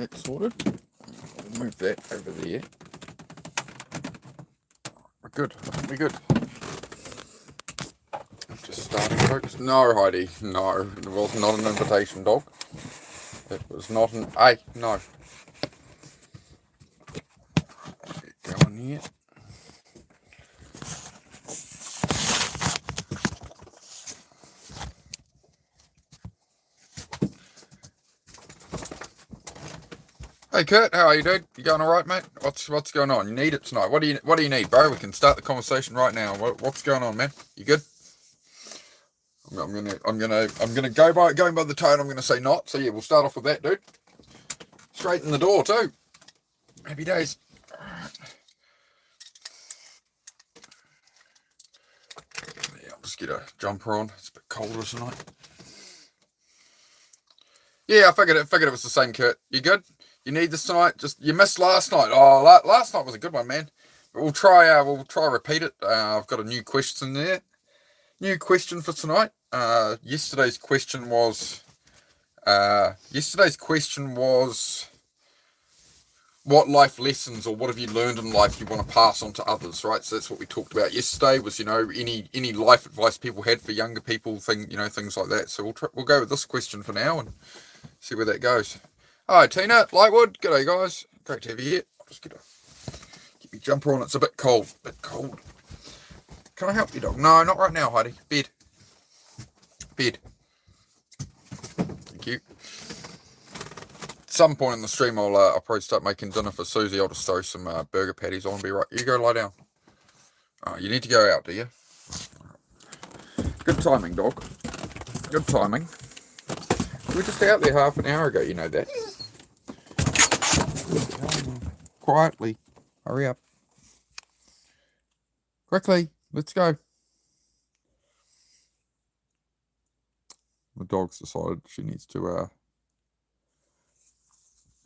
That's sorted. We'll move that over there. We're good. We're good. Just starting, folks. No, Heidi. No. It was not an invitation, dog. It was not an... Hey, no. Get going here. Hey Kurt, how are you, dude? You going all right, mate? What's going on? You need it tonight. What do you need, bro? We can start the conversation right now. What's going on, man? You good? I'm gonna going by the tone. I'm gonna say not. So yeah, we'll start off with that, dude. Straight in the door too. Happy days. Yeah, I'll just get a jumper on. It's a bit colder tonight. Yeah, I figured it was the same, Kurt. You good? You need this tonight? You missed last night. Oh, last night was a good one, man. But we'll try repeat it. I've got a new question there. New question for tonight. Yesterday's question was what life lessons or what have you learned in life you want to pass on to others, right? So that's what we talked about yesterday. Was any life advice people had for younger people, things like that. So we'll go with this question for now and see where that goes. Hi, Tina, Lightwood. G'day, guys. Great to have you here. I'll just get my jumper on. It's a bit cold. Can I help you, dog? No, not right now, Heidi. Bed. Thank you. At some point in the stream, I'll probably start making dinner for Susie. I'll just throw some burger patties on and be right. You go lie down. You need to go out, do you? Good timing, dog. Good timing. We were just out there half an hour ago, you know that. Quietly. Hurry up. Quickly. Let's go. The dog's decided she needs to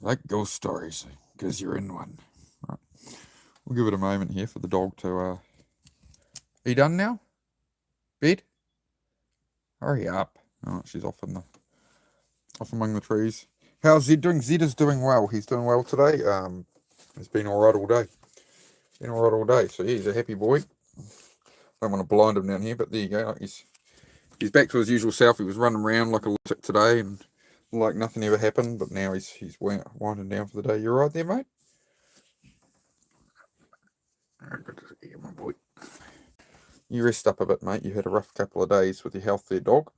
like ghost stories because you're in one. Right. We'll give it a moment here for the dog to Are you done now? Bed? Hurry up. Oh, she's off among the trees. How's Zed doing? Zed is doing well. He's doing well today. It's been all right all day. So yeah, he's a happy boy. Don't want to blind him down here, but there you go. He's back to his usual self. He was running around like a lunatic today, and like nothing ever happened. But now he's winding down for the day. You all right there, mate? Good to see you, my boy. You rest up a bit, mate. You had a rough couple of days with your health there, dog.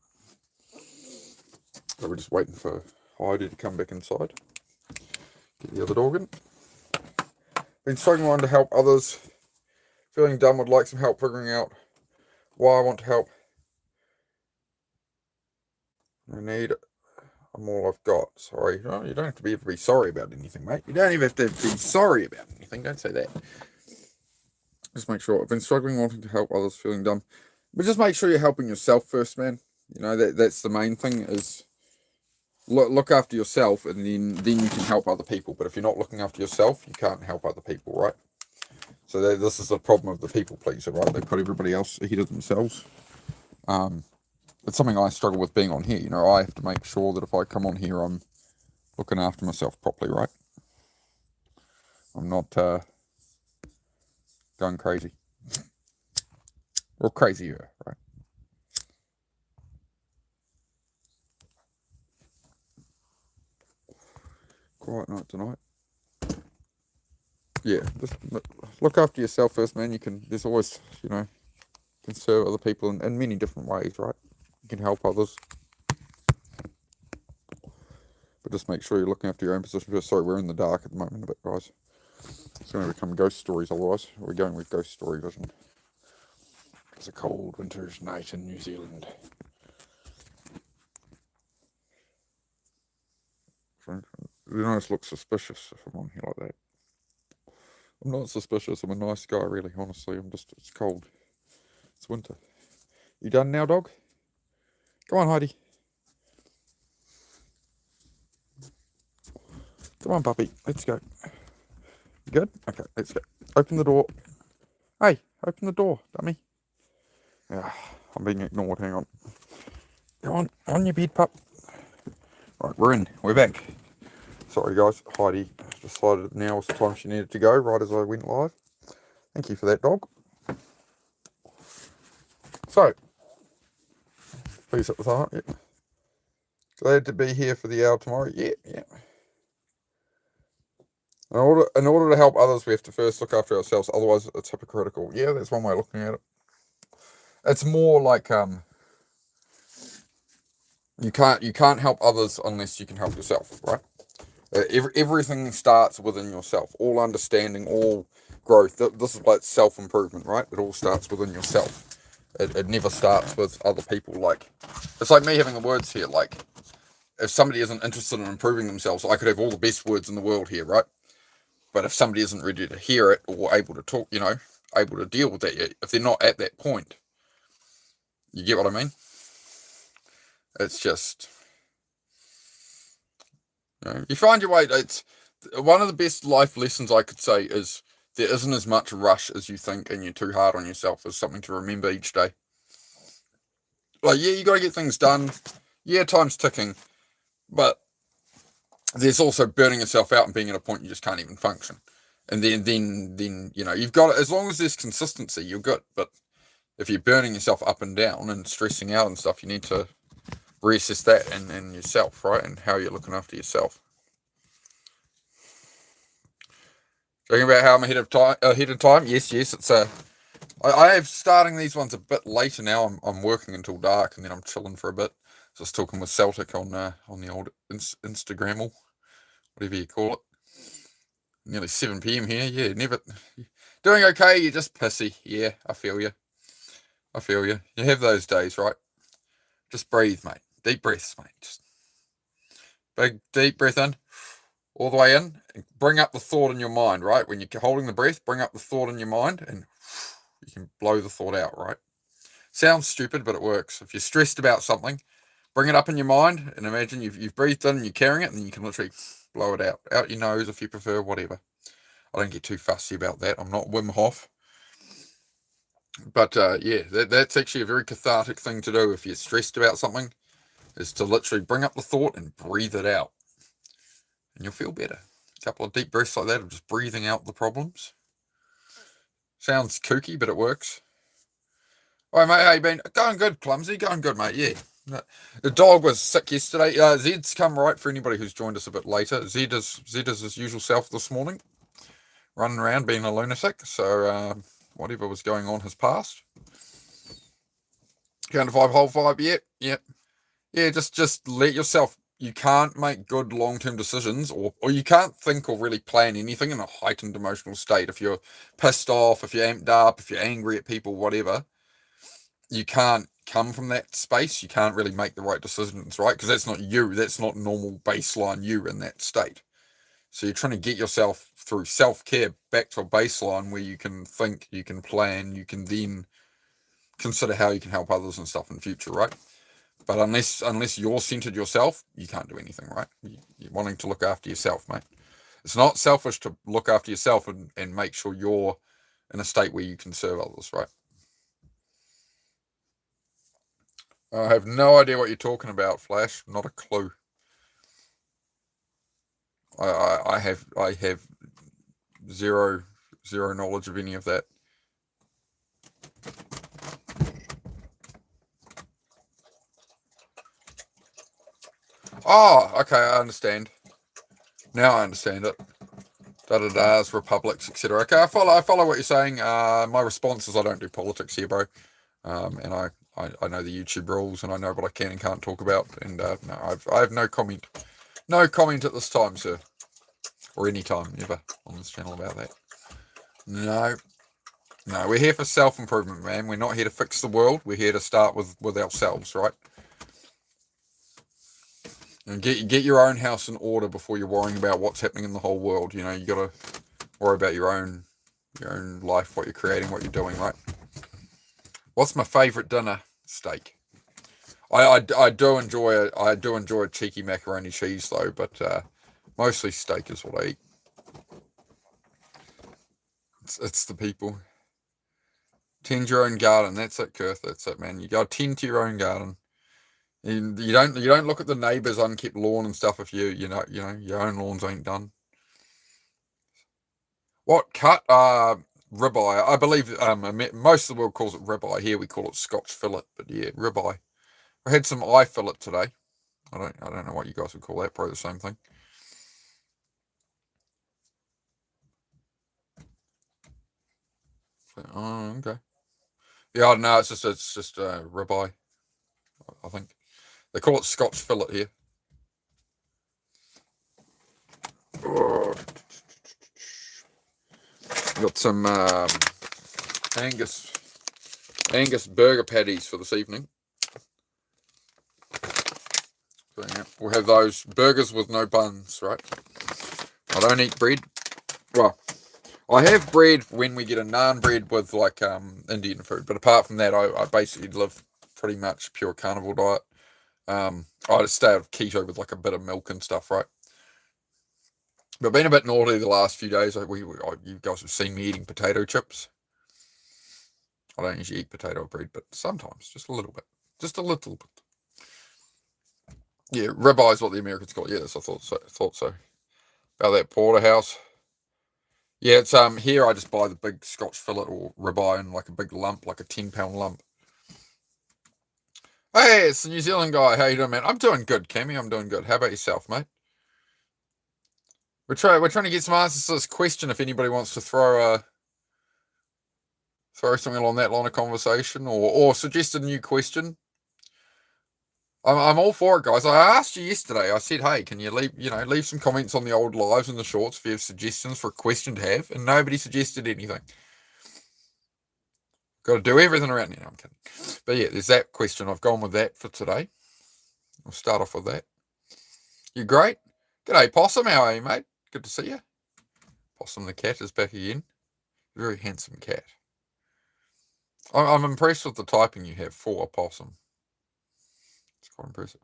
So we're just waiting for Heidi to come back inside. Get the other dog in. Been struggling to help others. Feeling dumb, would like some help figuring out why I want to help. I need I'm all I've got. Sorry. No, you don't have to be sorry about anything, mate. You don't even have to be sorry about anything. Don't say that. Just make sure. I've been struggling wanting to help others, feeling dumb. But just make sure you're helping yourself first, man. You know, that's the main thing is look after yourself, and then you can help other people. But if you're not looking after yourself, you can't help other people, right? So this is the problem of the people pleaser, right? They put everybody else ahead of themselves. It's something I struggle with being on here. You know, I have to make sure that if I come on here, I'm looking after myself properly, right? I'm not going crazy. Or crazier, right? Quiet night tonight. Yeah, just look after yourself first, man. There's always, you can serve other people in many different ways, right? You can help others. But just make sure you're looking after your own position first. Sorry, we're in the dark at the moment a bit, guys. It's going to become ghost stories otherwise. We're going with ghost story vision. It's a cold winter's night in New Zealand. You almost look suspicious if I'm on here like that. I'm not suspicious. I'm a nice guy, really, honestly. It's cold. It's winter. You done now, dog? Come on, Heidi. Come on, puppy. Let's go. You good? Okay, let's go. Open the door. Hey, open the door, dummy. Yeah, I'm being ignored. Hang on. Go on your bed, pup. Right, we're in. We're back. sorry guys, Heidi decided now was the time she needed to go right as I went live. Thank you for that, dog. So, please hit the thumb up. Yeah. Glad to be here for the hour tomorrow. Yeah. In order to help others, we have to first look after ourselves. Otherwise, it's hypocritical. Yeah, that's one way of looking at it. It's more like you can't help others unless you can help yourself, right? Everything starts within yourself. All understanding, all growth. This is like self-improvement, right? It all starts within yourself. It never starts with other people. Like, it's like me having the words here. Like, if somebody isn't interested in improving themselves, I could have all the best words in the world here, right? But if somebody isn't ready to hear it or able to talk, able to deal with that yet, if they're not at that point, you get what I mean? It's just, you find your way. It's one of the best life lessons I could say is there isn't as much rush as you think, and you're too hard on yourself. Is something to remember each day. Like, yeah, you got to get things done. Yeah, time's ticking, but there's also burning yourself out and being at a point you just can't even function. And then you've got it. As long as there's consistency, you're good. But if you're burning yourself up and down and stressing out and stuff, you need to reassess that and yourself, right? And how you're looking after yourself. Talking about how I'm ahead of time. Yes, it's I have starting these ones a bit later now. I'm working until dark, and then I'm chilling for a bit. Just talking with Celtic on the old Instagram, or whatever you call it. Nearly 7 p.m. here. Yeah, never doing okay. You're just pissy. Yeah, I feel you. You have those days, right? Just breathe, mate. Deep breaths, mate. Just big deep breath in, all the way in, and bring up the thought in your mind, right? When you're holding the breath, bring up the thought in your mind, and you can blow the thought out, right? Sounds stupid, but it works. If you're stressed about something, bring it up in your mind and imagine you've breathed in and you're carrying it, and then you can literally blow it out your nose if you prefer, whatever. I don't get too fussy about that. I'm not Wim Hof. But yeah, that's actually a very cathartic thing to do if you're stressed about something, is to literally bring up the thought and breathe it out. And you'll feel better. A couple of deep breaths like that of just breathing out the problems. Sounds kooky, but it works. All right, mate, how you been? Going good, Clumsy. Going good, mate, yeah. The dog was sick yesterday. Zed's come right for anybody who's joined us a bit later. Zed is his usual self this morning, running around being a lunatic. So whatever was going on has passed. Count to 5, hold 5. Yep. Yeah, just let yourself. You can't make good long-term decisions, or you can't think or really plan anything in a heightened emotional state. If you're pissed off, if you're amped up, if you're angry at people, whatever, you can't come from that space. You can't really make the right decisions, right? Because that's not you. That's not normal baseline you in that state. So you're trying to get yourself through self-care back to a baseline where you can think, you can plan, you can then consider how you can help others and stuff in the future, right? But unless you're centered yourself, you can't do anything, right? You're wanting to look after yourself, mate. It's not selfish to look after yourself and make sure you're in a state where you can serve others, right? I have no idea what you're talking about, Flash. Not a clue. I have zero knowledge of any of that. Oh, okay, I understand. Now I understand it. Da-da-da's, republics, etc. Okay, I follow what you're saying. My response is I don't do politics here, bro. And I know the YouTube rules, and I know what I can and can't talk about. And no, I have no comment. No comment at this time, sir. Or any time, ever, on this channel about that. No, we're here for self-improvement, man. We're not here to fix the world. We're here to start with ourselves, right? And get your own house in order before you're worrying about what's happening in the whole world. You got to worry about your own life, what you're creating, what you're doing, right? What's my favourite dinner? Steak. I do enjoy a cheeky macaroni cheese though, but mostly steak is what I eat. It's the people. Tend your own garden. That's it, Kurth. That's it, man. You got to tend to your own garden. You don't look at the neighbour's unkept lawn and stuff if you know your own lawns ain't done. What cut? Ribeye. I believe most of the world calls it ribeye. Here we call it Scotch fillet, but yeah, ribeye. I had some eye fillet today. I don't know what you guys would call that. Probably the same thing. Oh, okay. Yeah, no, it's just ribeye. I think they call it Scotch fillet here. Got some Angus burger patties for this evening. So, yeah, we'll have those burgers with no buns, right? I don't eat bread. Well, I have bread when we get a naan bread with like Indian food, but apart from that, I basically live pretty much pure carnivore diet. I just stay out of keto with like a bit of milk and stuff, right? But been a bit naughty the last few days. You guys have seen me eating potato chips. I don't usually eat potato bread, but sometimes, just a little bit. Just a little bit. Yeah, ribeye is what the Americans call it. Yes, I thought so. About that porterhouse. Yeah, it's here I just buy the big Scotch fillet or ribeye in like a big lump, like a 10-pound lump. Hey, it's the New Zealand guy. How you doing, man? I'm doing good, Cammy. I'm doing good. How about yourself, mate? We're trying to get some answers to this question. If anybody wants to throw something along that line of conversation or suggest a new question, I'm all for it, guys. I asked you yesterday. I said, hey, can you leave some comments on the old lives and the shorts if you have suggestions for a question to have, and nobody suggested anything. Got to do everything around here. No, I'm kidding. But yeah, there's that question. I've gone with that for today. We'll start off with that. You great? G'day, Possum. How are you, mate? Good to see you. Possum the cat is back again. Very handsome cat. I'm impressed with the typing you have for a possum. It's quite impressive.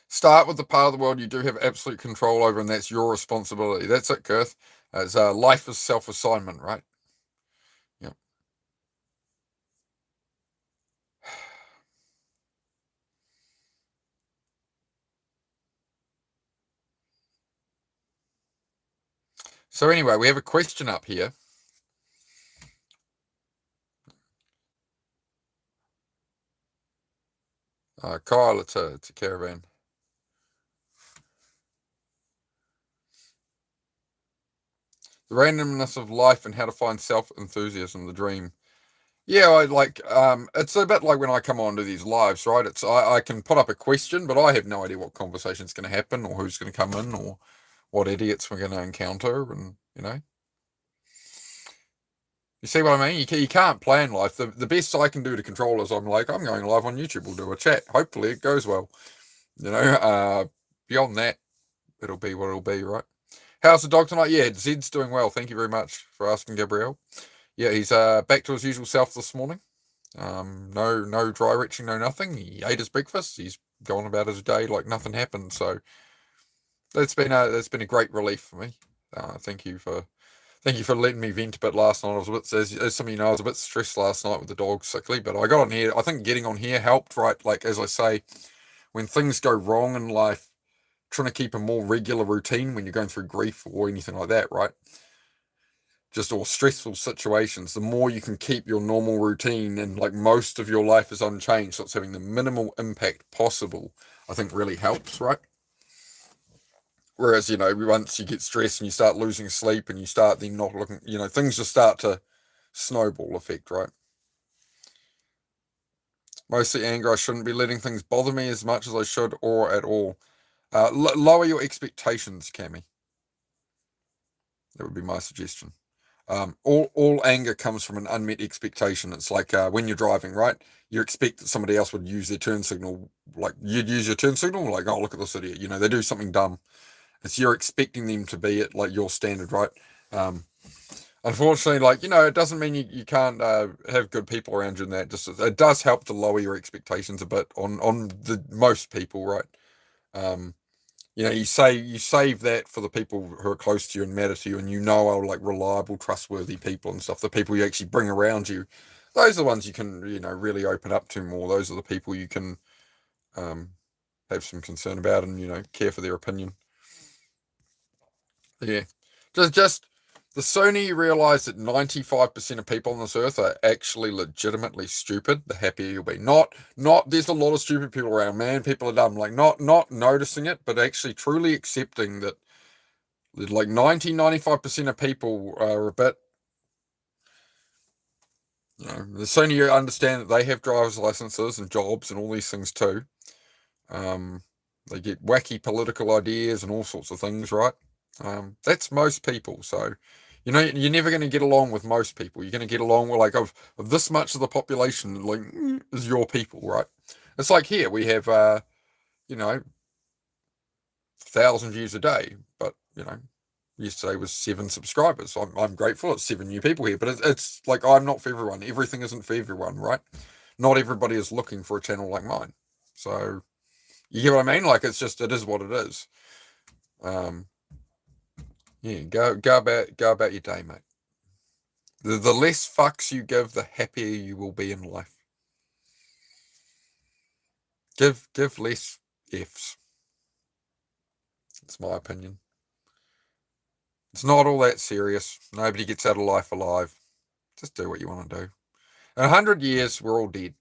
Start with the part of the world you do have absolute control over, and that's your responsibility. That's it, Girth. It's life is self-assignment, right? Yep. So anyway, we have a question up here. Kyle, it's a caravan. The randomness of life and how to find self-enthusiasm, the dream. Yeah, I like. It's a bit like when I come on to these lives, right? It's I can put up a question, but I have no idea what conversation's going to happen or who's going to come in or what idiots we're going to encounter, and you see what I mean? You can't plan life. The best I can do to control is I'm going live on YouTube. We'll do a chat. Hopefully it goes well. Beyond that, it'll be what it'll be, right? How's the dog tonight? Yeah, Zed's doing well. Thank you very much for asking, Gabrielle. Yeah, he's back to his usual self this morning. No dry retching, no nothing. He ate his breakfast. He's gone about his day like nothing happened. So that's been a great relief for me. Thank you for letting me vent a bit last night. I was a bit, as some of you know, I was a bit stressed last night with the dog sickly, but I got on here. I think getting on here helped, right? Like, as I say, when things go wrong in life, trying to keep a more regular routine when you're going through grief or anything like that, right? Or stressful situations, the more you can keep your normal routine and like most of your life is unchanged, so it's having the minimal impact possible, I think really helps, right? Whereas, once you get stressed and you start losing sleep and you start then not looking, things just start to snowball effect, right? Mostly anger. I shouldn't be letting things bother me as much as I should or at all. Lower your expectations, Cammy. That would be my suggestion. All anger comes from an unmet expectation. It's like when you're driving, right? You expect that somebody else would use their turn signal, like you'd use your turn signal, like, oh, look at this idiot. They do something dumb. It's you're expecting them to be at like your standard, right? Unfortunately, it doesn't mean you can't have good people around you in that. Just it does help to lower your expectations a bit on the most people, right? You save that for the people who are close to you and matter to you, and are like reliable, trustworthy people and stuff. The people you actually bring around you, those are the ones you can, really open up to more. Those are the people you can have some concern about and, care for their opinion. Yeah. Just the sooner you realize that 95% of people on this earth are actually legitimately stupid, the happier you'll be. Not there's a lot of stupid people around, man. People are dumb. Like not noticing it, but actually truly accepting that like 95% of people are a bit, the sooner you understand that they have driver's licenses and jobs and all these things too. They get wacky political ideas and all sorts of things, right? That's most people. So, you're never going to get along with most people. You're going to get along with, like, of this much of the population, like, is your people, right? It's like here, we have, 1,000 views a day, but, yesterday was 7 subscribers. I'm grateful it's 7 new people here, but it's like, I'm not for everyone. Everything isn't for everyone, right? Not everybody is looking for a channel like mine. So, you get what I mean? Like, it is what it is. Yeah, go about your day, mate. The less fucks you give, the happier you will be in life. Give less F's. It's my opinion. It's not all that serious. Nobody gets out of life alive. Just do what you want to do. In 100 years, we're all dead.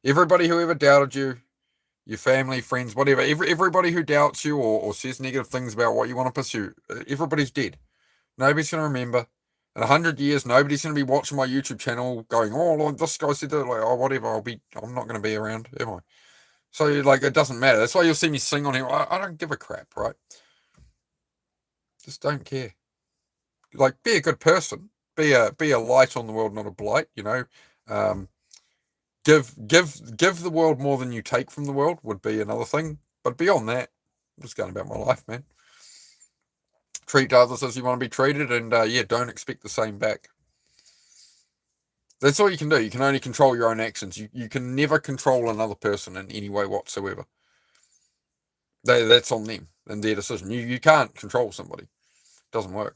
Everybody who ever doubted you, your family, friends, whatever, everybody who doubts you or says negative things about what you want to pursue, everybody's dead. Nobody's going to remember. In 100 years, nobody's going to be watching my YouTube channel going, oh, Lord, this guy said that, like, oh, whatever, I'm not going to be around, am I? So, like, it doesn't matter. That's why you'll see me sing on here. I don't give a crap, right? Just don't care. Like, be a good person. Be a light on the world, not a blight, Give the world more than you take from the world would be another thing. But beyond that, I'm just going about my life, man. Treat others as you want to be treated, and don't expect the same back. That's all you can do. You can only control your own actions. You can never control another person in any way whatsoever. That's on them and their decision. You can't control somebody. It doesn't work.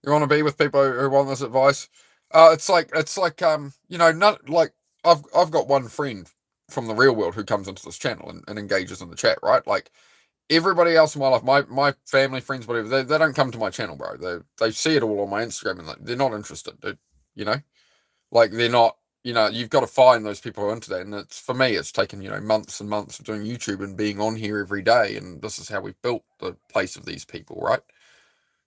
You want to be with people who want this advice? It's like not like I've got one friend from the real world who comes into this channel and engages in the chat, right? Like everybody else in my life, my family, friends, whatever, they don't come to my channel, bro. They see it all on my Instagram and they're not interested, dude. Like they're not. You've got to find those people who are into that, and for me, it's taken months and months of doing YouTube and being on here every day, and this is how we've built the place of these people, right?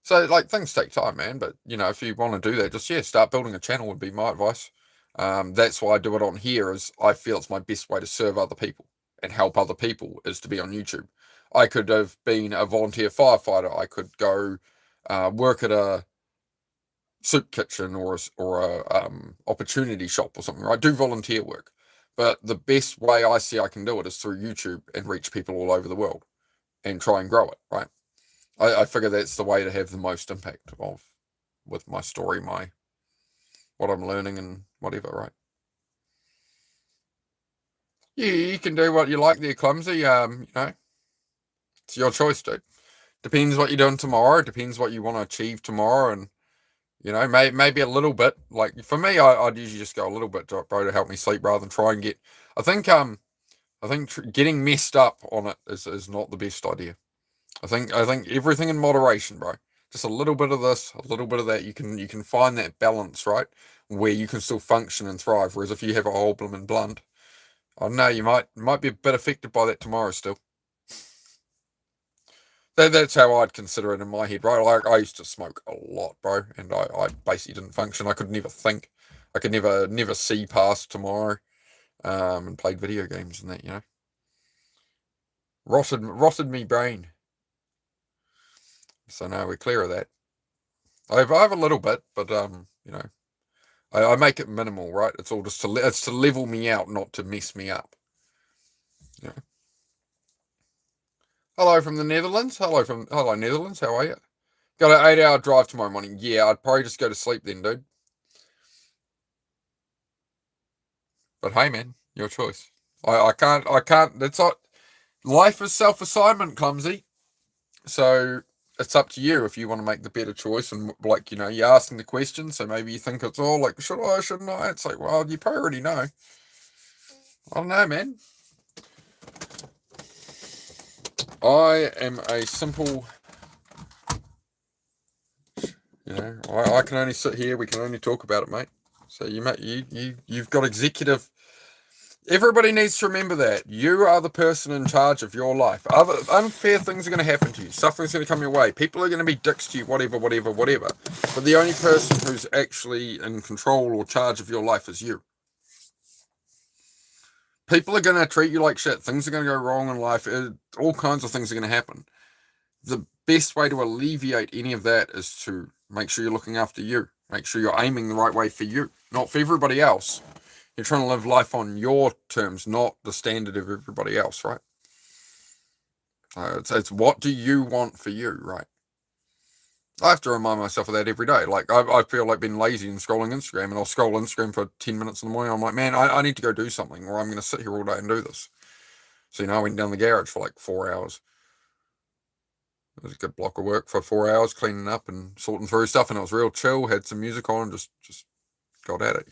So, like, things take time, man. But if you want to do that, just start building a channel would be my advice. That's why I do it on here, is I feel it's my best way to serve other people and help other people is to be on YouTube. I could have been a volunteer firefighter. I could go work at a soup kitchen or a opportunity shop or something, right? Do volunteer work. But the best way I see I can do it is through YouTube and reach people all over the world and try and grow it, right? I figure that's the way to have the most impact with my story, what I'm learning and whatever, right? Yeah, you can do what you like there, Clumsy. It's your choice, dude. Depends what you're doing tomorrow. Depends what you want to achieve tomorrow, and maybe a little bit. Like for me, I'd usually just go a little bit, bro, to help me sleep rather than try and get. I think getting messed up on it is not the best idea. I think everything in moderation, bro. Just a little bit of this, a little bit of that. You can find that balance, right, where you can still function and thrive. Whereas if you have a whole blooming blunt, I don't know, you might be a bit affected by that tomorrow still. That's how I'd consider it in my head, right? Like I used to smoke a lot, bro, and I basically didn't function. I could never think. I could never see past tomorrow, and played video games and that, rotted me brain. So now we're clear of that. I have a little bit, but I make it minimal, right? It's all just it's to level me out, not to mess me up. Yeah. Hello from the Netherlands. Hello Netherlands. How are you? Got an 8-hour drive tomorrow morning. Yeah, I'd probably just go to sleep then, dude. But hey, man, your choice. I can't. That's not. Life is self-assignment, Clumsy. So it's up to you if you want to make the better choice. And like, you're asking the question, so maybe you think it's all like, should I, shouldn't I? It's like, well, you probably already know. I don't know, man. I am a simple, I can only sit here. We can only talk about it, mate. So you've got executive. Everybody needs to remember that you are the person in charge of your life. Other unfair things are going to happen to you. Suffering's going to come your way. People are going to be dicks to you, whatever. But the only person who's actually in control or charge of your life is you. People are going to treat you like shit. Things are going to go wrong in life. All kinds of things are going to happen. The best way to alleviate any of that is to make sure you're looking after you. Make sure you're aiming the right way for you, not for everybody else. You're trying to live life on your terms, not the standard of everybody else, right? It's what do you want for you, right? I have to remind myself of that every day. Like, I feel like being lazy and scrolling Instagram, and I'll scroll Instagram for 10 minutes in the morning. I'm like, man, I need to go do something, or I'm going to sit here all day and do this. So, I went down the garage for like 4 hours. It was a good block of work for 4 hours, cleaning up and sorting through stuff, and it was real chill, had some music on, and just got at it,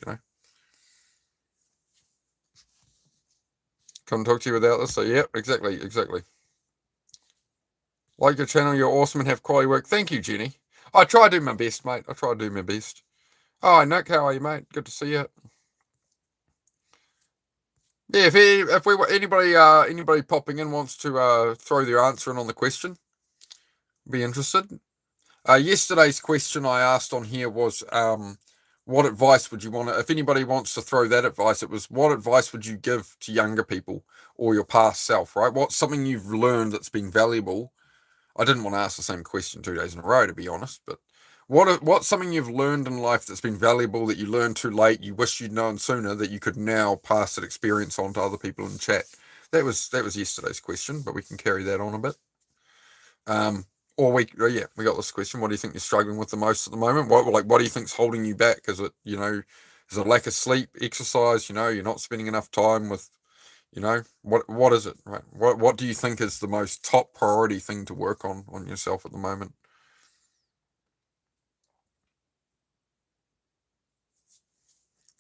Couldn't talk to you without this. So, yep, exactly. Like your channel, you're awesome and have quality work. Thank you, Jenny. I try to do my best, mate. I try to do my best. Oh, Nick, how are you, mate? Good to see you. Yeah, if anybody popping in wants to throw their answer in on the question, be interested. Yesterday's question I asked on here was, what advice would you want to, if anybody wants to throw that advice, it was, what advice would you give to younger people or your past self, right? What's something you've learned that's been valuable? I didn't want to ask the same question 2 days in a row, to be honest, but what's something you've learned in life that's been valuable, that you learned too late, you wish you'd known sooner, that you could now pass that experience on to other people in chat? That was yesterday's question, but we can carry that on a bit. We got this question. What do you think you're struggling with the most at the moment? What do you think's holding you back? Is it, is it lack of sleep, exercise? You're not spending enough time with, what is it, right? What do you think is the most top priority thing to work on yourself at the moment?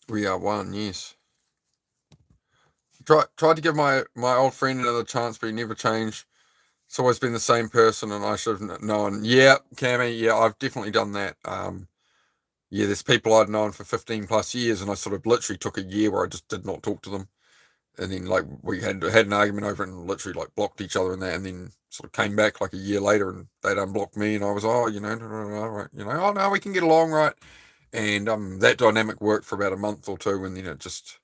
We are one, yes. Tried to give my old friend another chance, but he never changed. It's always been the same person, and I should have known. Yeah, Cammy, yeah, I've definitely done that. There's people I'd known for 15 plus years, and I sort of literally took a year where I just did not talk to them. And then, like, we had an argument over it and literally, like, blocked each other and that, and then sort of came back, like, a year later, and they'd unblocked me, and I was, right, oh, no, we can get along, right? And that dynamic worked for about a month or two, and then it just,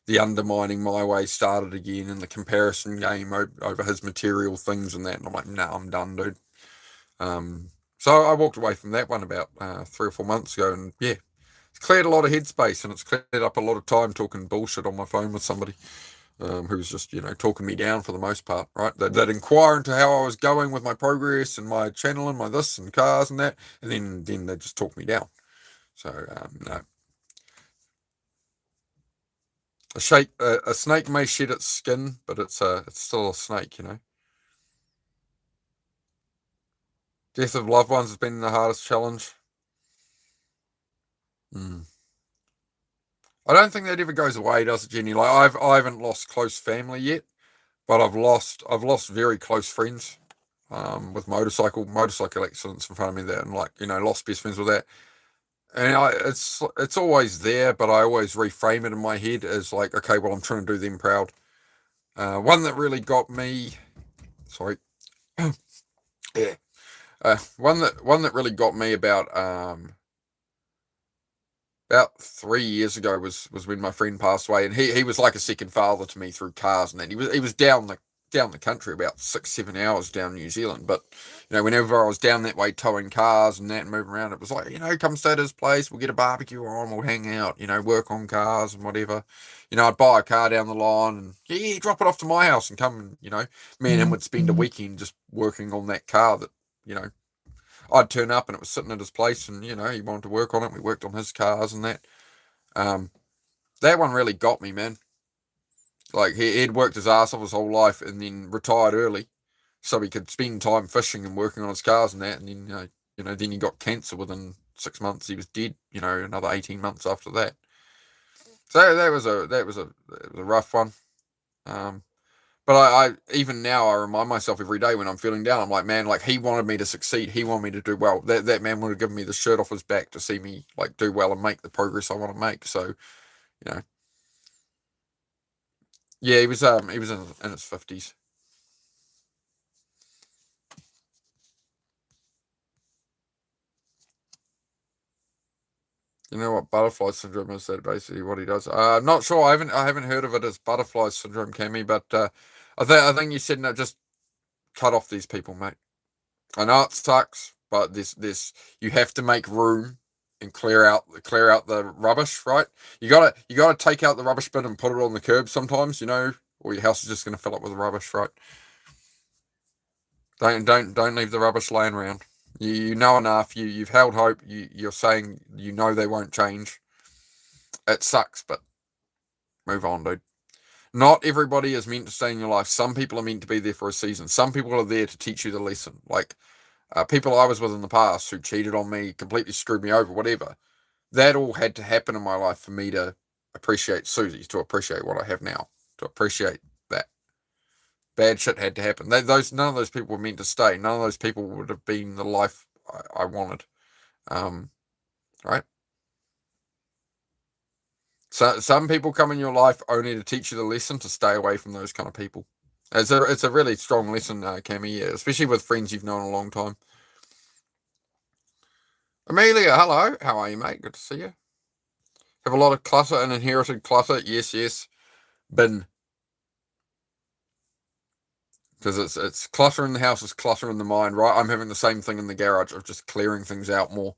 the undermining my way started again, and the comparison game over his material things and that, and I'm like, no, I'm done, dude. So I walked away from that one about 3 or 4 months ago, and yeah, it's cleared a lot of headspace, and it's cleared up a lot of time talking bullshit on my phone with somebody who's just, talking me down for the most part, right? They'd inquire into how I was going with my progress and my channel and my this and cars and that, and then they just talk me down. So, no. A snake may shed its skin, but it's still a snake, Death of loved ones has been the hardest challenge. I don't think that ever goes away, does it, Jenny? Like, I haven't lost close family yet, but I've lost very close friends with motorcycle accidents in front of me that, and lost best friends with that. And it's always there, but I always reframe it in my head as like, okay, well, I'm trying to do them proud. One that really got me, sorry, yeah, one that really got me about 3 years ago was when my friend passed away, and he was like a second father to me through cars and that. He was down the country about 6-7 hours down New Zealand, but whenever I was down that way towing cars and that and moving around, it was like, come stay at his place, we'll get a barbecue on, we'll hang out, work on cars and whatever. I'd buy a car down the line and drop it off to my house and come and me and him would spend a weekend just working on that car that I'd turn up and it was sitting at his place, and he wanted to work on it. We worked on his cars and that. That one really got me, man. Like, he'd worked his ass off his whole life and then retired early. so he could spend time fishing and working on his cars and that. And then then he got cancer within 6 months. He was dead. Another 18 months after that. So that was a rough one. But I even now I remind myself every day when I'm feeling down, I'm like, man, like he wanted me to succeed. He wanted me to do well. That man would have given me the shirt off his back to see me like do well and make the progress I want to make. So, yeah, he was in his 50s. You know what butterfly syndrome is? That basically what he does. I'm not sure. I haven't heard of it as butterfly syndrome, Cammy. But I think you said no. Just cut off these people, mate. I know it sucks, but this you have to make room and clear out the rubbish, right? You gotta take out the rubbish bin and put it on the curb sometimes, or your house is just gonna fill up with rubbish, right? Don't leave the rubbish laying around. You know enough. You've held hope. You're saying they won't change. It sucks, but move on, dude. Not everybody is meant to stay in your life. Some people are meant to be there for a season. Some people are there to teach you the lesson. Like people I was with in the past who cheated on me, completely screwed me over, whatever. That all had to happen in my life for me to appreciate Susie, to appreciate what I have now, to appreciate that. Bad shit had to happen. None of those people were meant to stay. None of those people would have been the life I wanted. Right? So some people come in your life only to teach you the lesson to stay away from those kind of people. It's a really strong lesson, Cammy, yeah, especially with friends you've known a long time. Amelia, hello. How are you, mate? Good to see you. Have a lot of clutter and inherited clutter. Yes. Bin. Because it's clutter in the house is clutter in the mind, right? I'm having the same thing in the garage of just clearing things out more.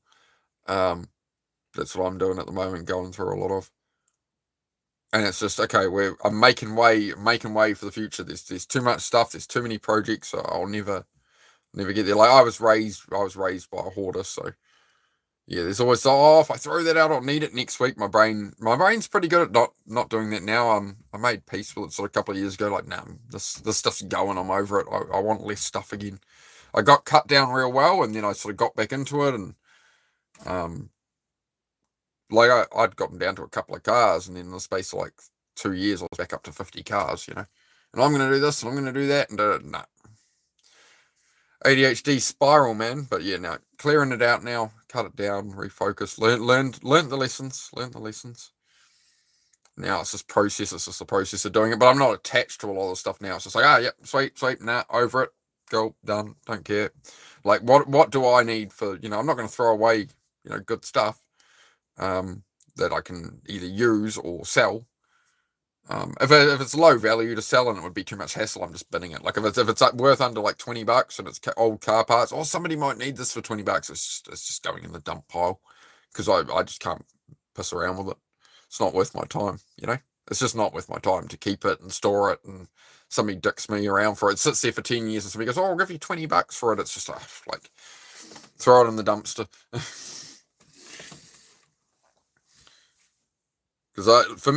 That's what I'm doing at the moment, going through a lot of. And it's just okay. I'm making way for the future. There's too much stuff. There's too many projects. So I'll never get there. Like I was raised by a hoarder, so yeah. There's always if I throw that out, I'll need it next week. My brain's pretty good at not doing that now. I made peace with it sort of a couple of years ago. Like nah, this stuff's going. I'm over it. I want less stuff again. I got cut down real well, and then I sort of got back into it, and like I'd gotten down to a couple of cars, and then in the space of like 2 years, I was back up to 50 cars, And I'm going to do this, and I'm going to do that, and nah. ADHD spiral, man. But yeah, no, clearing it out now, cut it down, refocus, learn the lessons, Now it's just process. It's just the process of doing it. But I'm not attached to a lot of stuff now. It's just like, yep, sweet, nah, over it, go, done, don't care. Like, what do I need for, I'm not going to throw away, good stuff. That I can either use or sell. If it's low value to sell and it would be too much hassle, I'm just binning it. Like if it's worth under like $20 and it's old car parts, somebody might need this for $20. It's just going in the dump pile because I just can't piss around with it. It's not worth my time, It's just not worth my time to keep it and store it, and somebody dicks me around for it. It sits there for 10 years and somebody goes, I'll give you $20 for it. It's just like throw it in the dumpster. Because for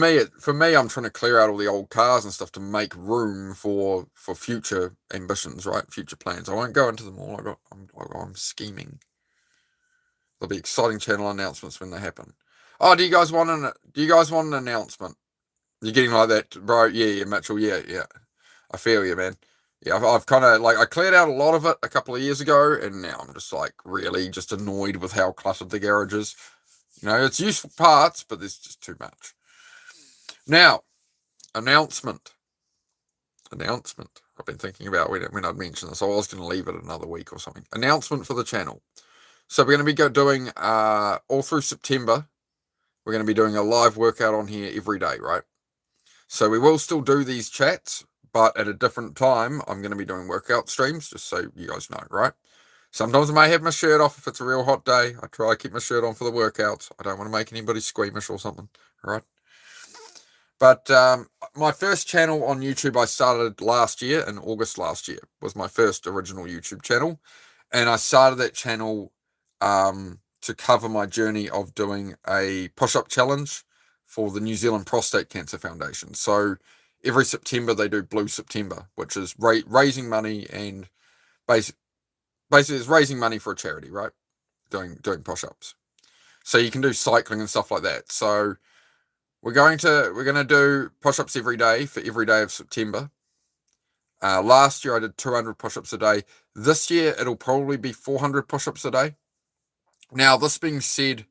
me, I'm trying to clear out all the old cars and stuff to make room for future ambitions, right? Future plans. I won't go into them all. I'm scheming. There'll be exciting channel announcements when they happen. Oh, do you guys want an announcement? You're getting like that, bro? Yeah, Mitchell. Yeah. I feel you, man. Yeah, I've kind of I cleared out a lot of it a couple of years ago, and now I'm just really just annoyed with how cluttered the garage is. It's useful parts, but there's just too much. Now, announcement. I've been thinking about when I'd mention this. I was going to leave it another week or something. Announcement for the channel. So we're going to be doing all through September. We're going to be doing a live workout on here every day, right? So we will still do these chats, but at a different time. I'm going to be doing workout streams, just so you guys know, right? Sometimes I may have my shirt off if it's a real hot day. I try to keep my shirt on for the workouts. I don't want to make anybody squeamish or something, all right? But my first channel on YouTube I started last year, in August last year, was my first original YouTube channel. And I started that channel to cover my journey of doing a push-up challenge for the New Zealand Prostate Cancer Foundation. So every September they do Blue September, which is raising money and basically it's raising money for a charity, right? Doing push-ups. So you can do cycling and stuff like that. So we're going to do push-ups every day for every day of September. Last year I did 200 push-ups a day. This year it'll probably be 400 push-ups a day. Now, this being said,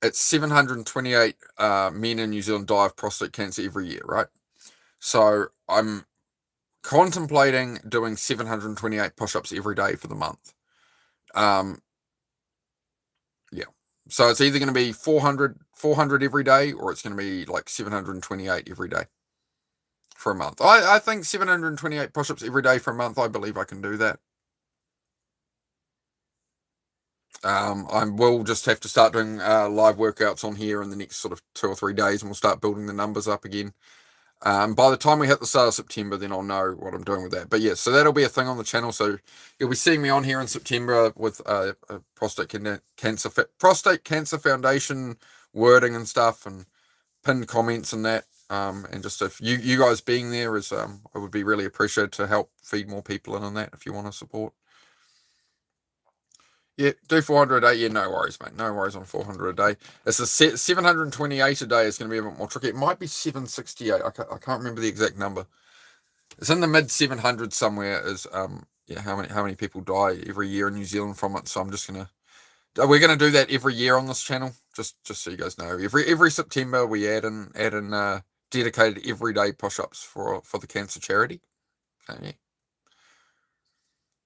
it's 728 men in New Zealand die of prostate cancer every year, right? So I'm contemplating doing 728 push-ups every day for the month. Yeah. So it's either going to be 400 every day, or it's going to be like 728 every day for a month. I think 728 push-ups every day for a month, I believe I can do that. I will just have to start doing live workouts on here in the next sort of 2 or 3 days, and we'll start building the numbers up again. By the time we hit the start of September, then I'll know what I'm doing with that. But yeah, so that'll be a thing on the channel. So you'll be seeing me on here in September with a prostate cancer foundation wording and stuff, and pinned comments and that. And just if you guys being there is, I would be really appreciated to help feed more people in on that if you want to support. Yeah, do 400 a day. Yeah, no worries, mate. No worries on 400 a day. It's a 728 a day is going to be a bit more tricky. It might be 768. I can't remember the exact number. It's in the mid 700s somewhere. Is yeah, how many people die every year in New Zealand from it? So I'm just gonna we're gonna do that every year on this channel. Just so you guys know, every September we add in dedicated everyday push-ups for the cancer charity. Okay, yeah.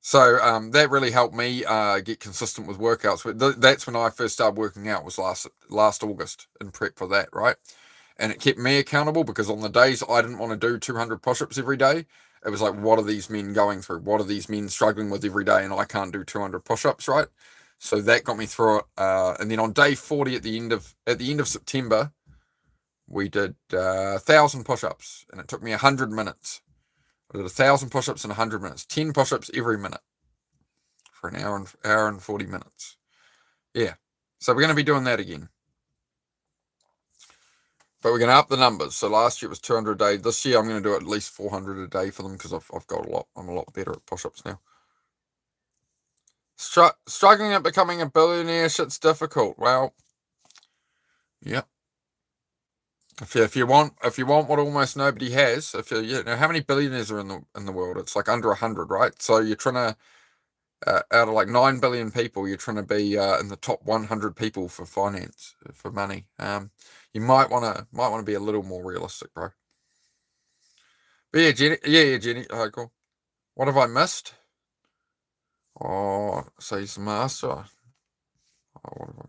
So that really helped me get consistent with workouts. That's when I first started working out, was last August, in prep for that, right? And it kept me accountable, because on the days I didn't want to do 200 push-ups every day, it was like, what are these men going through? What are these men struggling with every day? And I can't do 200 push-ups, right? So that got me through it. And then on day 40 at the end of September, we did 1,000 push-ups, and it took me 100 minutes. I did 1,000 push-ups in 100 minutes, 10 push-ups every minute for an hour and 40 minutes. Yeah. So we're going to be doing that again. But we're going to up the numbers. So last year it was 200 a day. This year I'm going to do at least 400 a day for them, because I've got a lot. I'm a lot better at push-ups now. Struggling at becoming a billionaire, shit's difficult. Well, yeah. If you want what almost nobody has, how many billionaires are in the world? It's like under 100, right? So you're trying to out of like 9 billion people, you're trying to be in the top 100 people for finance, for money. You might want to be a little more realistic, bro. But yeah, Jenny. Cool. What have I missed? Oh, so he's a master. Oh, what have I?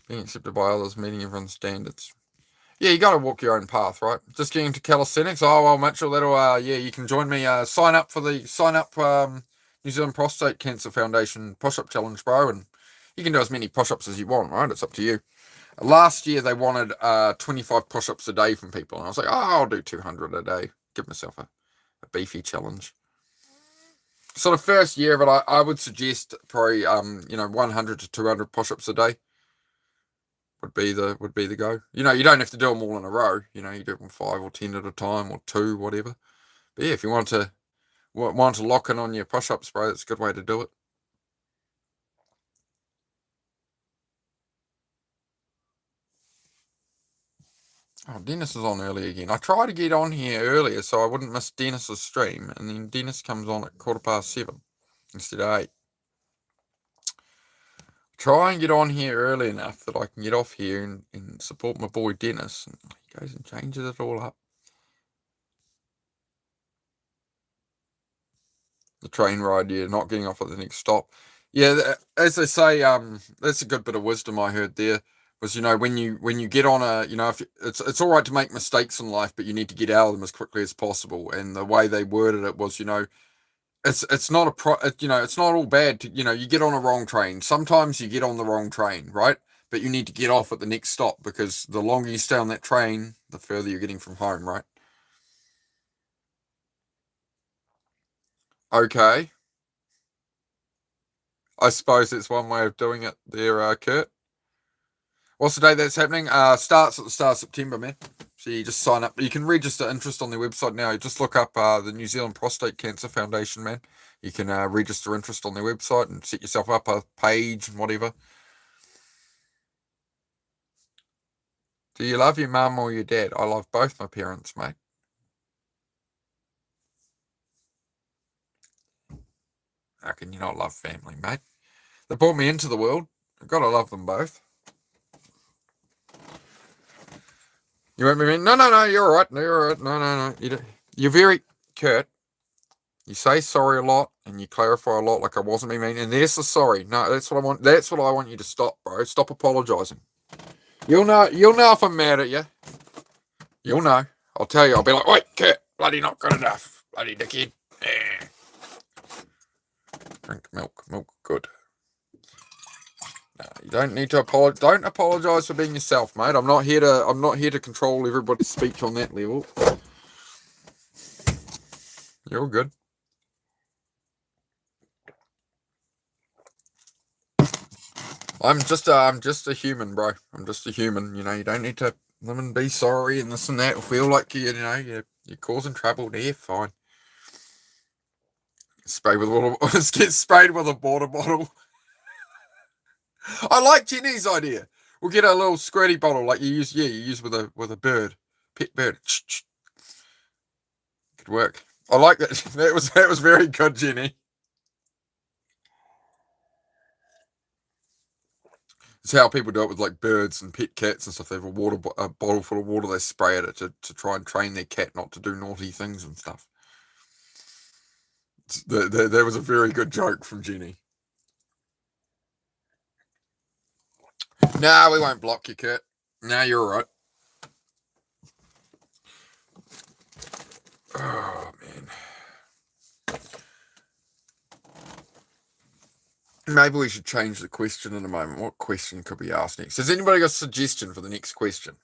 Being accepted by others, meeting everyone's standards. Yeah, you got to walk your own path, right? Just getting into calisthenics. Oh well, Mitchell, that'll you can join me. Sign up New Zealand Prostate Cancer Foundation push-up challenge, bro, and you can do as many push-ups as you want, right? It's up to you. Last year they wanted 25 push-ups a day from people, and I was like, I'll do 200 a day. Give myself a beefy challenge. So the first year of it, I would suggest probably 100 to 200 push-ups a day would be the go. You don't have to do them all in a row. You do them 5 or 10 at a time, or 2, whatever. But yeah, if you want to lock in on your push-ups, bro, it's a good way to do it. Oh, Dennis is on early again. I try to get on here earlier so I wouldn't miss Dennis's stream, and then Dennis comes on at 7:15 instead of 8. Try and get on here early enough that I can get off here and support my boy Dennis. And he goes and changes it all up. The train ride, yeah, not getting off at the next stop. Yeah, as they say, that's a good bit of wisdom I heard there. Was when you get on if it's all right to make mistakes in life, but you need to get out of them as quickly as possible. And the way they worded it was, it's not it's not all bad to, you get on a wrong train. Sometimes you get on the wrong train, right? But you need to get off at the next stop, because the longer you stay on that train, the further you're getting from home, right? Okay. I suppose it's one way of doing it there, Kurt. What's the date that's happening? Starts at the start of September, man. So you just sign up. You can register interest on their website now. You just look up the New Zealand Prostate Cancer Foundation, man. You can register interest on their website and set yourself up a page and whatever. Do you love your mum or your dad? I love both my parents, mate. How can you not love family, mate? They brought me into the world. I've got to love them both. You won't be mean? No, you're all right. No, you're all right. No. You're very Kurt. You say sorry a lot and you clarify a lot like I wasn't being mean. And there's the sorry. No, that's what I want. That's what I want you to stop, bro. Stop apologizing. You'll know if I'm mad at you. You'll know. I'll tell you. I'll be like, wait, Kurt, bloody not good enough. Bloody dickhead. Drink milk. Milk good. No, you don't need to apologize. Don't apologize for being yourself, mate. I'm not here to control everybody's speech on that level. You're good. I'm just a human, bro. I'm just a human. You know, you don't need to be sorry and this and that. Or feel like you're causing trouble there. Fine. Spray with a little. Get sprayed with a water bottle. I like Jenny's idea. We'll get a little squirty bottle like you use with a bird, pet bird. Could work. I like that. That was very good, Jenny. It's how people do it with like birds and pet cats and stuff. They have a bottle full of water. They spray at it to try and train their cat not to do naughty things and stuff. That was a very good joke from Jenny. Nah, we won't block you, Kurt. Nah, you're all right. Oh, man. Maybe we should change the question in a moment. What question could be asked next? Has anybody got a suggestion for the next question?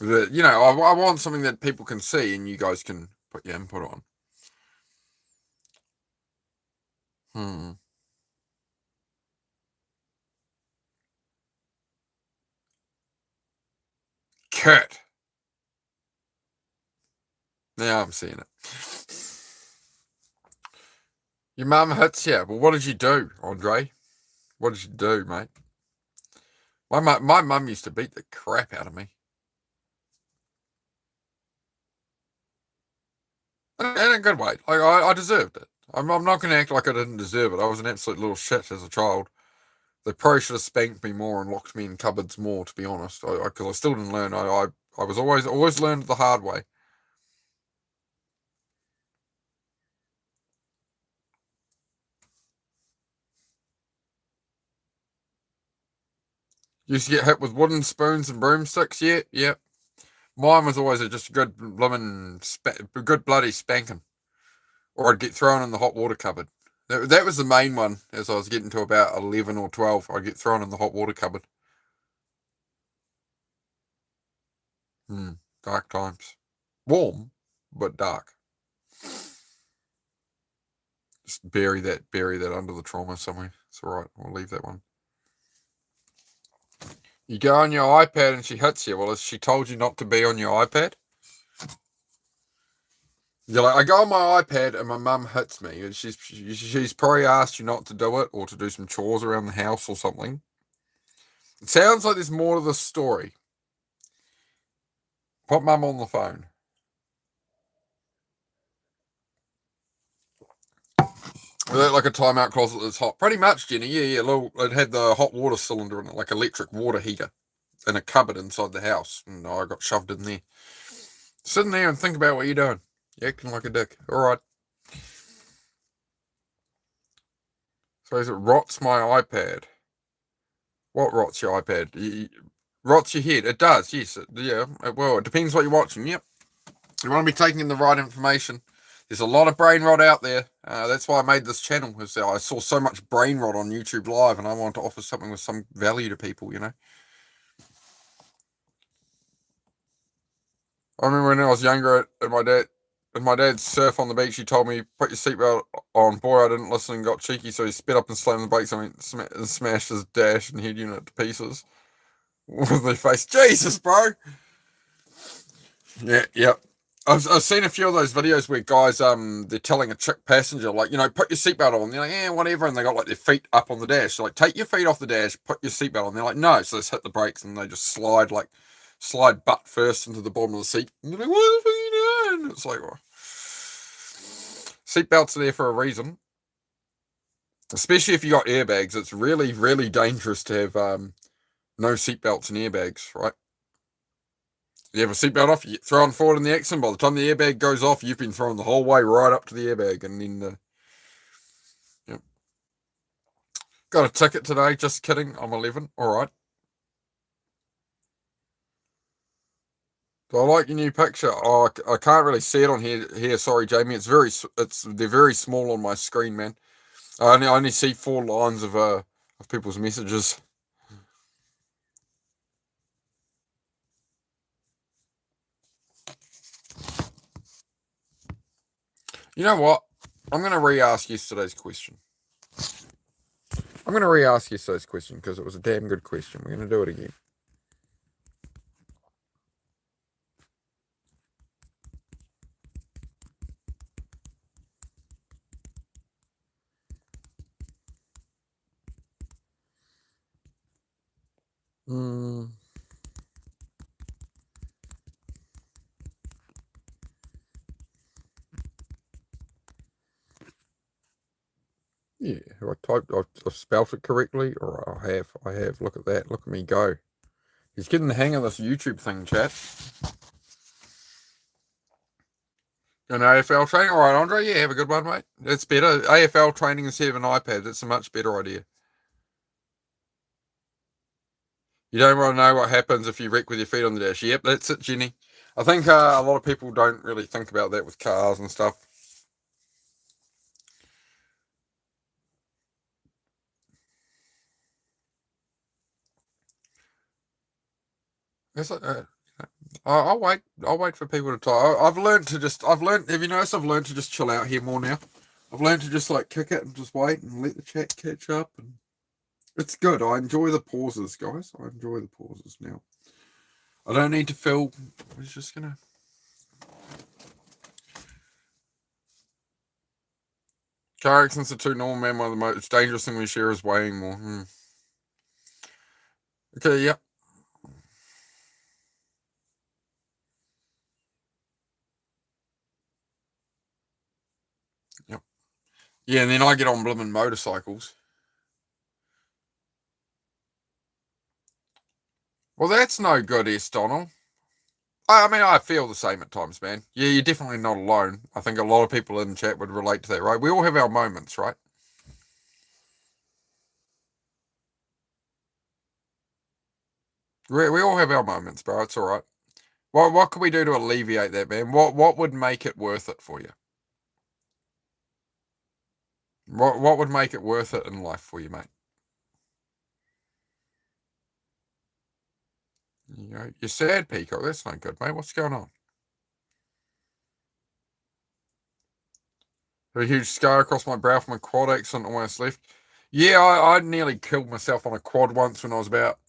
I want something that people can see and you guys can put your input on. Kurt. Now I'm seeing it. Your mum hits you. Well, what did you do, Andre? What did you do, mate? My mum used to beat the crap out of me. In a good way. Like, I deserved it. I'm not going to act like I didn't deserve it. I was an absolute little shit as a child. They probably should have spanked me more and locked me in cupboards more, to be honest. Because I still didn't learn. I was always learned the hard way. Used to get hit with wooden spoons and broomsticks. Yeah. Mine was always just a good good bloody spanking. Or I'd get thrown in the hot water cupboard. That was the main one. As I was getting to about 11 or 12, I'd get thrown in the hot water cupboard. Dark times. Warm, but dark. Just bury that under the trauma somewhere. It's all right. We'll leave that one. You go on your iPad and she hits you. Well, has she told you not to be on your iPad? You're like, I go on my iPad and my mum hits me. And she's probably asked you not to do it or to do some chores around the house or something. It sounds like there's more to the story. Put mum on the phone. Like a timeout closet that's hot. Pretty much, Jenny. Yeah. It had the hot water cylinder in it, like electric water heater, in a cupboard inside the house. And I got shoved in there. Sitting there and think about what you're doing. You're acting like a dick. All right. So it rots my iPad. What rots your iPad? Rots your head. It does, yes. It depends what you're watching. Yep. You want to be taking in the right information. There's a lot of brain rot out there. That's why I made this channel. Because I saw so much brain rot on YouTube Live, and I wanted to offer something with some value to people, I remember when I was younger, and my dad and my dad surf on the beach, he told me, put your seatbelt on. Boy, I didn't listen and got cheeky, so he sped up and slammed the brakes and smashed his dash and head unit to pieces. With their face, Jesus, bro. Yeah. I've seen a few of those videos where guys, they're telling a chick passenger, like, put your seatbelt on. They're like, yeah, whatever. And they got like their feet up on the dash. So, like, take your feet off the dash, put your seatbelt on. They're like, no. So they just hit the brakes and they just slide butt first into the bottom of the seat. And they're like, what the fuck are you doing? It's like, well, seatbelts are there for a reason. Especially if you got airbags. It's really, really dangerous to have no seatbelts and airbags, right? You have a seatbelt off, you throw it forward in the accident. By the time the airbag goes off, you've been thrown the whole way right up to the airbag. And then, yep. Got a ticket today. Just kidding. I'm 11. All right. Do I like your new picture? Oh, I can't really see it on here. Sorry, Jamie. They're very small on my screen, man. I only see 4 lines of people's messages. You know what? I'm going to re-ask yesterday's question. Because it was a damn good question. We're going to do it again. Yeah, I've spelt it correctly, or I have. Look at that. Look at me go. He's getting the hang of this YouTube thing, chat. An AFL training? All right, Andre, yeah, have a good one, mate. It's better. AFL training instead of an iPad. That's a much better idea. You don't want to know what happens if you wreck with your feet on the dash. Yep, that's it, Jenny. I think a lot of people don't really think about that with cars and stuff. I'll wait. I'll wait for people to talk. Have you noticed I've learned to just chill out here more now? I've learned to just like kick it and just wait and let the chat catch up, and it's good. I enjoy the pauses, guys. I enjoy the pauses now. I don't need to fill. We're just gonna. Car accidents are too normal, man. One of the most dangerous thing we share is weighing more. Okay, yep. Yep. Yeah, and then I get on blooming motorcycles. Well, that's no good, S. Donald. I mean, I feel the same at times, man. Yeah, you're definitely not alone. I think a lot of people in the chat would relate to that, right? We all have our moments, right? We all have our moments, bro. It's all right. What can we do to alleviate that, man? What would make it worth it for you? What would make it worth it in life for you, mate? You're sad, Peacock. That's not good, mate. What's going on? A huge scar across my brow from a quad accident almost left. Yeah, I nearly killed myself on a quad once when I was about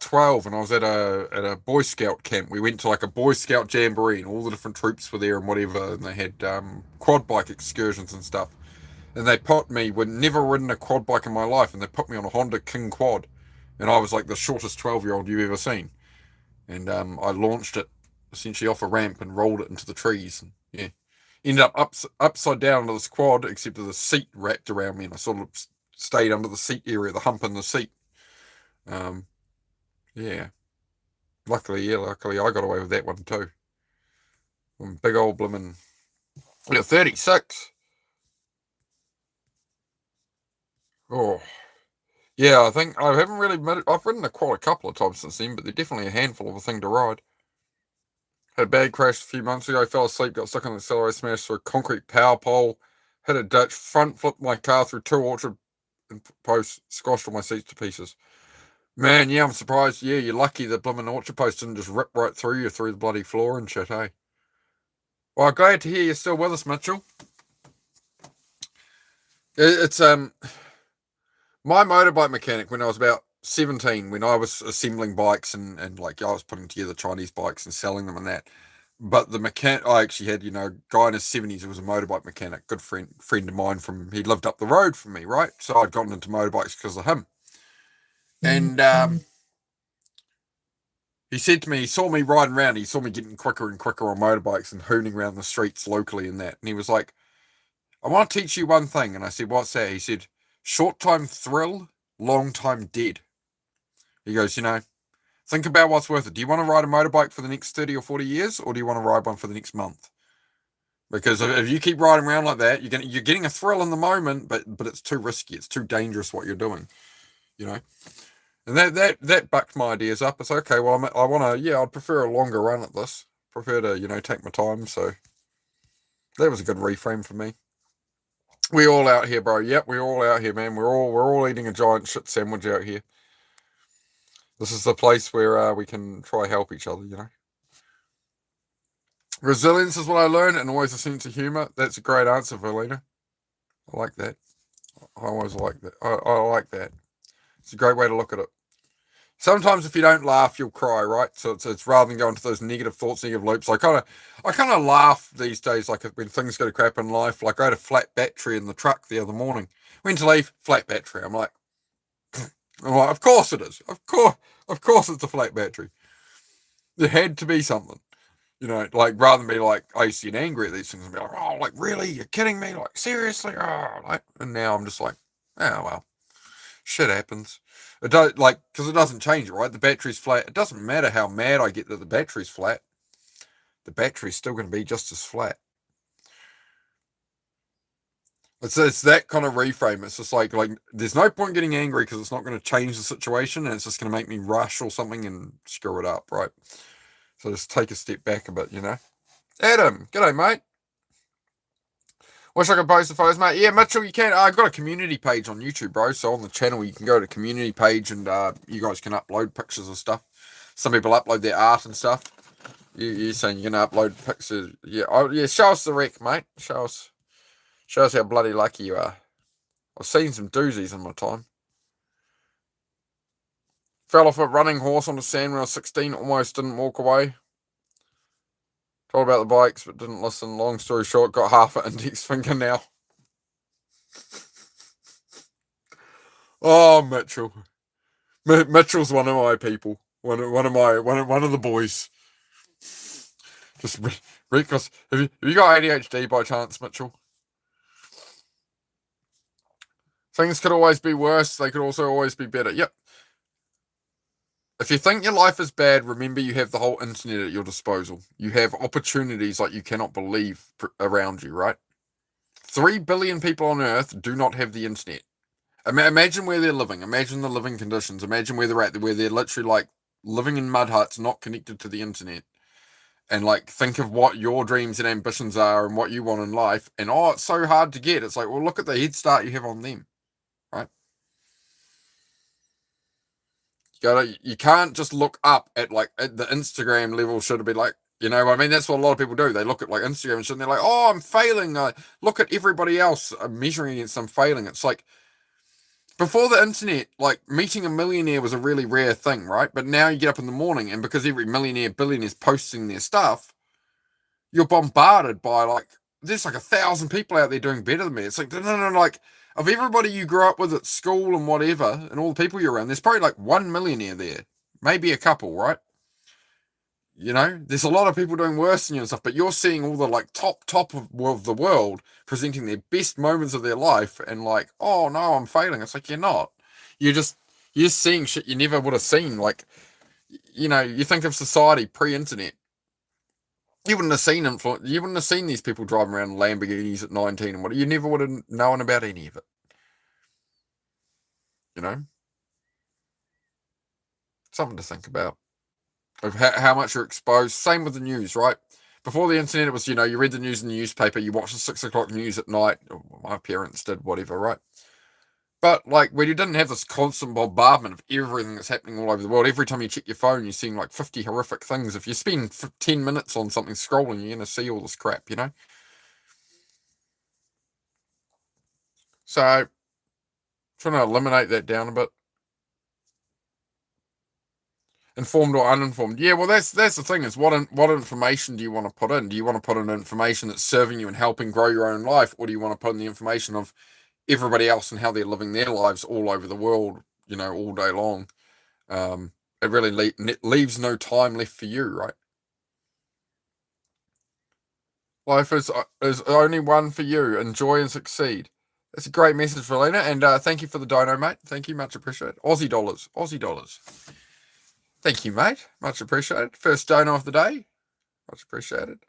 12, and I was at a Boy Scout camp. We went to like a Boy Scout jamboree, and all the different troops were there and whatever, and they had quad bike excursions and stuff. And they put me, would never ridden a quad bike in my life, and they put me on a Honda King quad, and I was like the shortest 12-year-old you've ever seen. And I launched it essentially off a ramp and rolled it into the trees. And, yeah, ended up upside down under this quad, except the seat wrapped around me, and I sort of stayed under the seat area, the hump in the seat. Yeah. Luckily I got away with that one too. Big old blimmin'. Yeah, 36. Oh. Yeah, I think I haven't really I've ridden a quad a couple of times since then, but they're definitely a handful of a thing to ride. Had a bad crash a few months ago, fell asleep, got stuck on the accelerator, smashed through a concrete power pole, hit a ditch, front flipped my car through 2 orchard posts, squashed all my seats to pieces. Man, yeah, I'm surprised. Yeah, you're lucky the blooming orchard post didn't just rip right through you through the bloody floor and shit, hey? Well, glad to hear you're still with us, Mitchell. It's my motorbike mechanic when I was about 17, when I was assembling bikes and like I was putting together Chinese bikes and selling them and that. But the mechanic, I actually had, a guy in his 70s who was a motorbike mechanic, good friend of mine he lived up the road from me, right? So I'd gotten into motorbikes because of him. And he said to me, he saw me riding around, he saw me getting quicker and quicker on motorbikes and hooning around the streets locally and that. And he was like, I want to teach you one thing. And I said, what's that? He said, short time thrill, long time dead. He goes, think about what's worth it. Do you want to ride a motorbike for the next 30 or 40 years, or do you want to ride one for the next month? Because if you keep riding around like that, you're getting a thrill in the moment, but it's too risky. It's too dangerous what you're doing, And that bucked my ideas up. It's okay. Well, I want to. I'd prefer a longer run at this. Prefer to take my time. So that was a good reframe for me. We all out here, bro. Yep, we're all out here, man. We're all eating a giant shit sandwich out here. This is the place where we can try help each other, Resilience is what I learned, and always a sense of humor. That's a great answer, Verlina. I like that. I always like that. I like that. It's a great way to look at it. Sometimes if you don't laugh, you'll cry, right? So it's rather than going to those negative thoughts, negative loops. I kind of laugh these days, like when things go to crap in life. Like I had a flat battery in the truck the other morning. Went to leave, flat battery. I'm like, of course it is. Of course it's a flat battery. There had to be something. Like rather than be like icy and angry at these things and be like, oh, like really? You're kidding me? Like seriously? Oh, and now I'm just like, oh well, shit happens. It does because it doesn't change, right? The battery's flat. It doesn't matter how mad I get that the battery's flat. The battery's still going to be just as flat. It's that kind of reframe. It's just like there's no point getting angry because it's not going to change the situation and it's just going to make me rush or something and screw it up, right? So just take a step back a bit, Adam, g'day, mate. Wish I could post the photos, mate. Yeah, Mitchell, you can. I've got a community page on YouTube, bro. So on the channel, you can go to community page and you guys can upload pictures of stuff. Some people upload their art and stuff. You're saying you're going to upload pictures. Yeah, show us the rec, mate. Show us how bloody lucky you are. I've seen some doozies in my time. Fell off a running horse on the sand when I was 16. Almost didn't walk away. Told about the bikes, but didn't listen. Long story short, got half an index finger now. Oh, Mitchell. Mitchell's one of my people. One of the boys. Just because have you got ADHD by chance, Mitchell? Things could always be worse. They could also always be better. Yep. If you think your life is bad, remember you have the whole internet at your disposal. You have opportunities like you cannot believe around you, right? 3 billion people on Earth do not have the internet. Imagine where they're living. Imagine the living conditions. Imagine where they're at, where they're literally like living in mud huts, not connected to the internet. And like think of what your dreams and ambitions are and what you want in life. And it's so hard to get. It's like, well, look at the head start you have on them, right? You can't just look up at the Instagram level. Should it be like, I mean, that's what a lot of people do. They look at like Instagram and shit and they're like, oh, I'm failing. Look at everybody else measuring against them failing. It's like before the internet, like meeting a millionaire was a really rare thing, right? But now you get up in the morning and because every millionaire, billionaire is posting their stuff, you're bombarded by there's 1,000 people out there doing better than me. It's like, no, like, of everybody you grew up with at school and whatever, and all the people you're around, there's probably one millionaire there. Maybe a couple, right? There's a lot of people doing worse than you and stuff, but you're seeing all the top of the world presenting their best moments of their life and oh no, I'm failing. It's like, you're not. You're seeing shit you never would have seen. You think of society pre-internet. You wouldn't have seen You wouldn't have seen these people driving around Lamborghinis at 19 and what. You never would have known about any of it. Something to think about. Of how much you're exposed. Same with the news, right? Before the internet, it was, you read the news in the newspaper, you watch the 6 o'clock news at night. My parents did, whatever, right? But like when you didn't have this constant bombardment of everything that's happening all over the world, every time you check your phone, you're seeing like 50 horrific things. If you spend 10 minutes on something scrolling, you're going to see all this crap, you know? So, trying to eliminate that down a bit. Informed or uninformed? Yeah, well, that's the thing is what information do you want to put in? Do you want to put in information that's serving you and helping grow your own life, or do you want to put in the information of everybody else and how they're living their lives all over the world, you know, all day long? It really leaves no time left for you, right? Life is only one for you. Enjoy and succeed. That's a great message, Valina, and thank you for the dono, mate. Thank you, much appreciated. Aussie dollars. Thank you, mate. Much appreciated. First dono of the day. Much appreciated.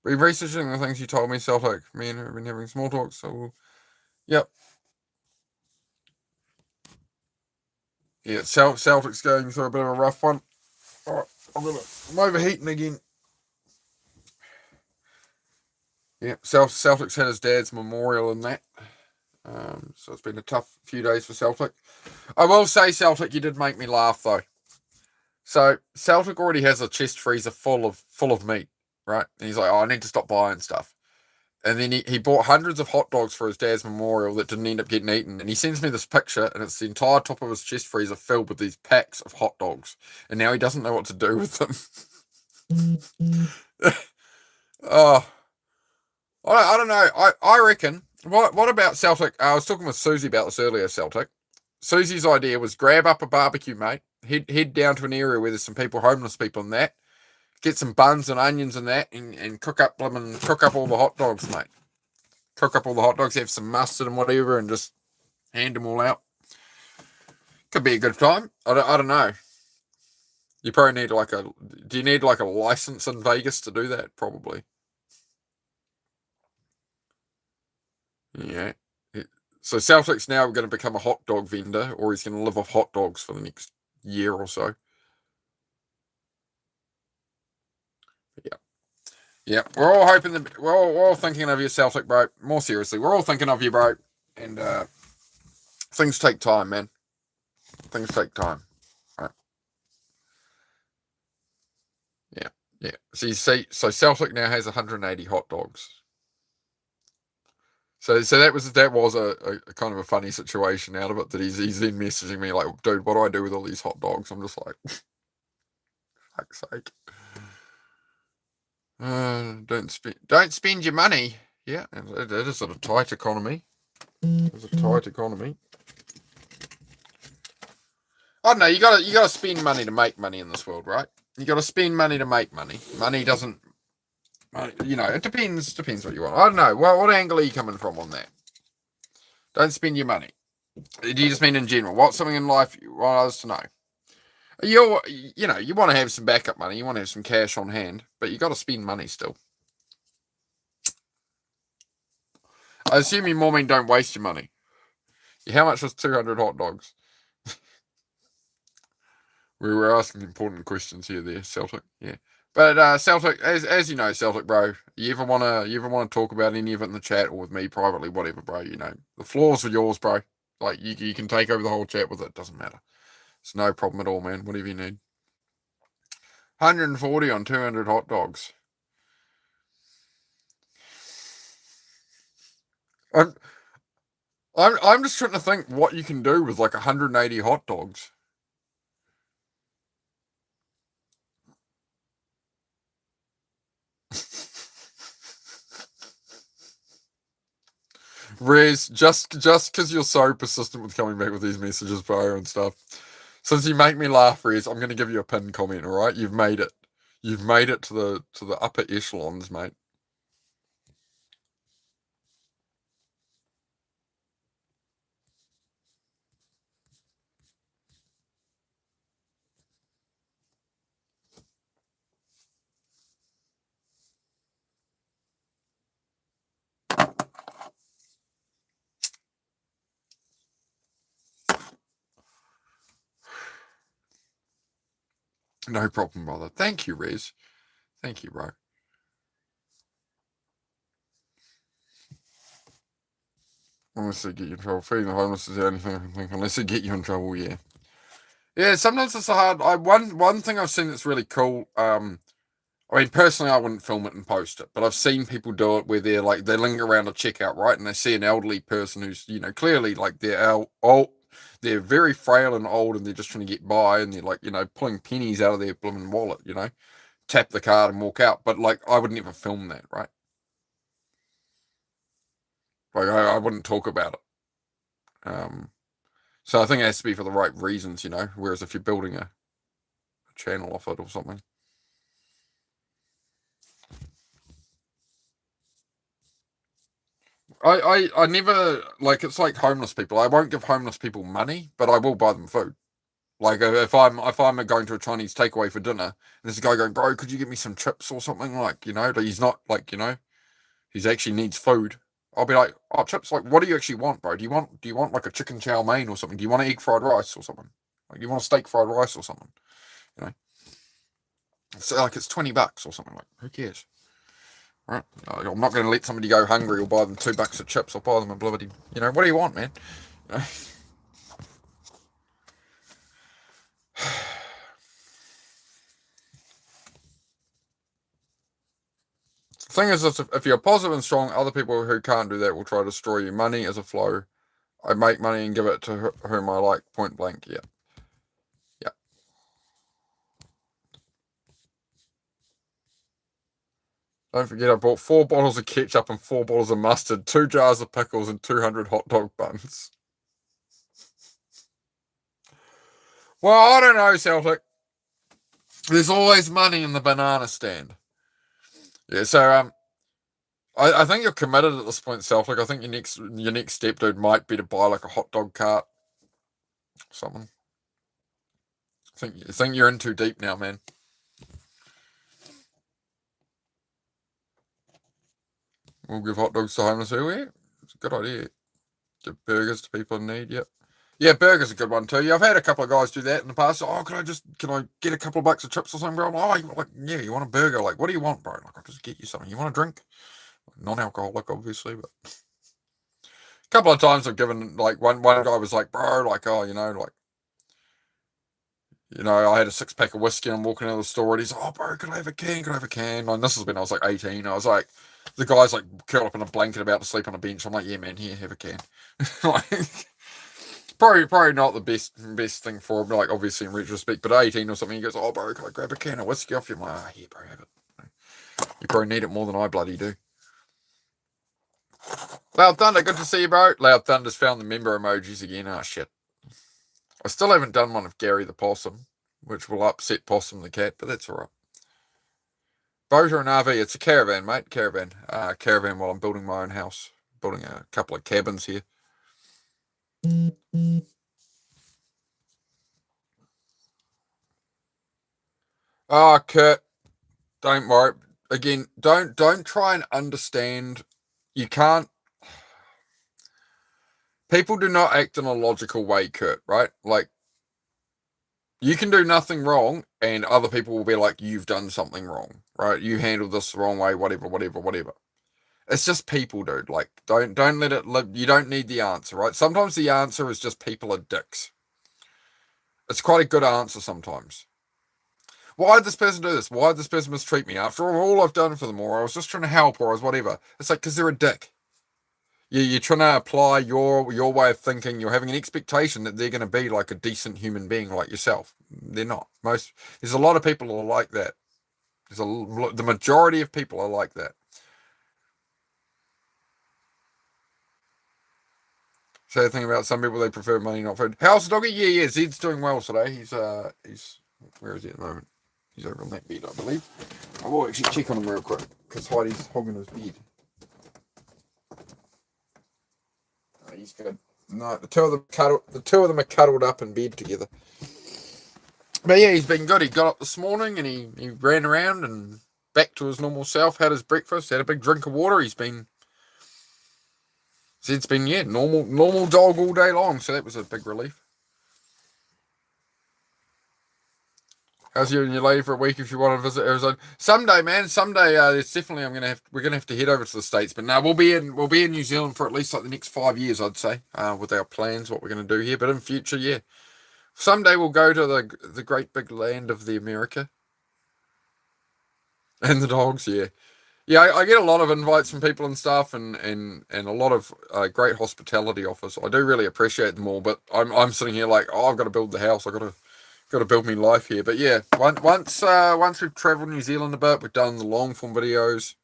Been researching the things you told me, Celtic. Me and her have been having small talks, so yep. Yeah, Celtic's going through a bit of a rough one. Alright, I'm overheating again. Yeah, Celtic's had his dad's memorial in that. So it's been a tough few days for Celtic. I will say, Celtic, you did make me laugh though. So Celtic already has a chest freezer full of meat, right? And he's like, "Oh, I need to stop buying stuff." And then he bought hundreds of hot dogs for his dad's memorial that didn't end up getting eaten. And he sends me this picture, and it's the entire top of his chest freezer filled with these packs of hot dogs. And now he doesn't know what to do with them. Oh, I don't know. I reckon. What about Celtic? I was talking with Susie about this earlier, Celtic. Susie's idea was grab up a barbecue, mate. Head down to an area where there's some homeless people and that. Get some buns and onions and that, and cook up all the hot dogs, mate. Cook up all the hot dogs, have some mustard and whatever, and just hand them all out. Could be a good time. I don't know. You probably need do you need like a license in Vegas to do that? Probably. Yeah. So Celtic's now going to become a hot dog vendor, or he's going to live off hot dogs for the next year or so. Yeah. Yeah. We're all hoping that we're all thinking of you, Celtic, bro. More seriously, we're all thinking of you, bro. And things take time, man. Things take time. Right. Yeah. Yeah. So you see, so Celtic now has 180 hot dogs. So that was a kind of a funny situation out of it, that he's then messaging me like, "Dude, what do I do with all these hot dogs?" I'm just like, fuck's sake. Don't spend your money. Yeah, it is a tight economy. It's a tight economy. I don't know. You gotta spend money to make money in this world, right? You gotta spend money to make money. Money doesn't. You know, it depends what you want. I don't know. What angle are you coming from on that? Don't spend your money. Do you just mean in general? What's something in life you want others to know? You want to have some backup money. You want to have some cash on hand, but you got to spend money still. I assume you more mean don't waste your money. How much was 200 hot dogs? We were asking important questions here, there, Celtic. Yeah. But Celtic, as you know, Celtic, bro, you ever wanna talk about any of it in the chat or with me privately, whatever, bro, you know. The floor's for yours, bro. Like you can take over the whole chat with it, doesn't matter. It's no problem at all, man. Whatever you need. 140 on 200 hot dogs. I'm just trying to think what you can do with like 180 hot dogs. Rez, just because you're so persistent with coming back with these messages, bro, and stuff. Since you make me laugh, Rez, I'm going to give you a pinned comment. All right, you've made it. You've made it to the upper echelons, mate. No problem, brother. Thank you, Rez. Thank you, bro. Unless they get you in trouble. Feeding the homeless is the only thing I can think. Unless they get you in trouble, yeah. Yeah, sometimes it's hard. One thing I've seen that's really cool. I mean, personally, I wouldn't film it and post it, but I've seen people do it where they're like they linger around a checkout, right, and they see an elderly person who's clearly like old, they're very frail and old, and they're just trying to get by, and they're like pulling pennies out of their blooming wallet, tap the card and walk out. But like, I would never film that, right? Like, I wouldn't talk about it. So I think it has to be for the right reasons, Whereas if you're building a channel off it or something. I never, like, it's like homeless people. I won't give homeless people money, but I will buy them food. Like if I'm going to a Chinese takeaway for dinner, and there's a guy going, bro, could you get me some chips or something? Like, he's not like, he actually needs food. I'll be like, oh, chips, like, what do you actually want, bro? Do you want like a chicken chow mein or something? Do you want an egg fried rice or something? Like, do you want a steak fried rice or something? So like it's $20 or something. Like, who cares? Right? I'm not going to let somebody go hungry or buy them $2 of chips. I'll buy them a bloody, what do you want, man? The thing is, if you're positive and strong, other people who can't do that will try to destroy you. Money is a flow. I make money and give it to whom I like, point blank. Yeah. Yeah. Don't forget, I bought 4 bottles of ketchup and 4 bottles of mustard, 2 jars of pickles, and 200 hot dog buns. Well, I don't know, Celtic. There's always money in the banana stand. Yeah, so I think you're committed at this point, Celtic. I think your next step, dude, might be to buy like a hot dog cart or something. I think you're in too deep now, man. We'll give hot dogs to homeless everywhere. It's a good idea. Give burgers to people in need. Yep. Yeah, burgers a good one too. Yeah, I've had a couple of guys do that in the past. Oh, can I get a couple of bucks of chips or something, bro? Oh, you want a burger? Like, what do you want, bro? Like, I'll just get you something. You want a drink? Non-alcoholic, obviously, but a couple of times I've given, like, one guy was like, bro, like, oh, I had a 6-pack of whiskey and I'm walking out of the store and he's like, oh, bro, could I have a can? Could I have a can? And this was when I was like 18. I was like, the guy's like curled up in a blanket about to sleep on a bench. I'm like, yeah, man, here, have a can. Like, probably not the best thing for him, like, obviously in retrospect, but 18 or something, he goes, oh, bro, can I grab a can of whiskey off you? I'm like, oh, here, bro, have it. You probably need it more than I bloody do. Loud Thunder, good to see you, bro. Loud Thunder's found the member emojis again. Oh, shit. I still haven't done one of Gary the Possum, which will upset Possum the cat, but that's all right. Boat or an RV? It's a caravan, mate. Caravan. Caravan while I'm building my own house. Building a couple of cabins here. Oh, Kurt, don't worry. Again, don't try and understand. You can't. People do not act in a logical way, Kurt, right? Like, you can do nothing wrong, and other people will be like, you've done something wrong, right? You handled this the wrong way, whatever. It's just people, dude. Like, don't let it live. You don't need the answer, right? Sometimes the answer is just people are dicks. It's quite a good answer sometimes. Why did this person do this? Why did this person mistreat me? After all I've done for them, or I was just trying to help, or I was whatever. It's like, because they're a dick. You're trying to apply your way of thinking. You're having an expectation that they're going to be like a decent human being like yourself. They're not. There's a lot of people who are like that. The majority of people are like that. Say the thing about some people, they prefer money, not food. How's the doggy? Yeah. Zed's doing well today. He's where is he at the moment? He's over on that bed, I believe. I will actually check on him real quick because Heidi's hogging his bed. He's good. No, the two of them are cuddled up in bed together. But yeah, he's been good. He got up this morning and he ran around and back to his normal self. Had his breakfast. Had a big drink of water. Zed's been normal dog all day long. So that was a big relief. How's you and your lady for a week if you want to visit Arizona someday, man? Someday, there's definitely we're gonna have to head over to the States, but no, we'll be in New Zealand for at least like the next 5 years, I'd say, with our plans, what we're gonna do here. But in future, yeah, someday we'll go to the great big land of the America and the dogs. Yeah, yeah, I get a lot of invites from people and stuff, and a lot of great hospitality offers. I do really appreciate them all, but I'm sitting here like, oh, I've got to build the house. Got to build me life here. But yeah, once we've travelled New Zealand a bit, we've done the long form videos,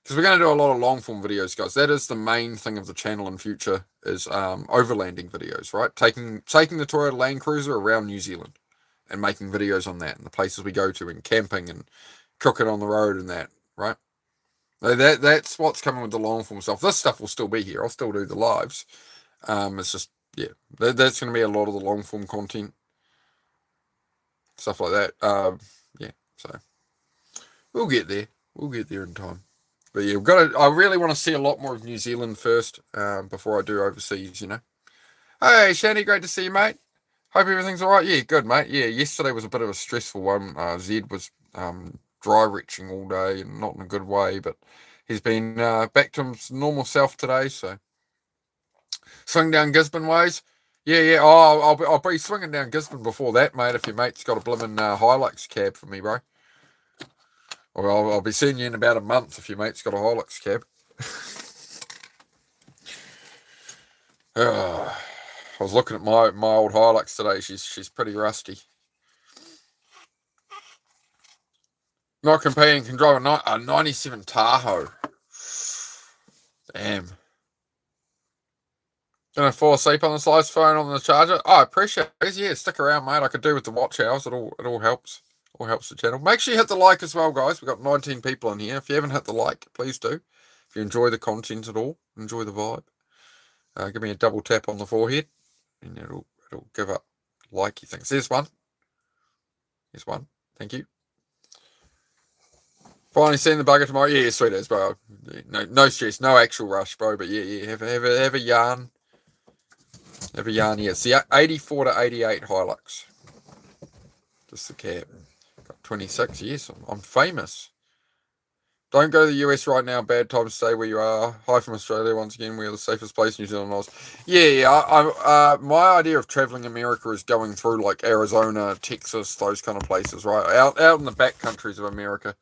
because we're going to do a lot of long form videos, guys. That is the main thing of the channel in future, is overlanding videos, right? Taking the Toyota Land Cruiser around New Zealand and making videos on that and the places we go to and camping and cooking on the road and that, right? That's what's coming with the long form stuff. This stuff will still be here. I'll still do the lives. It's just, yeah, that's going to be a lot of the long form content, stuff like that. Yeah, so we'll get there. We'll get there in time. But yeah, I really want to see a lot more of New Zealand first, before I do overseas. Hey, Shanny, great to see you, mate. Hope everything's all right. Yeah, good, mate. Yeah, yesterday was a bit of a stressful one. Zed was dry retching all day and not in a good way, but he's been back to his normal self today. So swing down Gisborne ways. Yeah, yeah. Oh, I'll be swinging down Gisborne before that, mate. If your mate's got a blimmin' Hilux cab for me, bro. Or I'll be seeing you in about a month if your mate's got a Hilux cab. I was looking at my old Hilux today. She's pretty rusty. Not competing, can drive a 97 Tahoe. Damn. Gonna fall asleep on the slice phone on the charger. Oh, I appreciate it. Yeah, stick around, mate. I could do with the watch hours. It all helps. All helps the channel. Make sure you hit the like as well, guys. We've got 19 people in here. If you haven't hit the like, please do. If you enjoy the content at all, enjoy the vibe, give me a double tap on the forehead, and it'll give up likey things. There's one. There's one. Thank you. Finally seeing the bugger tomorrow. Yeah, sweet as, bro. No stress, no actual rush, bro. But yeah, have a yarn. Have a yarn. Yeah, it's the 84 to 88 Hilux. Just the cab. Got 26 years. I'm famous. Don't go to the US right now. Bad time to stay where you are. Hi from Australia once again. We're the safest place in New Zealand. Yeah. My idea of traveling America is going through like Arizona, Texas, those kind of places, right? Out in the back countries of America.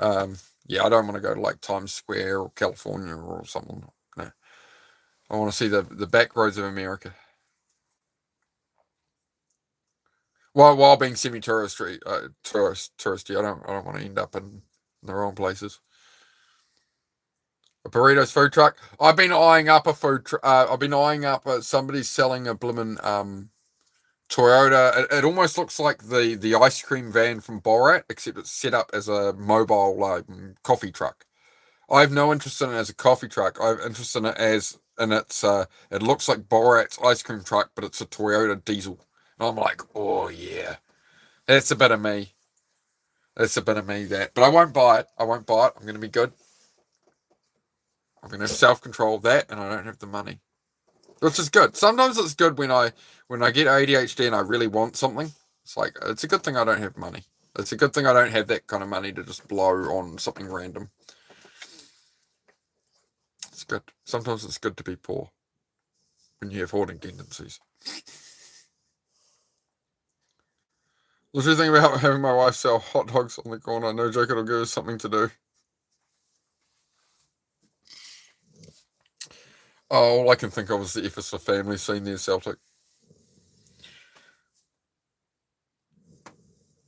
Yeah, I don't want to go to like Times Square or California or something. No, I want to see the back roads of America. While being touristy, I don't want to end up in the wrong places. A burritos food truck. I've been eyeing up a food. I've been eyeing up somebody selling a blimmin' Toyota. It almost looks like the ice cream van from Borat, except it's set up as a mobile coffee truck. I have no interest in it as a coffee truck. I have interest in it it looks like Borat's ice cream truck, but it's a Toyota diesel. And I'm like, oh yeah, that's a bit of me. That's a bit of me, that. But I won't buy it. I'm going to be good. I'm going to have self-control of that, and I don't have the money. Which is good. Sometimes it's good when I get ADHD and I really want something. It's a good thing I don't have money. It's a good thing I don't have that kind of money to just blow on something random. It's good. Sometimes it's good to be poor when you have hoarding tendencies. What do you think about having my wife sell hot dogs on the corner? No joke, it'll give us something to do. Oh, all I can think of is the F is for Family scene there, Celtic.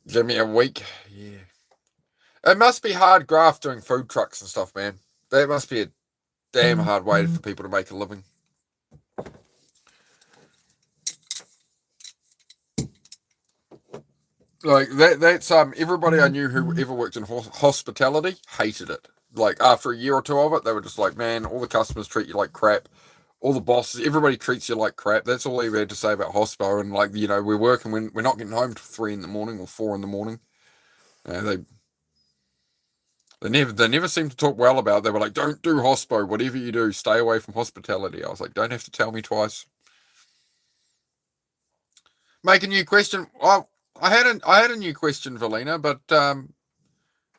Give me a week. Yeah. It must be hard graft doing food trucks and stuff, man. That must be a damn hard way for people to make a living. Like that's everybody I knew who ever worked in hospitality hated it. Like after a year or two of it, they were just like, man, all the customers treat you like crap. All the bosses, everybody treats you like crap. That's all they had to say about hospo. And like, we're working when we're not getting home till 3 in the morning or 4 in the morning. They never seemed to talk well about it. They were like, don't do hospo. Whatever you do, stay away from hospitality. I was like, don't have to tell me twice. Make a new question. I had a new question, Valina, but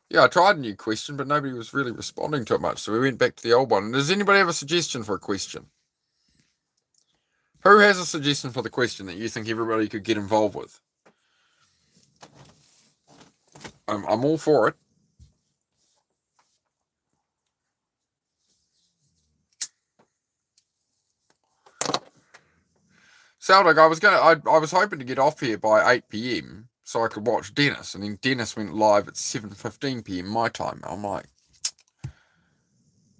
yeah, I tried a new question, but nobody was really responding to it much, so we went back to the old one. Does anybody have a suggestion for a question? Who has a suggestion for the question that you think everybody could get involved with? I'm all for it. Celtic, I was hoping to get off here by 8 p.m. so I could watch Dennis, and then Dennis went live at 7:15 p.m. my time. I'm like,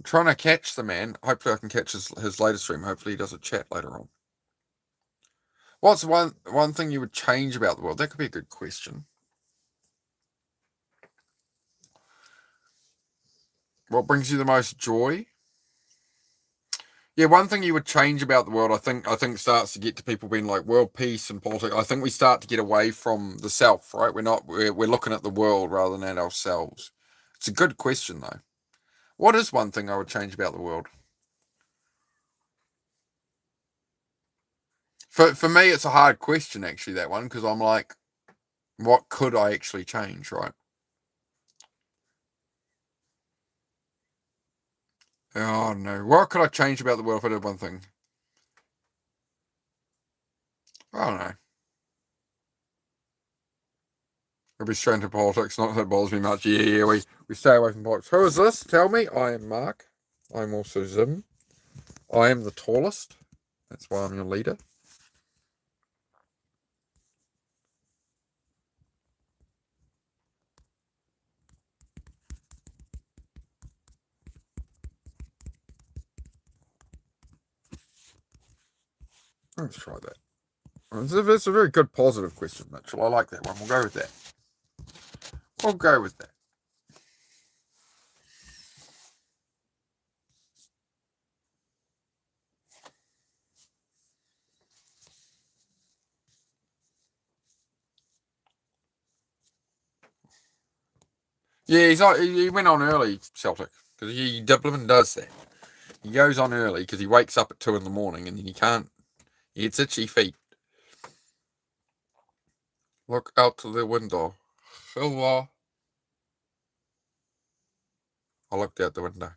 trying to catch the man. Hopefully I can catch his latest stream. Hopefully he does a chat later on. What's one thing you would change about the world? That could be a good question. What brings you the most joy? Yeah, one thing you would change about the world, I think starts to get to people being like world peace and politics. I think we start to get away from the self, right? We're looking at the world rather than at ourselves. It's a good question though. What is one thing I would change about the world? For me, it's a hard question actually, that one, because I'm like, what could I actually change, right? Oh no, what could I change about the world if I did one thing? I don't know. I'll be straight into politics. Not that it bothers me much. Yeah, we stay away from politics. Who is this? Tell me. I am Mark. I'm also Zim. I am the tallest. That's why I'm your leader. Let's try that. It's a very good positive question, Mitchell. I like that one. We'll go with that. We'll go with that. Yeah, he went on early, Celtic, because Dublin does that. He goes on early because he wakes up at 2 in the morning and then he can't. He gets itchy feet. Look out to the window. Hello. I looked out the window.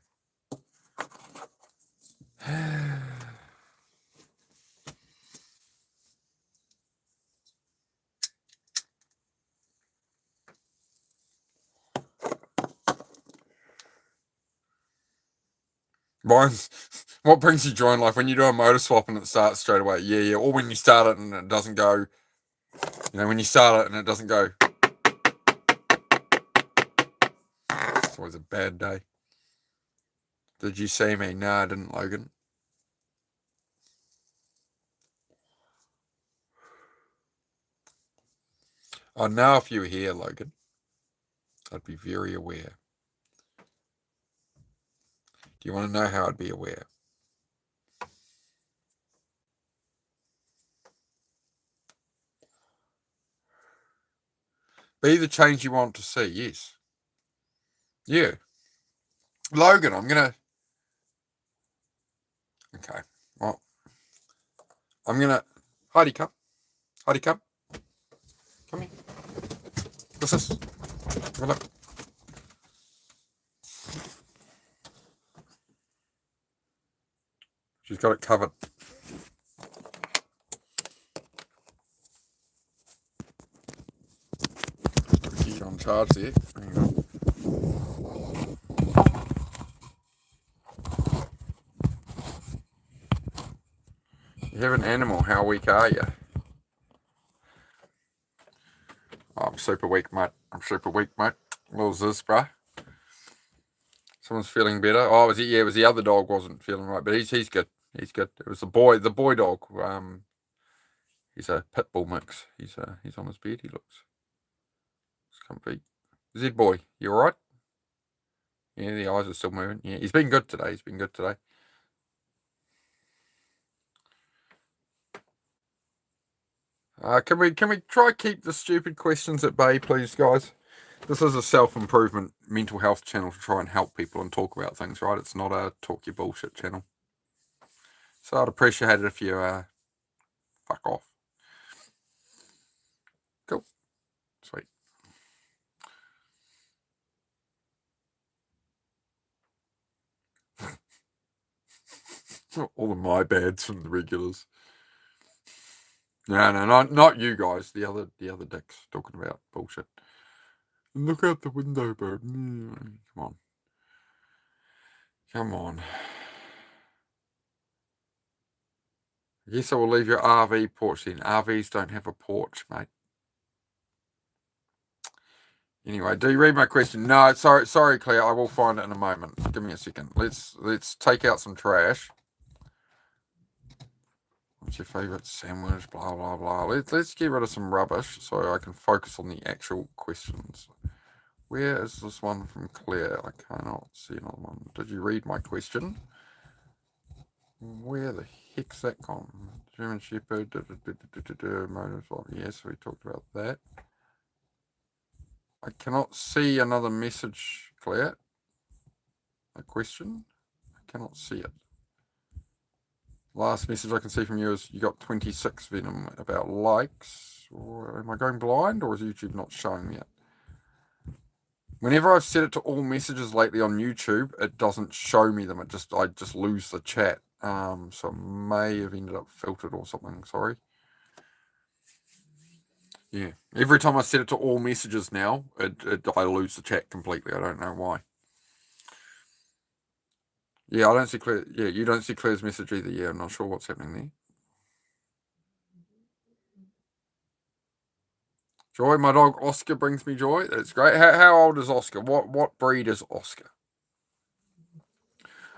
Mine's what brings you joy in life when you do a motor swap and it starts straight away. Yeah. Or when you start it and it doesn't go. When you start it and it doesn't go. It's always a bad day. Did you see me? No, I didn't, Logan. Oh, now if you were here, Logan, I'd be very aware. Do you want to know how I'd be aware? Be the change you want to see, yes. Yeah. Logan, I'm going to... Okay, well, I'm going to... Heidi, come. Heidi, come. Come here. What's this? Have a look. She's got it covered. She's on charge there. Hang on. You have an animal. How weak are you? Oh, I'm super weak, mate. Little Ziz, bruh. Someone's feeling better. Oh, it was the other dog wasn't feeling right, but he's good. He's good. It was the boy dog. He's a pit bull mix. He's on his bed. He looks comfy. Z boy, you all right? Yeah, the eyes are still moving. Yeah, he's been good today. Can we try keep the stupid questions at bay, please, guys? This is a self-improvement mental health channel to try and help people and talk about things, right? It's not a talk your bullshit channel. So I'd appreciate it if you fuck off. Cool. All the my bads from the regulars. No, not you guys. The other dicks talking about bullshit. Look out the window, bro. Come on. I guess I will leave your RV porch then. RVs don't have a porch, mate. Anyway, do you read my question? No, sorry, Claire. I will find it in a moment. Give me a second. Let's take out some trash. What's your favourite sandwich? Blah blah blah. Let's get rid of some rubbish so I can focus on the actual questions. Where is this one from Claire? I cannot see another one. Did you read my question? Where the heck's that gone? German Shepherd. Yes, we talked about that. I cannot see another message, Claire. A question? I cannot see it. Last message I can see from you is you got 26 Venom about likes. Or am I going blind, or is YouTube not showing me it? Whenever I've set it to all messages lately on YouTube, it doesn't show me them. I just lose the chat. So it may have ended up filtered or something. Sorry. Yeah. Every time I set it to all messages now, I lose the chat completely. I don't know why. Yeah, I don't see Claire. Yeah, you don't see Claire's message either. Yeah, I'm not sure what's happening there. Joy, my dog Oscar brings me joy. That's great. How old is Oscar? What breed is Oscar?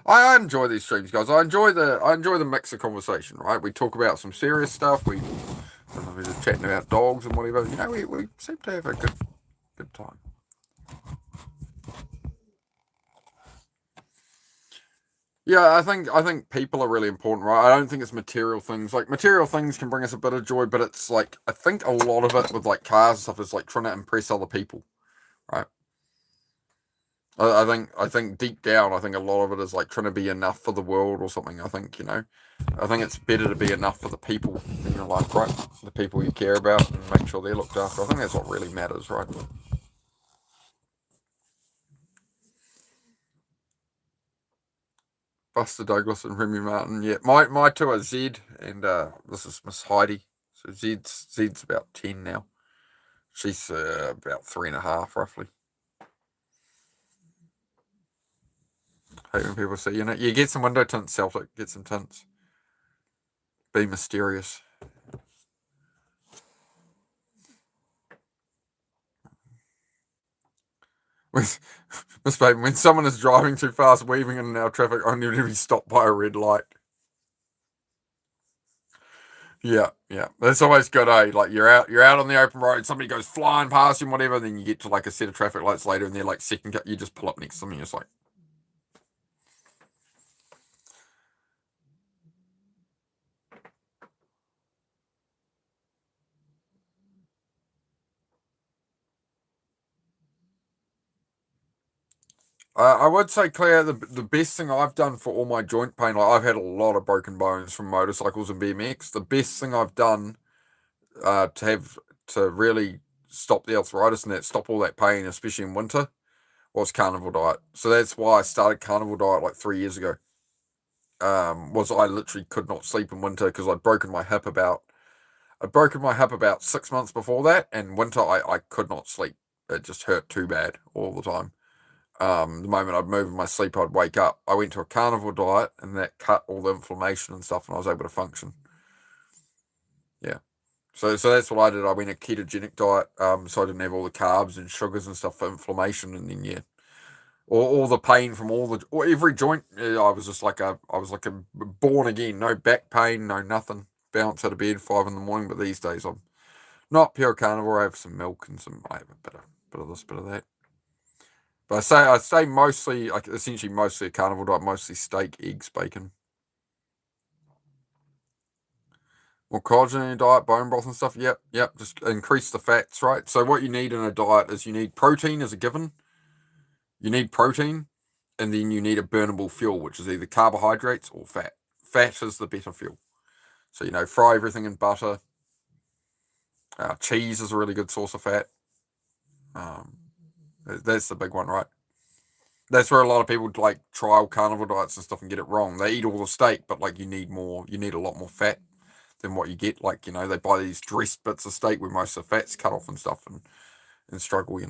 I enjoy these streams, guys. I enjoy the mix of conversation. Right, we talk about some serious stuff. We're just chatting about dogs and whatever. You know, we seem to have a good time. Yeah, I think people are really important, right? I don't think it's material things. Like, material things can bring us a bit of joy, but it's like, I think a lot of it with like cars and stuff is like trying to impress other people, right? I think deep down, I think a lot of it is like trying to be enough for the world or something. I think it's better to be enough for the people in your life, right? The people you care about, and make sure they're looked after. I think that's what really matters, right? Buster Douglas and Remy Martin. Yeah, my two are Zed, and this is Miss Heidi. So Zed's about 10 now. She's about 3.5, roughly. Hate when people say, you get some window tints, Celtic. Get some tints. Be mysterious. Miss Baby, when someone is driving too fast, weaving in and out of traffic, only to be stopped by a red light. Yeah. That's always good, eh? Like, you're out on the open road, somebody goes flying past you and whatever, then you get to like a set of traffic lights later and they're like second cut, you just pull up next to them and you're just like, I would say, Claire, the best thing I've done for all my joint pain, like I've had a lot of broken bones from motorcycles and BMX. The best thing I've done to really stop the arthritis and stop all that pain, especially in winter, was carnivore diet. So that's why I started carnivore diet like 3 years ago. Was I literally could not sleep in winter because I'd broken my hip about 6 months before that, and winter I could not sleep. It just hurt too bad all the time. The moment I'd move in my sleep, I'd wake up. I went to a carnivore diet, and that cut all the inflammation and stuff, and I was able to function. Yeah. So that's what I did. I went a ketogenic diet, so I didn't have all the carbs and sugars and stuff for inflammation, and then all the pain from every joint. I was like a born again. No back pain, no nothing. Bounce out of bed 5 a.m. But these days I'm not pure carnivore. I have some milk and I have a bit of this, bit of that. But I say mostly, like essentially mostly a carnivore diet, mostly steak, eggs, bacon. More collagen in your diet, bone broth and stuff. Yep. Just increase the fats, right? So what you need in a diet is you need protein as a given. You need protein, and then you need a burnable fuel, which is either carbohydrates or fat. Fat is the better fuel. So, fry everything in butter. Cheese is a really good source of fat. That's the big one, right? That's where a lot of people like trial carnivore diets and stuff and get it wrong. They eat all the steak, but like you need a lot more fat than what you get. Like, they buy these dressed bits of steak where most of the fat's cut off and stuff and struggle.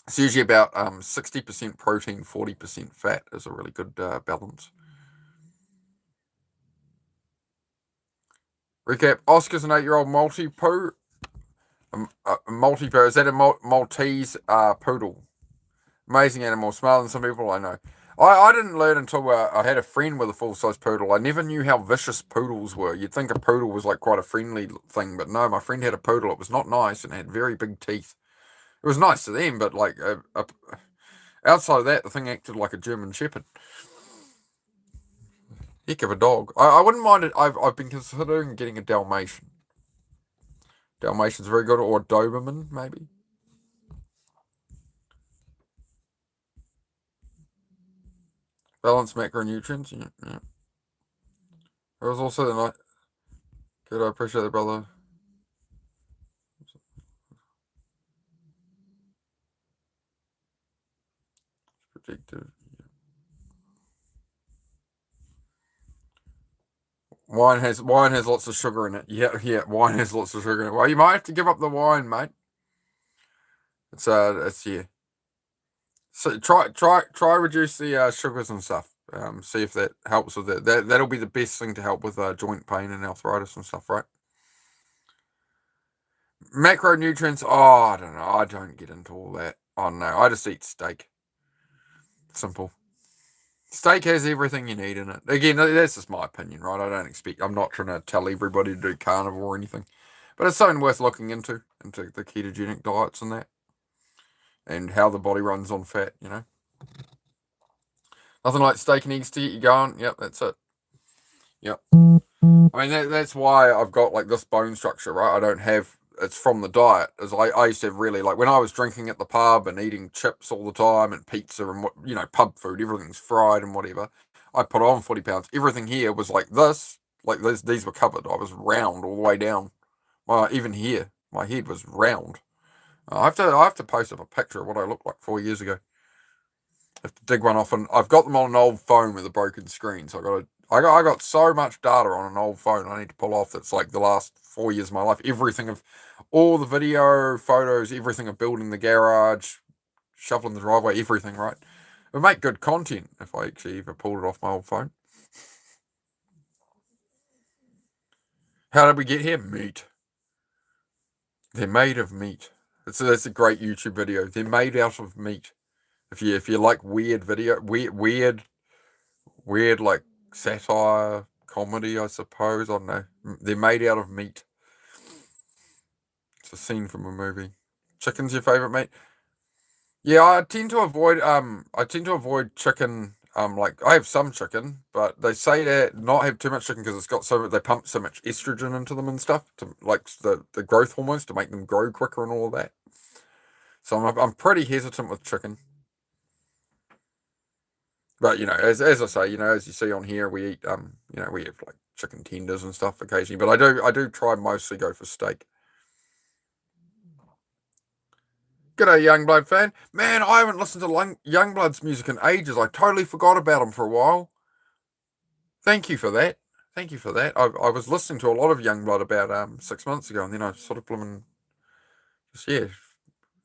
It's usually about 60% protein, 40% fat is a really good balance. Recap, Oscar's an 8-year-old multi-poo. Multi-poo, is that a Maltese poodle? Amazing animal, smarter than some people I know. I didn't learn until I had a friend with a full-size poodle. I never knew how vicious poodles were. You'd think a poodle was like quite a friendly thing, but no, my friend had a poodle. It was not nice and had very big teeth. It was nice to them, but like outside of that, the thing acted like a German Shepherd. Heck of a dog. I wouldn't mind it. I've been considering getting a Dalmatian. Dalmatian's very good, or a Doberman, maybe. Balanced macronutrients. Yeah. There was also the night. Good, I appreciate it, brother. Predictive. Wine has lots of sugar in it. Yeah. Wine has lots of sugar in it. Well, you might have to give up the wine, mate. It's yeah. So try reduce the sugars and stuff. See if that helps with it. That'll be the best thing to help with joint pain and arthritis and stuff, right? Macronutrients. Oh, I don't know. I don't get into all that. Oh no, I just eat steak. Simple. Steak has everything you need in it. Again, that's just my opinion, right? I'm not trying to tell everybody to do carnivore or anything, but it's something worth looking into the ketogenic diets and that, and how the body runs on fat. Nothing like steak and eggs to get you going. Yep, that's it. Yep. I mean, that's why I've got like this bone structure, right? I don't have. It's from the diet. As I used to have really like when I was drinking at the pub and eating chips all the time and pizza and pub food, everything's fried and whatever. I put on 40 pounds. Everything here was like this. Like these were covered. I was round all the way down. Even here, my head was round. I have to post up a picture of what I looked like 4 years ago. I have to dig one off, and I've got them on an old phone with a broken screen. So I got so much data on an old phone I need to pull off. That's like the last 4 years of my life. Everything of all the video, photos, everything of building the garage, shoveling the driveway, everything. Right? It would make good content if I actually ever pulled it off my old phone. How did we get here? Meat. They're made of meat. That's a great YouTube video. They're made out of meat. If you like weird video, weird like satire comedy, I suppose. I don't know. They're made out of meat. It's a scene from a movie. Chicken's your favorite meat? Yeah, I tend to avoid chicken. Like I have some chicken, but they say to not have too much chicken because they pump so much estrogen into them and stuff to like the growth hormones to make them grow quicker and all of that. So I'm pretty hesitant with chicken. But as I say, as you see on here, we eat we have like chicken tenders and stuff occasionally. But I do try mostly go for steak. G'day, Youngblood fan. Man, I haven't listened to Youngblood's music in ages. I totally forgot about him for a while. Thank you for that. I was listening to a lot of Youngblood about 6 months ago, and then I sort of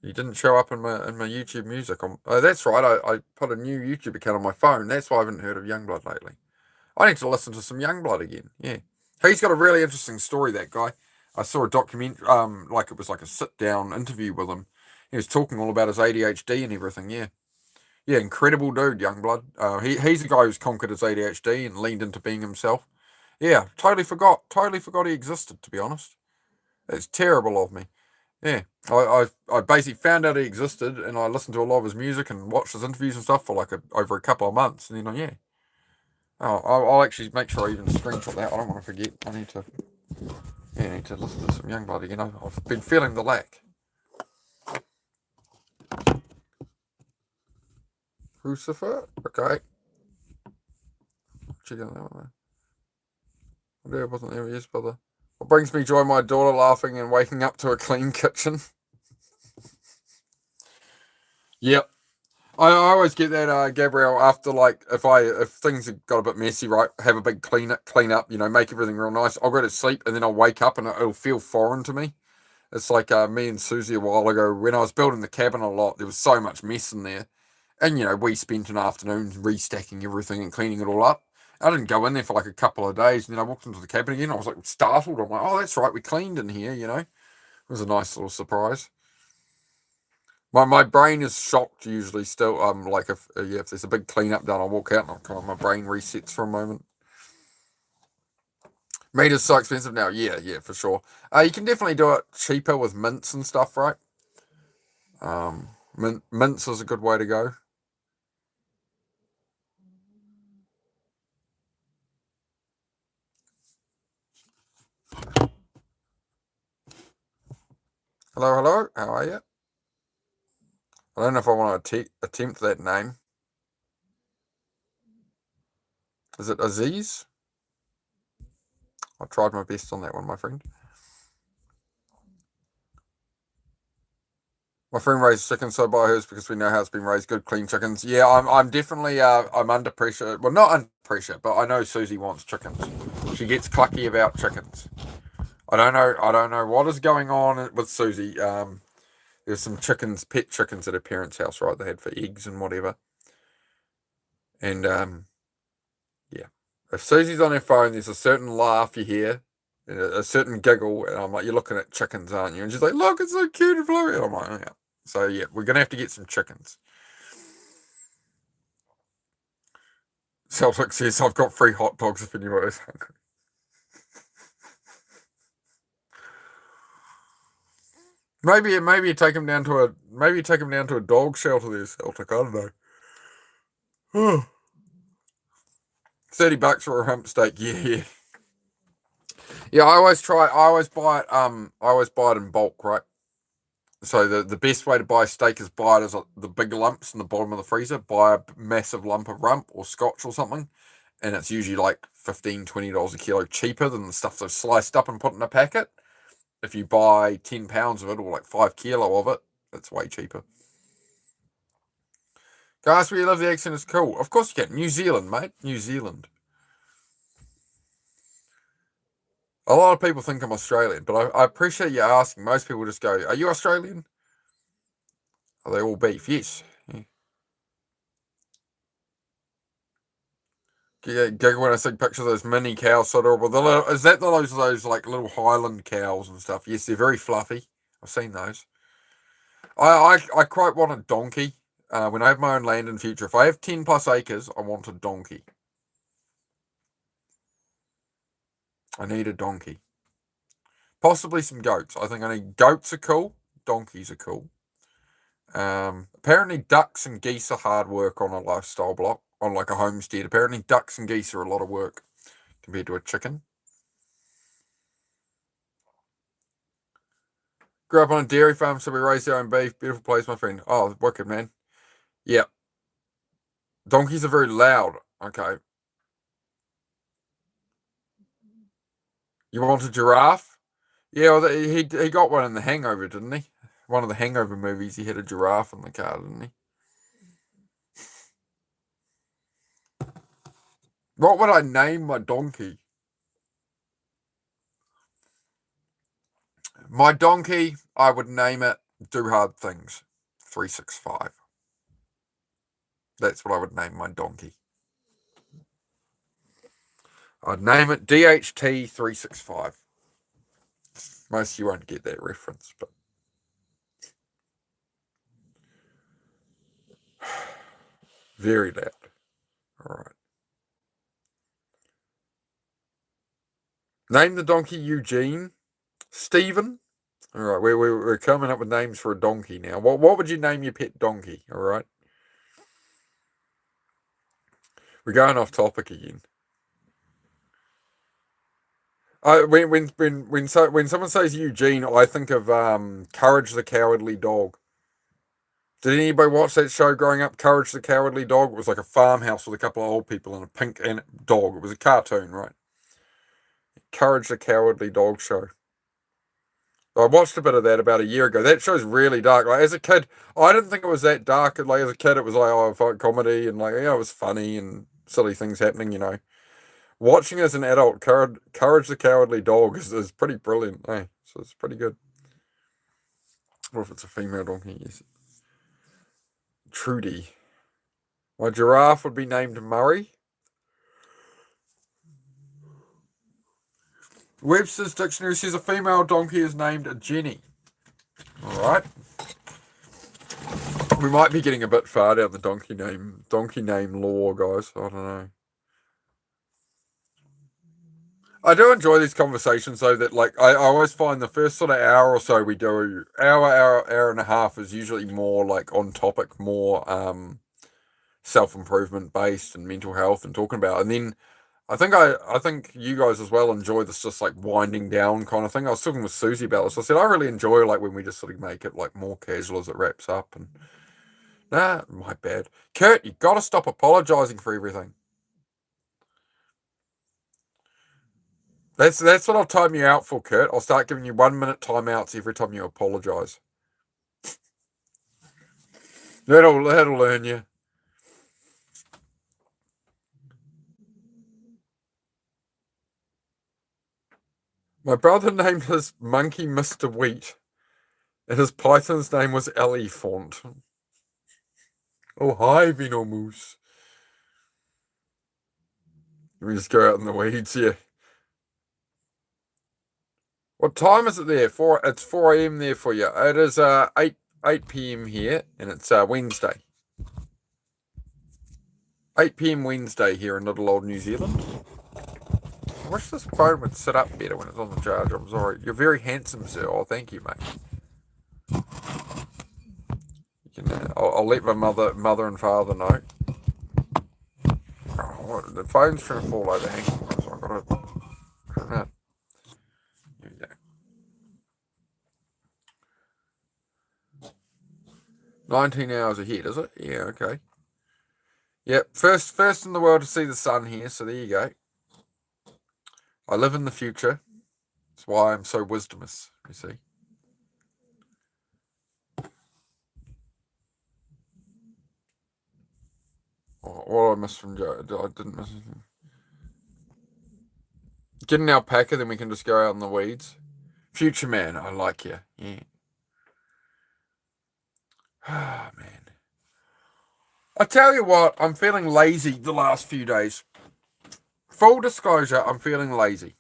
he didn't show up in my YouTube music. That's right. I put a new YouTube account on my phone. That's why I haven't heard of Youngblood lately. I need to listen to some Youngblood again. Yeah, he's got a really interesting story. That guy. I saw a documentary. Like it was like a sit down interview with him. He was talking all about his ADHD and everything. Yeah, incredible dude, Youngblood. He's the guy who's conquered his ADHD and leaned into being himself. Yeah, totally forgot he existed. To be honest, it's terrible of me. Yeah, I basically found out he existed, and I listened to a lot of his music and watched his interviews and stuff for like over a couple of months, and then yeah. Oh, I'll actually make sure I even screenshot that. I don't want to forget. I need to listen to some Youngblood again. I've been feeling the lack. Crucifer? Okay. Check out that one. There wasn't there. Yes, brother. What brings me joy? My daughter laughing and waking up to a clean kitchen. Yep. I always get that, Gabrielle, after like if things have got a bit messy, right, have a big clean up, make everything real nice. I'll go to sleep and then I'll wake up and it'll feel foreign to me. It's like me and Susie a while ago when I was building the cabin a lot. There was so much mess in there, and we spent an afternoon restacking everything and cleaning it all up. I didn't go in there for like a couple of days, and then I walked into the cabin again. I was like startled. I'm like, oh, that's right, we cleaned in here. It was a nice little surprise. My brain is shocked usually still. Like if there's a big cleanup done, I'll walk out and my brain resets for a moment. Meat is so expensive now. Yeah, for sure. You can definitely do it cheaper with mints and stuff, right? Mints is a good way to go. Hello. How are you? I don't know if I want to attempt that name. Is it Aziz? I tried my best on that one, my friend. My friend raised chickens, so I buy hers because we know how it's been raised. Good, clean chickens. Yeah, I'm definitely I'm under pressure. Well, not under pressure, but I know Susie wants chickens. She gets clucky about chickens. I don't know what is going on with Susie. There's some pet chickens at her parents' house, right? They had for eggs and whatever. And yeah, if Susie's on her phone, there's a certain laugh you hear, and a certain giggle, and I'm like, you're looking at chickens, aren't you? And she's like, look, it's so cute and fluffy. And I'm like, oh, yeah. So yeah, we're gonna have to get some chickens. Celtic says I've got free hot dogs if anyone is hungry. Maybe you take him down to a dog shelter there, Celtic. I don't know. $30 for a hump steak. Yeah. Yeah, I always buy it. I always buy it in bulk, right? So the best way to buy steak is buy it as the big lumps in the bottom of the freezer. Buy a massive lump of rump or scotch or something, and it's usually like $15, $20 a kilo cheaper than the stuff that's sliced up and put in a packet. If you buy 10 pounds of it or like 5 kilo of it, it's way cheaper. Guys, where you live, the accent is cool. Of course you can. New Zealand, mate. New Zealand. A lot of people think I'm Australian, but I appreciate you asking. Most people just go, are you Australian? Are they all beef? Yes. Yeah. Giggle when I see pictures of those mini cows. So adorable. Is that those like little Highland cows and stuff? Yes, they're very fluffy. I've seen those. I quite want a donkey. When I have my own land in future, if I have 10 plus acres, I want a donkey. I need a donkey. Possibly some goats. I think goats are cool. Donkeys are cool. Apparently ducks and geese are hard work on a lifestyle block, on like a homestead. Apparently ducks and geese are a lot of work compared to a chicken. Grew up on a dairy farm, so we raised our own beef. Beautiful place, my friend. Oh, wicked, man. Yeah. Donkeys are very loud. Okay. You want a giraffe? Yeah, well, he got one in The Hangover, didn't he? One of the Hangover movies, he had a giraffe in the car, didn't he? What would I name my donkey? My donkey, I would name it Do Hard Things 365. That's what I would name my donkey. I'd name it DHT 365. Most of you won't get that reference, but very loud. All right. Name the donkey Eugene. Stephen. All right, we're coming up with names for a donkey now. What would you name your pet donkey? All right. We're going off topic again. When someone says Eugene, I think of Courage the Cowardly Dog. Did anybody watch that show growing up? Courage the Cowardly Dog. It was like a farmhouse with a couple of old people and a pink dog. It was a cartoon, right? Courage the Cowardly Dog show. I watched a bit of that about a year ago. That show's really dark. Like as a kid, I didn't think it was that dark. Like as a kid, it was like oh, I thought comedy and like it was funny and silly things happening. Watching as an adult, Courage the Cowardly Dog is pretty brilliant. So it's pretty good. What if it's a female donkey? Yes. Trudy. My giraffe would be named Murray. Webster's Dictionary says a female donkey is named Jenny. Alright. We might be getting a bit far down the donkey name lore, guys. I don't know. I do enjoy these conversations though that like I always find the first sort of hour or so we do hour and a half is usually more like on topic, more self-improvement based and mental health and talking about, and then I think you guys as well enjoy this just like winding down kind of thing. I was talking with Susie about this. I said I really enjoy like when we just sort of make it like more casual as it wraps up. And my bad, Kurt. You got to stop apologizing for everything. That's what I'll time you out for, Kurt. I'll start giving you 1 minute timeouts every time you apologize. That'll learn you. My brother named his monkey Mr. Wheat, and his python's name was Elephant. Oh, hi, Vino Moose. Let me just go out in the weeds here. What time is it there? It's 4 a.m. there for you. It is 8 p.m. here, and it's Wednesday. 8 p.m. Wednesday here in little old New Zealand. I wish this phone would sit up better when it's on the charger. I'm sorry. You're very handsome, sir. Oh, thank you, mate. You can, I'll let my mother and father know. Oh, the phone's trying to fall over. Hang on, so I've got to turn it. Here we go. 19 hours ahead, is it? Yeah, okay. Yep, first in the world to see the sun here, so there you go. I live in the future. That's why I'm so wisdomous, you see. What I missed from Joe? I didn't miss anything. Get an alpaca, then we can just go out in the weeds. Future man, I like you. Yeah. Ah, man. I tell you what, I'm feeling lazy the last few days. Full disclosure, I'm feeling lazy.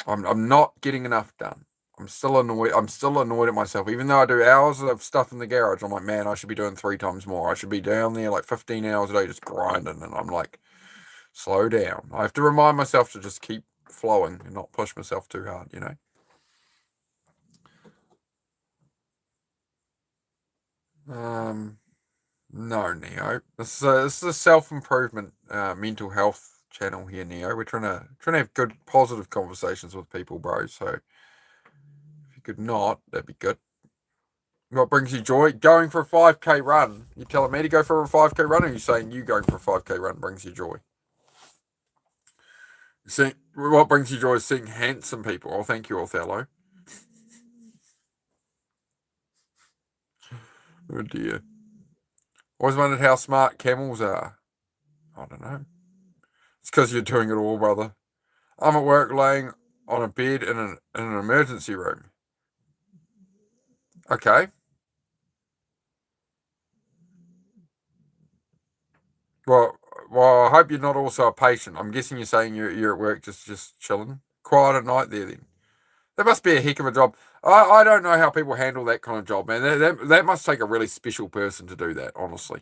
I'm not getting enough done. I'm still annoyed at myself. Even though I do hours of stuff in the garage, I'm like, man, I should be doing 3 times more. I should be down there like 15 hours a day just grinding. And I'm like, slow down. I have to remind myself to just keep flowing and not push myself too hard, No, Neo. This is a self-improvement, mental health channel here, Neo. We're trying to have good, positive conversations with people, bro. So if you could not, that'd be good. What brings you joy? Going for a 5K run. You telling me to go for a 5K run, or are you saying you going for a 5K run brings you joy? What brings you joy is seeing handsome people. Oh, thank you, Othello. Oh dear. Always wondered how smart camels are. I don't know. It's because you're doing it all, brother. I'm at work laying on a bed in an emergency room. Okay. Well, I hope you're not also a patient. I'm guessing you're saying you're at work just chilling. Quiet at night there then. That must be a heck of a job. I don't know how people handle that kind of job, man. That must take a really special person to do that, honestly.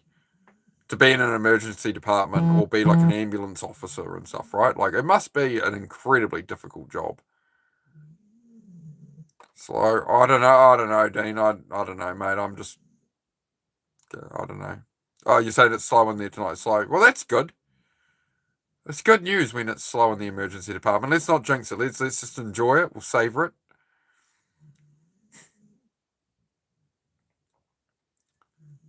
To be in an emergency department or be like an ambulance officer and stuff, right? Like, it must be an incredibly difficult job. Slow. I don't know, Dean. I don't know, mate. I don't know. Oh, you're saying it's slow in there tonight. Slow. Well, that's good. It's good news when it's slow in the emergency department. Let's not jinx it. Let's just enjoy it. We'll savor it.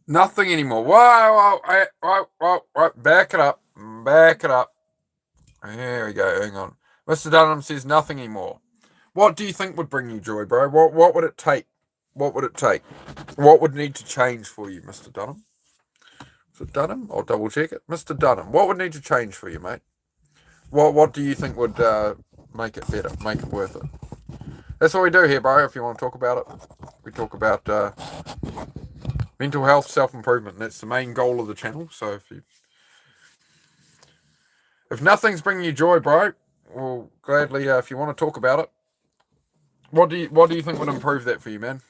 Nothing anymore. Whoa. Back it up. Back it up. There we go. Hang on. Mr. Dunham says nothing anymore. What do you think would bring you joy, bro? What would it take? What would it take? What would need to change for you, Mr. Dunham? Is it Dunham? I'll double check it. Mr. Dunham, what would need to change for you, mate? What do you think would make it better, make it worth it? That's what we do here, bro. If you want to talk about it, we talk about mental health, self-improvement. That's the main goal of the channel. So if nothing's bringing you joy, bro, well, gladly, if you want to talk about it, what do you think would improve that for you, man?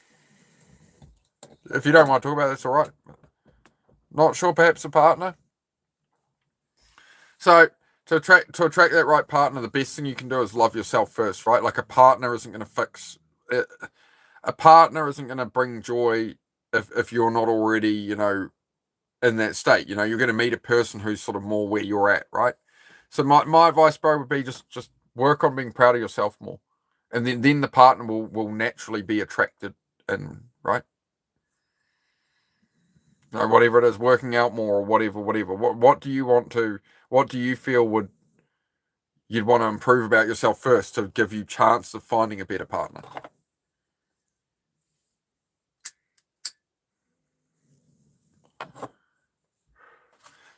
If you don't want to talk about it, that's all right. Not sure, perhaps a partner. So to attract that right partner, the best thing you can do is love yourself first, right? Like a partner isn't going to fix it. A partner isn't going to bring joy if you're not already, you know, in that state. You know, you're going to meet a person who's sort of more where you're at, right? So my advice, bro, would be just work on being proud of yourself more, and then the partner will naturally be attracted in, right? You know, whatever it is, working out more or whatever. What do you want to? What do you feel you'd want to improve about yourself first to give you chance of finding a better partner?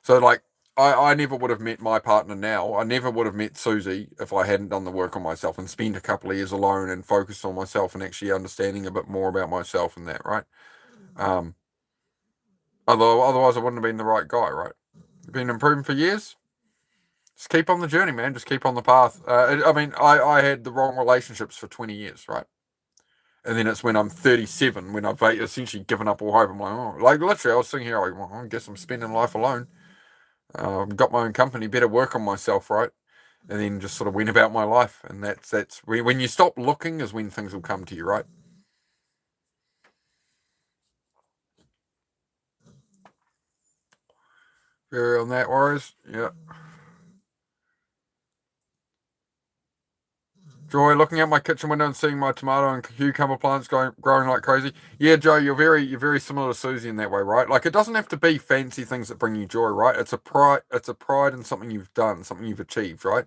So like I never would have met my partner now. I never would have met Susie if I hadn't done the work on myself and spent a couple of years alone and focused on myself and actually understanding a bit more about myself and that, right? Otherwise I wouldn't have been the right guy, right? Been improving for years. Just keep on the journey, man. Just keep on the path. I had the wrong relationships for 20 years, right? And then it's when I'm 37, when I've essentially given up all hope. I'm like, oh, like literally, I was sitting here, like, well, I guess I'm spending life alone. Got my own company, better work on myself, right? And then just sort of went about my life. And that's when you stop looking is when things will come to you, right? Very on that, Warriors. Yeah. Joy, looking out my kitchen window and seeing my tomato and cucumber plants growing like crazy. Yeah, Joe, you're very similar to Susie in that way, right? Like it doesn't have to be fancy things that bring you joy, right? It's a pride in something you've done, something you've achieved, right?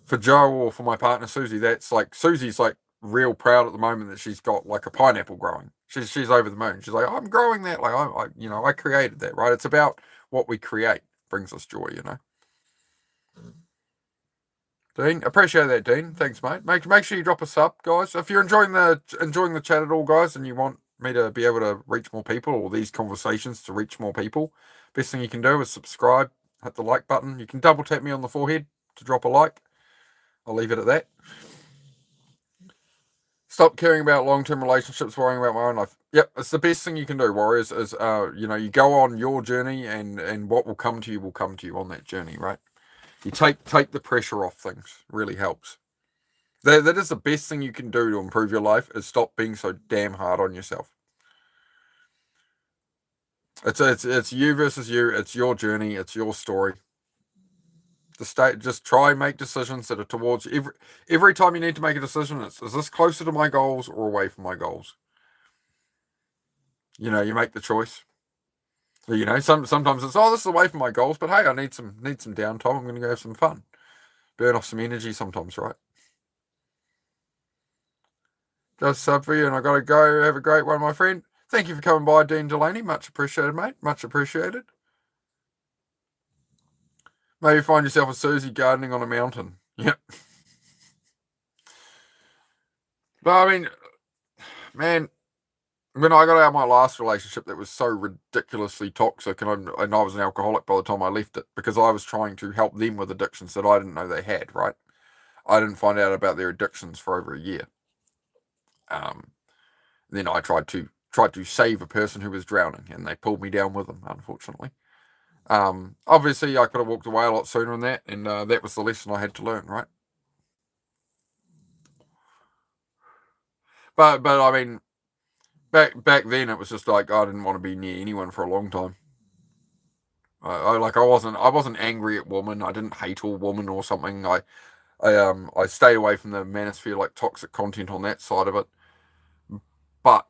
For Joe or for my partner Susie, that's like Susie's like real proud at the moment that she's got like a pineapple growing. She's over the moon. She's like, I'm growing that. Like I created that, right? It's about what we create brings us joy, you know. Dean, appreciate that, Dean. Thanks, mate. Make sure you drop a sub, guys. If you're enjoying the chat at all, guys, and you want me to be able to reach more people or these conversations to reach more people, best thing you can do is subscribe, hit the like button. You can double tap me on the forehead to drop a like. I'll leave it at that. Stop caring about long-term relationships, worrying about my own life. Yep, it's the best thing you can do, Warriors, is you go on your journey and what will come to you on that journey, right? You take the pressure off things. Really helps. That is the best thing you can do to improve your life is stop being so damn hard on yourself. It's you versus you. It's your journey. It's your story. Just try and make decisions that are towards every time you need to make a decision. Is this closer to my goals or away from my goals? You know, you make the choice. You know, sometimes it's this is away from my goals, but hey, I need some downtime. I'm going to go have some fun, burn off some energy sometimes, right? Just sub for you, and I got to go. Have a great one, my friend. Thank you for coming by, Dean Delaney. Much appreciated, mate. Much appreciated. Maybe find yourself a Susie gardening on a mountain. Yep. But I mean, man, when I got out of my last relationship that was so ridiculously toxic, and I was an alcoholic by the time I left it because I was trying to help them with addictions that I didn't know they had, right? I didn't find out about their addictions for over a year. Then I tried to save a person who was drowning, and they pulled me down with them, unfortunately. Obviously, I could have walked away a lot sooner than that, and that was the lesson I had to learn, right? But I mean, back then it was just like I didn't want to be near anyone for a long time. I wasn't angry at women. I didn't hate all women or something. I stayed away from the manosphere, like toxic content on that side of it. But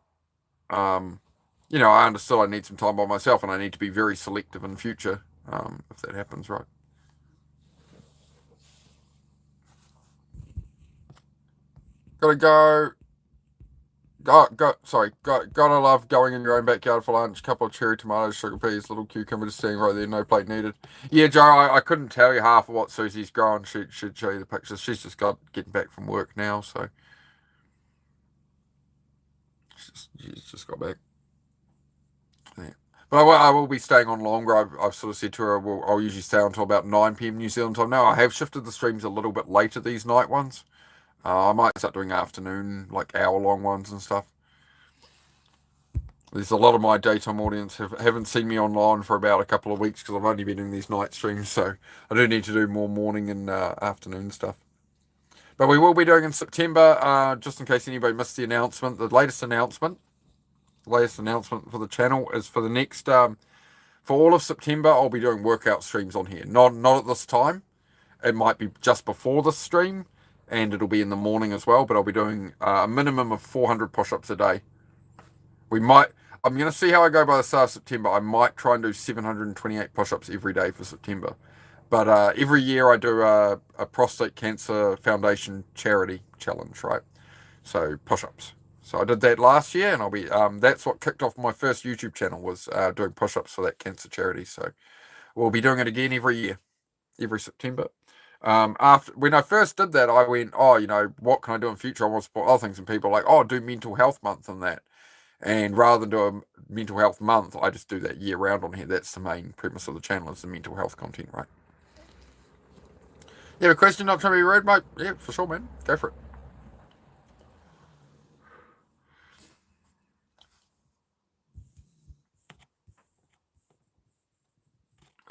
I understood I need some time by myself, and I need to be very selective in future if that happens, right? Gotta go. Gotta love going in your own backyard for lunch. Couple of cherry tomatoes, sugar peas, little cucumber just sitting right there, no plate needed. Yeah, Joe, I couldn't tell you half of what Susie's grown. She'd show you the pictures. She's just getting back from work now, so she's just got back. Yeah. But I will be staying on longer. I've sort of said to her I'll usually stay until about 9 p.m. New Zealand time. Now I have shifted the streams a little bit later these night ones. I might start doing afternoon, like hour-long ones and stuff. There's a lot of my daytime audience haven't seen me online for about a couple of weeks because I've only been doing these night streams, so I do need to do more morning and afternoon stuff. But we will be doing in September, just in case anybody missed the announcement. The latest announcement for the channel is for the next, for all of September, I'll be doing workout streams on here. Not at this time. It might be just before the stream, and it'll be in the morning as well, but I'll be doing a minimum of 400 push-ups a day. I'm going to see how I go by the start of September. I might try and do 728 push-ups every day for September. But every year I do a prostate cancer foundation charity challenge, right? So push-ups. So I did that last year, and I'll be that's what kicked off my first YouTube channel, was doing push-ups for that cancer charity. So we'll be doing it again every year, every September. After when I first did that, I went, what can I do in future? I want to support other things, and people are like, do mental health month and that. And rather than do a mental health month, I just do that year round on here. That's the main premise of the channel, is the mental health content, right? You have a question? Not trying to be rude, mate? Yeah, for sure, man. Go for it.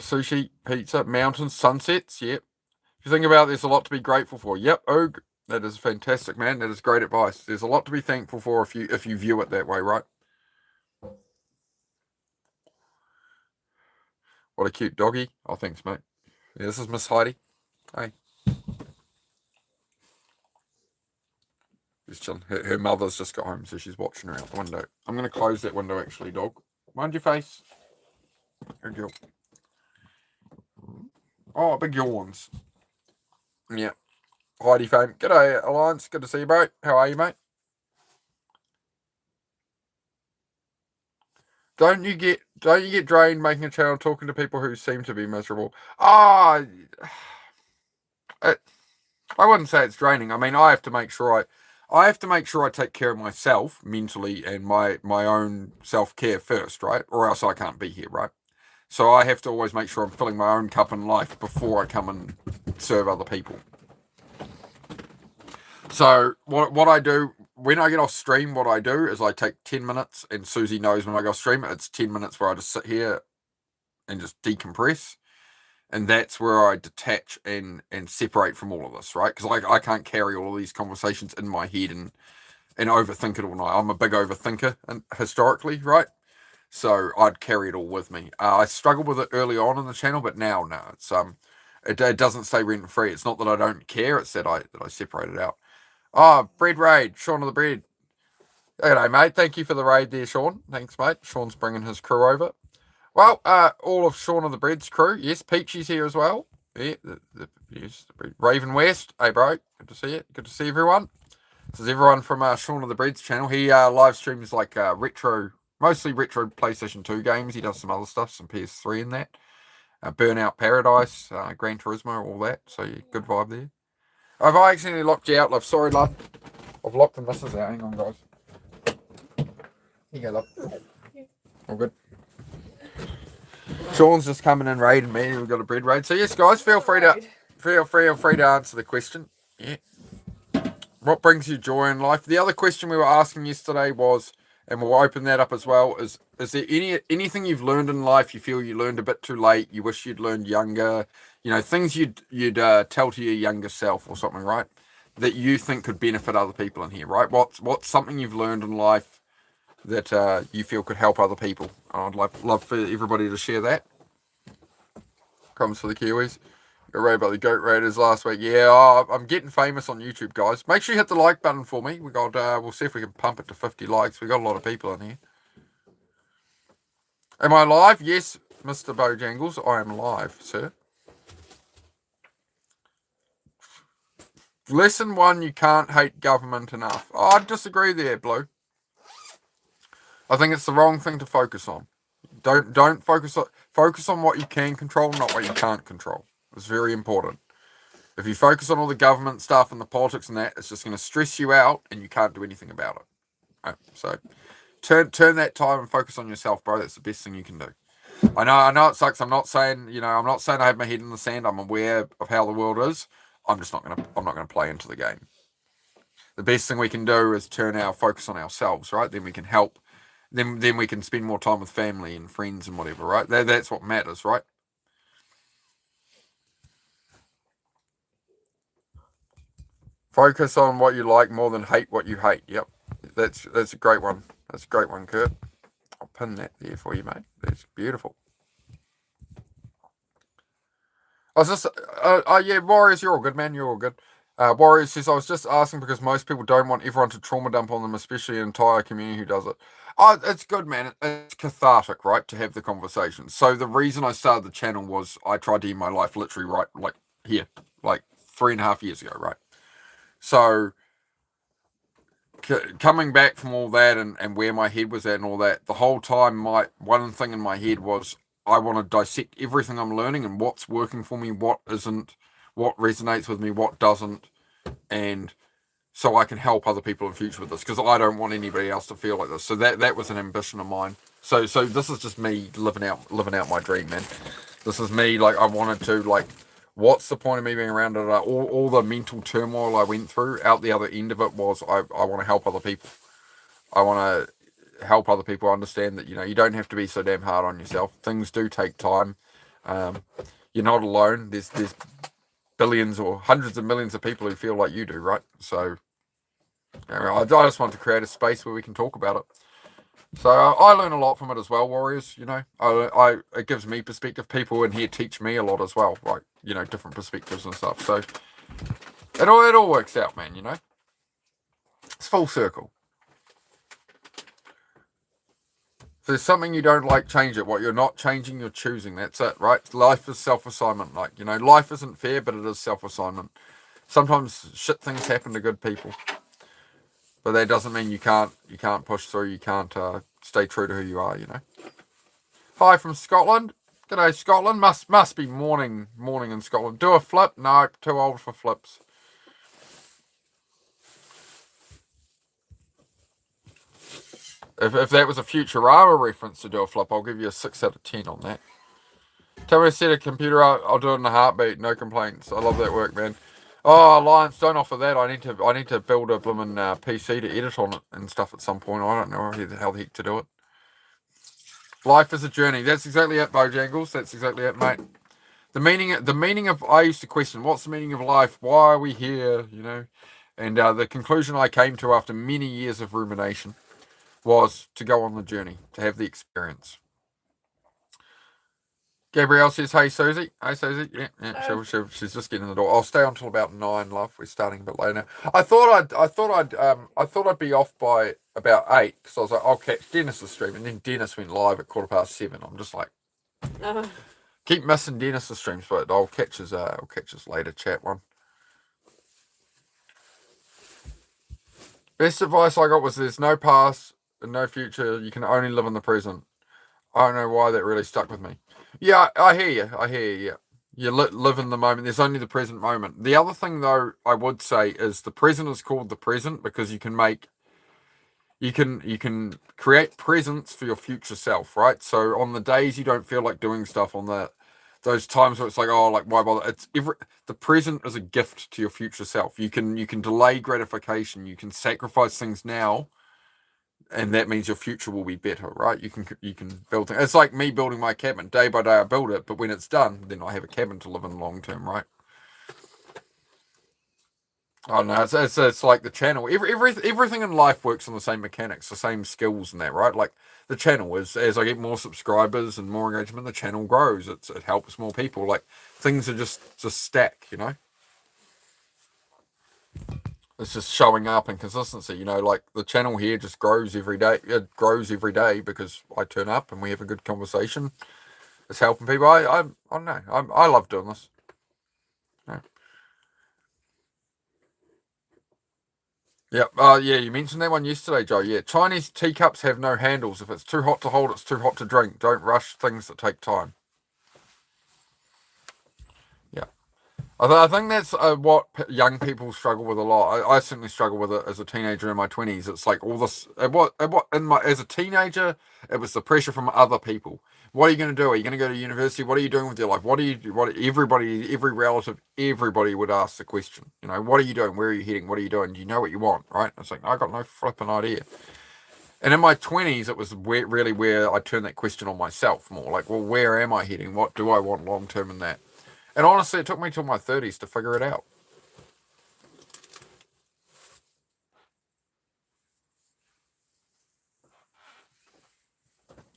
Sushi, pizza, mountains, sunsets. Yep. If you think about it, there's a lot to be grateful for. Yep, Oog. That is fantastic, man. That is great advice. There's a lot to be thankful for if you view it that way, right? What a cute doggy. Oh, thanks, mate. Yeah, this is Miss Heidi. Hey. Just chilling. Her mother's just got home, so she's watching her out the window. I'm going to close that window, actually, dog. Mind your face. Good girl. Oh, big yawns. Yeah. Heidi fame. G'day, Alliance. Good to see you, bro. How are you, mate? Don't you get drained making a channel talking to people who seem to be miserable? I wouldn't say it's draining. I mean, I have to make sure I take care of myself mentally and my own self-care first, right? Or else I can't be here, right? So I have to always make sure I'm filling my own cup in life before I come and serve other people. So what I do when I get off stream, what I do is I take 10 minutes, and Susie knows when I go off stream, it's 10 minutes where I just sit here and just decompress. And that's where I detach and separate from all of this, right? Because I can't carry all of these conversations in my head and overthink it all night. I'm a big overthinker, and historically, right? So I'd carry it all with me. I struggled with it early on in the channel, but now no, it's it doesn't stay rent free. It's not that I don't care; it's that I separate it out. Oh, bread raid, Sean of the bread. G'day, mate. Thank you for the raid there, Sean. Thanks, mate. Sean's bringing his crew over. Well, all of Sean of the Bread's crew. Yes, Peachy's here as well. Yeah, yes, Raven West. Hey, bro. Good to see you. Good to see everyone. This is everyone from Sean of the Bread's channel. He live streams like mostly retro PlayStation 2 games. He does some other stuff, some PS3 and that. Burnout Paradise, Gran Turismo, all that. So, yeah, good vibe there. Have I accidentally locked you out, love? Sorry, love. I've locked the missus out. Hang on, guys. Here you go, love. All good. Sean's just coming in raiding me. We've got a bread raid. So yes, guys, feel free to answer the question. Yeah. What brings you joy in life? The other question we were asking yesterday was, and we'll open that up as well, is there anything you've learned in life you feel you learned a bit too late, you wish you'd learned younger, things you'd tell to your younger self or something, right? That you think could benefit other people in here, right? What's something you've learned in life that you feel could help other people? I'd love for everybody to share that. Comes for the Kiwis. Got raid about the Goat Raiders last week. Yeah, I'm getting famous on YouTube, guys. Make sure you hit the like button for me. We'll see if we can pump it to 50 likes. We got a lot of people in here. Am I live? Yes, Mr. Bojangles, I am live, sir. Lesson 1, you can't hate government enough. Oh, I disagree there, Blue. I think it's the wrong thing to focus on. Don't focus on what you can control, not what you can't control. It's very important. If you focus on all the government stuff and the politics and that, it's just going to stress you out, and you can't do anything about it. Right? So turn that time and focus on yourself, bro. That's the best thing you can do. I know it sucks. I'm not saying I have my head in the sand. I'm aware of how the world is. I'm not gonna play into the game. The best thing we can do is turn our focus on ourselves, right? Then we can help. Then we can spend more time with family and friends and whatever, right? That's what matters, right? Focus on what you like more than hate what you hate. Yep, that's a great one. That's a great one, Kurt. I'll pin that there for you, mate. That's beautiful. I was just, yeah, Warriors, you're all good, man. You're all good. Warriors says, I was just asking because most people don't want everyone to trauma dump on them, especially an entire community who does it. Oh, it's good, man. It's cathartic, right, to have the conversation. So the reason I started the channel was I tried to end my life literally right, like here, like 3.5 years ago, right? So coming back from all that and where my head was at and all that, the whole time, one thing in my head was I want to dissect everything I'm learning and what's working for me, what isn't, what resonates with me, what doesn't, and so I can help other people in future with this, because I don't want anybody else to feel like this. So that was an ambition of mine. So this is just me living out my dream, man. This is me, like, I wanted to, like, what's the point of me being around it? All the mental turmoil I went through, out the other end of it was I want to help other people. I want to help other people understand that, you don't have to be so damn hard on yourself. Things do take time. You're not alone. There's billions or hundreds of millions of people who feel like you do, right? So I just want to create a space where we can talk about it. So I learn a lot from it as well, Warriors. It gives me perspective. People in here teach me a lot as well, like, different perspectives and stuff. So it all works out, man. It's full circle. If there's something you don't like, change it. What you're not changing, you're choosing. That's it, right? Life is self-assignment. Like, life isn't fair, but it is self-assignment. Sometimes shit things happen to good people, but that doesn't mean you can't push through. You can't stay true to who you are. Hi from Scotland. G'day, Scotland. Must be morning in Scotland. Do a flip? No, too old for flips. If that was a Futurama reference to do a flip, I'll give you a 6 out of 10 on that. Tell me to set a computer up, I'll do it in a heartbeat. No complaints. I love that work, man. Oh, Alliance, don't offer that. I need to build a blooming PC to edit on it and stuff at some point. I don't know how the heck to do it. Life is a journey. That's exactly it, Bojangles. That's exactly it, mate. The meaning of, I used to question, what's the meaning of life? Why are we here? And the conclusion I came to after many years of rumination was to go on the journey, to have the experience. Gabrielle says, "Hey Susie, Yeah. She's just getting in the door. I'll stay on until about 9, love. We're starting a bit later. I thought I'd be off by about 8, because I was like, I'll catch Dennis's stream, and then Dennis went live at 7:15. I'm just like, keep missing Dennis's streams, but I'll catch his later chat one. Best advice I got was there's no past and no future. You can only live in the present. I don't know why that really stuck with me. Yeah, I hear you. Yeah. You live in the moment. There's only the present moment. The other thing, though, I would say is the present is called the present because you can create presents for your future self, right? So on the days you don't feel like doing stuff, on those times where it's like, oh, like, why bother? The present is a gift to your future self. You can delay gratification. You can sacrifice things now, and that means your future will be better, right? You can build things. It's like me building my cabin. Day by day I build it, but when it's done, then I have a cabin to live in long term, right? I don't know. It's like the channel. Everything in life works on the same mechanics, the same skills and that, right? Like the channel is, as I get more subscribers and more engagement, the channel grows. It helps more people. Like things are just stack, It's just showing up and consistency, like the channel here just grows every day. It grows every day because I turn up and we have a good conversation. It's helping people. I don't know. I love doing this. Yep. Yeah, you mentioned that one yesterday, Joe. Yeah, Chinese teacups have no handles. If it's too hot to hold, it's too hot to drink. Don't rush things that take time. Yeah. I think that's what young people struggle with a lot. I certainly struggle with it as a teenager in my 20s. It's like all this. As a teenager, it was the pressure from other people. What are you going to do? Are you going to go to university? What are you doing with your life? What do you do? What everybody, every relative, everybody would ask the question. You know, what are you doing? Where are you heading? What are you doing? Do you know what you want? Right? It's like I got no flipping idea. And in my 20s, it was really where I turned that question on myself more. Like, well, where am I heading? What do I want long term in that? And honestly, it took me till my 30s to figure it out.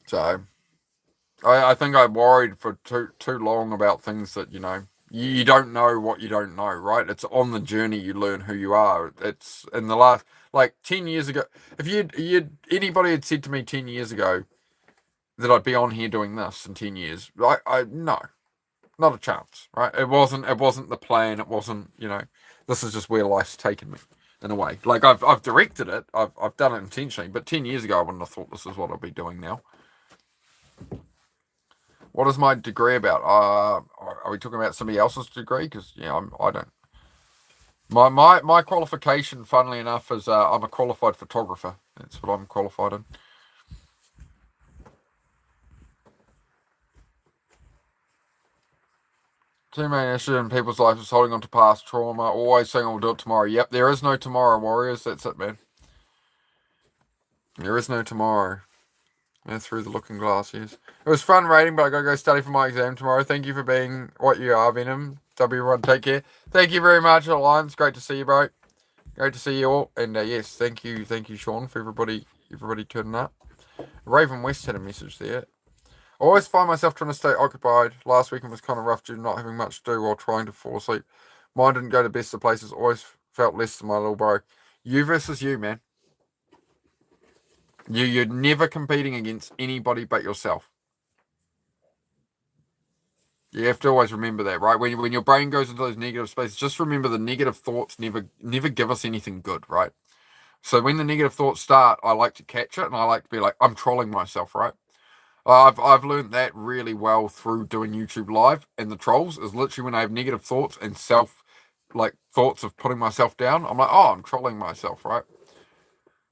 So I think I worried for too long about things that, you don't know what you don't know, right? It's on the journey you learn who you are. It's in the last, like 10 years ago. If anybody had said to me 10 years ago that I'd be on here doing this in 10 years, no, not a chance, right? It wasn't the plan. It wasn't, this is just where life's taken me in a way. Like I've directed it. I've done it intentionally, but 10 years ago I wouldn't have thought this is what I'd be doing now. What is my degree about? Are we talking about somebody else's degree? Because I don't. My qualification, funnily enough, is I'm a qualified photographer. That's what I'm qualified in. Two main issues in people's lives is holding on to past trauma, always saying I'll do it tomorrow. Yep, there is no tomorrow, warriors. That's it, man. There is no tomorrow. And through the looking glass, yes. It was fun rating, but I gotta go study for my exam tomorrow. Thank you for being what you are, Venom. Everyone, take care. Thank you very much, Alliance. Great to see you, bro. Great to see you all. And yes, thank you, Sean, for everybody turning up. Raven West had a message there. I always find myself trying to stay occupied. Last weekend was kind of rough due to not having much to do while trying to fall asleep. Mine didn't go to best of places. Always felt less than my little bro. You versus you, man. You're never competing against anybody but yourself. You have to always remember that, right? When your brain goes into those negative spaces, just remember the negative thoughts never give us anything good, right? So when the negative thoughts start, I like to catch it and I like to be like, I'm trolling myself, right? I've learned that really well through doing YouTube live, and the trolls is literally when I have negative thoughts and thoughts of putting myself down. I'm like, oh, I'm trolling myself, right?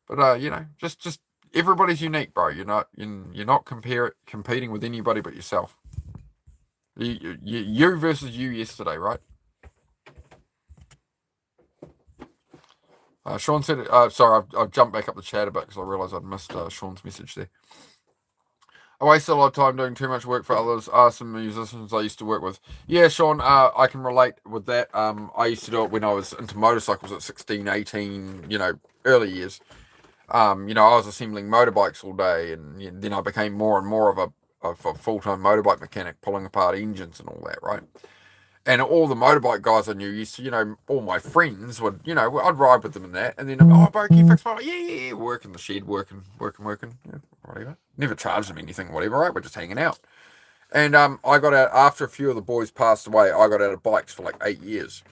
But just everybody's unique, bro. You're not competing with anybody but yourself. You versus you yesterday, right? Sean said, sorry, I've jumped back up the chat a bit because I realised I'd missed Sean's message there. I wasted a lot of time doing too much work for others. Some musicians I used to work with. Yeah, Sean, I can relate with that. I used to do it when I was into motorcycles at 16, 18, early years. I was assembling motorbikes all day, and then I became more and more of a full-time motorbike mechanic, pulling apart engines and all that, right? And all the motorbike guys I knew used to, all my friends would, I'd ride with them in that. And then, bro, can you fix my, yeah, work in the shed, working, yeah, whatever. Never charged them anything, whatever, right? We're just hanging out. And I got out, after a few of the boys passed away, I got out of bikes for like 8 years.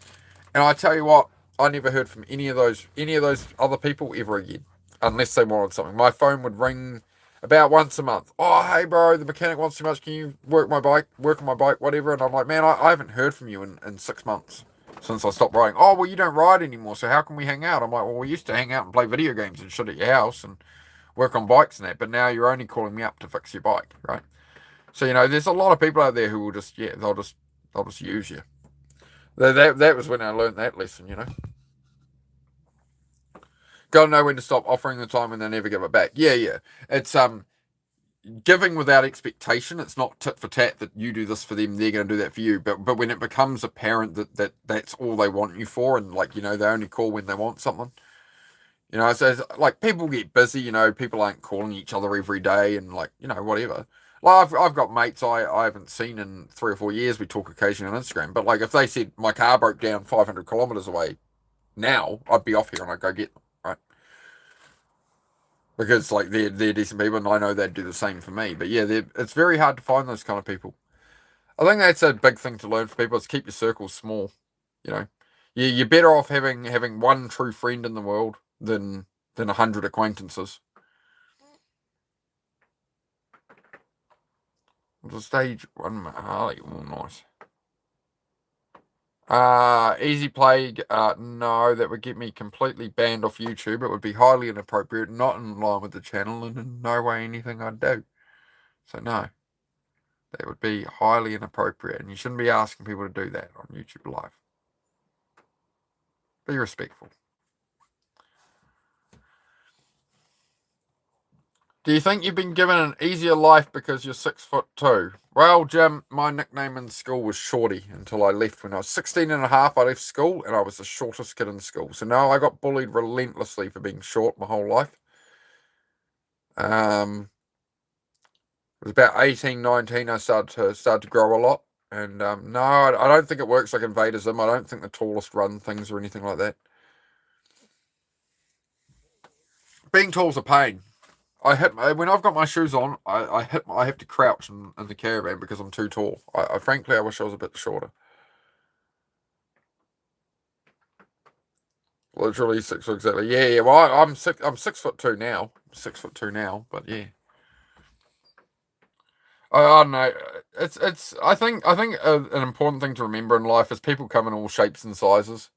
And I tell you what, I never heard from any of those other people ever again, unless they wanted something. My phone would ring about once a month. Oh, hey, bro, the mechanic wants too much. Can you work on my bike, whatever? And I'm like, man, I haven't heard from you in 6 months since I stopped riding. Oh, well, you don't ride anymore, so how can we hang out? I'm like, well, we used to hang out and play video games and shit at your house and work on bikes and that, but now you're only calling me up to fix your bike, right? So, there's a lot of people out there who will just, they'll just use you. That was when I learned that lesson, Gotta know when to stop offering the time and they never give it back. Yeah. It's giving without expectation. It's not tit for tat that you do this for them, they're going to do that for you. But when it becomes apparent that that's all they want you for, and they only call when they want something. So it's, like people get busy. People aren't calling each other every day, and whatever. Like I've got mates I haven't seen in 3 or 4 years. We talk occasionally on Instagram. But if they said my car broke down 500 kilometers away, now I'd be off here and I'd go get them. Because they're decent people, and I know they'd do the same for me. But yeah, it's very hard to find those kind of people. I think that's a big thing to learn for people is keep your circles small. You're better off having one true friend in the world than 100 acquaintances. The stage 1 Harley, nice. Easy Plague, no, that would get me completely banned off YouTube. It would be highly inappropriate, not in line with the channel, and in no way anything I'd do. So no, that would be highly inappropriate, and you shouldn't be asking people to do that on YouTube Live. Be respectful. Do you think you've been given an easier life because you're 6'2"? Well, Jim, my nickname in school was Shorty until I left. When I was 16 and a half, I left school, and I was the shortest kid in school. So no, I got bullied relentlessly for being short my whole life. It was about 18, 19, I started to grow a lot. And no, I don't think it works like Invaderism. I don't think the tallest run things or anything like that. Being tall's a pain. When I've got my shoes on, I have to crouch in the caravan because I'm too tall. Frankly, I wish I was a bit shorter. Literally 6 foot exactly. Yeah. Well, I'm 6'2" now. 6'2" now, but yeah. I don't know. It's. I think an important thing to remember in life is people come in all shapes and sizes,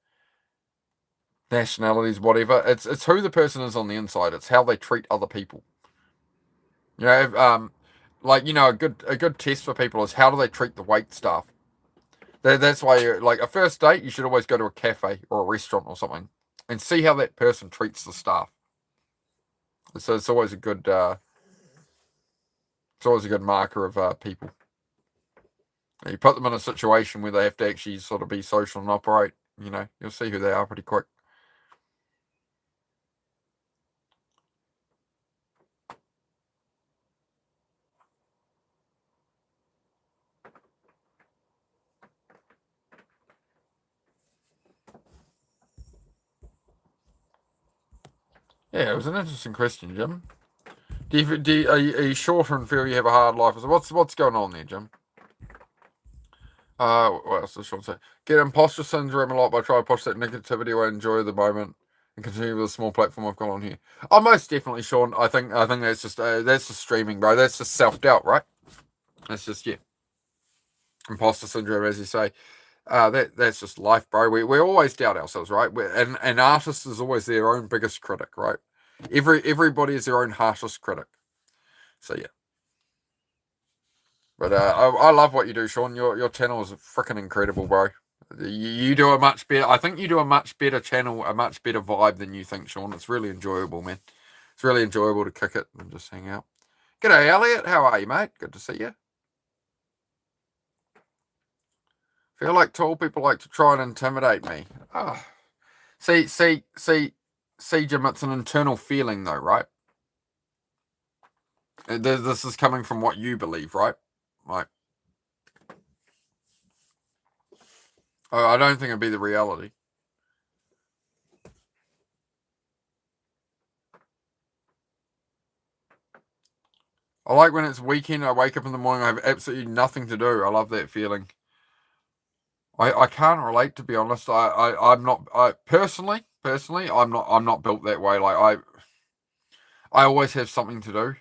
nationalities, whatever. It's who the person is on the inside. It's how they treat other people. You know, a good test for people is how do they treat the wait staff. That's why, like a first date, you should always go to a cafe or a restaurant or something and see how that person treats the staff. So it's always a good marker of people. You put them in a situation where they have to actually sort of be social and operate. You know, you'll see who they are pretty quick. Yeah, it was an interesting question, Jim. Are you shorter and feel you have a hard life? What's going on there, Jim? What else does Sean say? Get imposter syndrome a lot by trying to push that negativity away, enjoy the moment, and continue with the small platform I've got on here. Oh, most definitely, Sean. I think that's just streaming, bro. That's just self doubt, right? That's just imposter syndrome, as you say. That's just life, bro. We always doubt ourselves, right? And an artist is always their own biggest critic, right? Everybody is their own harshest critic. So yeah. But I love what you do, Sean. Your channel is freaking incredible, bro. You do a much better. I think you do a much better channel, a much better vibe than you think, Sean. It's really enjoyable, man. It's really enjoyable to kick it and just hang out. G'day, Elliot. How are you, mate? Good to see you. Feel like tall people like to try and intimidate me. Oh. See, Jim. It's an internal feeling, though, right? This is coming from what you believe, right? Like, I don't think it'd be the reality. I like when it's weekend, I wake up in the morning, I have absolutely nothing to do. I love that feeling. I can't relate, to be honest. I'm not personally, I'm not built that way. Like I always have something to do.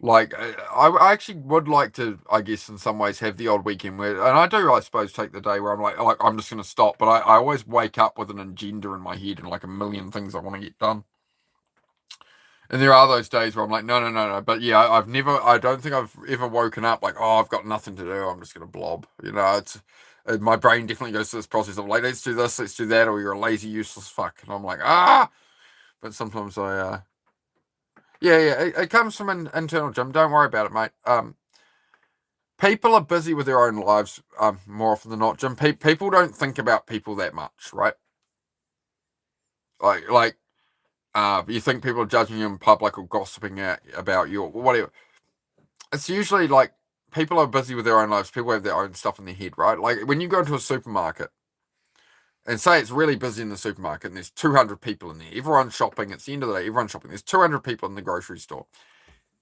Like I actually would like to, I guess, in some ways, have the odd weekend where, and I do, I suppose, take the day where I'm like I'm just going to stop. But I always wake up with an agenda in my head and like a million things I want to get done. And there are those days where I'm like, no. But yeah, I don't think I've ever woken up like, oh, I've got nothing to do. I'm just going to blob. You know, my brain definitely goes through this process of like, let's do this, let's do that, or you're a lazy, useless fuck. And I'm like, But sometimes it comes from an internal, Jim. Don't worry about it, mate. People are busy with their own lives more often than not, Jim. People don't think about people that much, right? Like. You think people are judging you in public or gossiping about you or whatever. It's usually like people are busy with their own lives. People have their own stuff in their head, right? Like when you go into a supermarket and say it's really busy in the supermarket and there's 200 people in there. Everyone's shopping. It's the end of the day. Everyone's shopping. There's 200 people in the grocery store.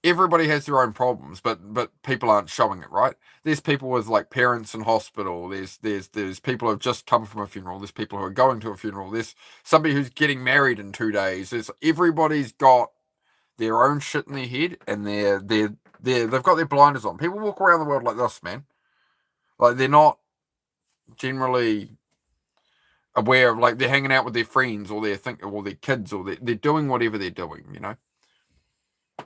everybody has their own problems, but people aren't showing it, right? There's people with like parents in hospital. There's people who have just come from a funeral. There's people who are going to a funeral. There's somebody who's getting married in 2 days. Everybody's got their own shit in their head, and they've got their blinders on. People walk around the world like this, man. Like they're not generally aware of, like, they're hanging out with their friends or their kids, or they're doing whatever they're doing, you know. I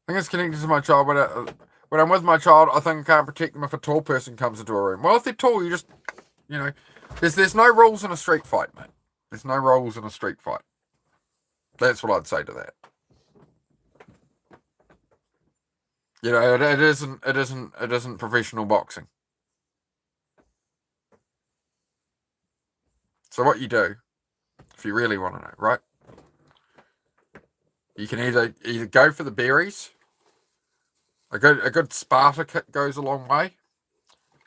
think it's connected to my child. When I'm with my child, I think I can't protect them if a tall person comes into a room. Well, if they're tall, you just, you know, there's no rules in a street fight, mate. There's no rules in a street fight. That's what I'd say to that. You know, it isn't professional boxing. So what you do, if you really want to know, right? You can either go for the berries. A good Sparta kit goes a long way.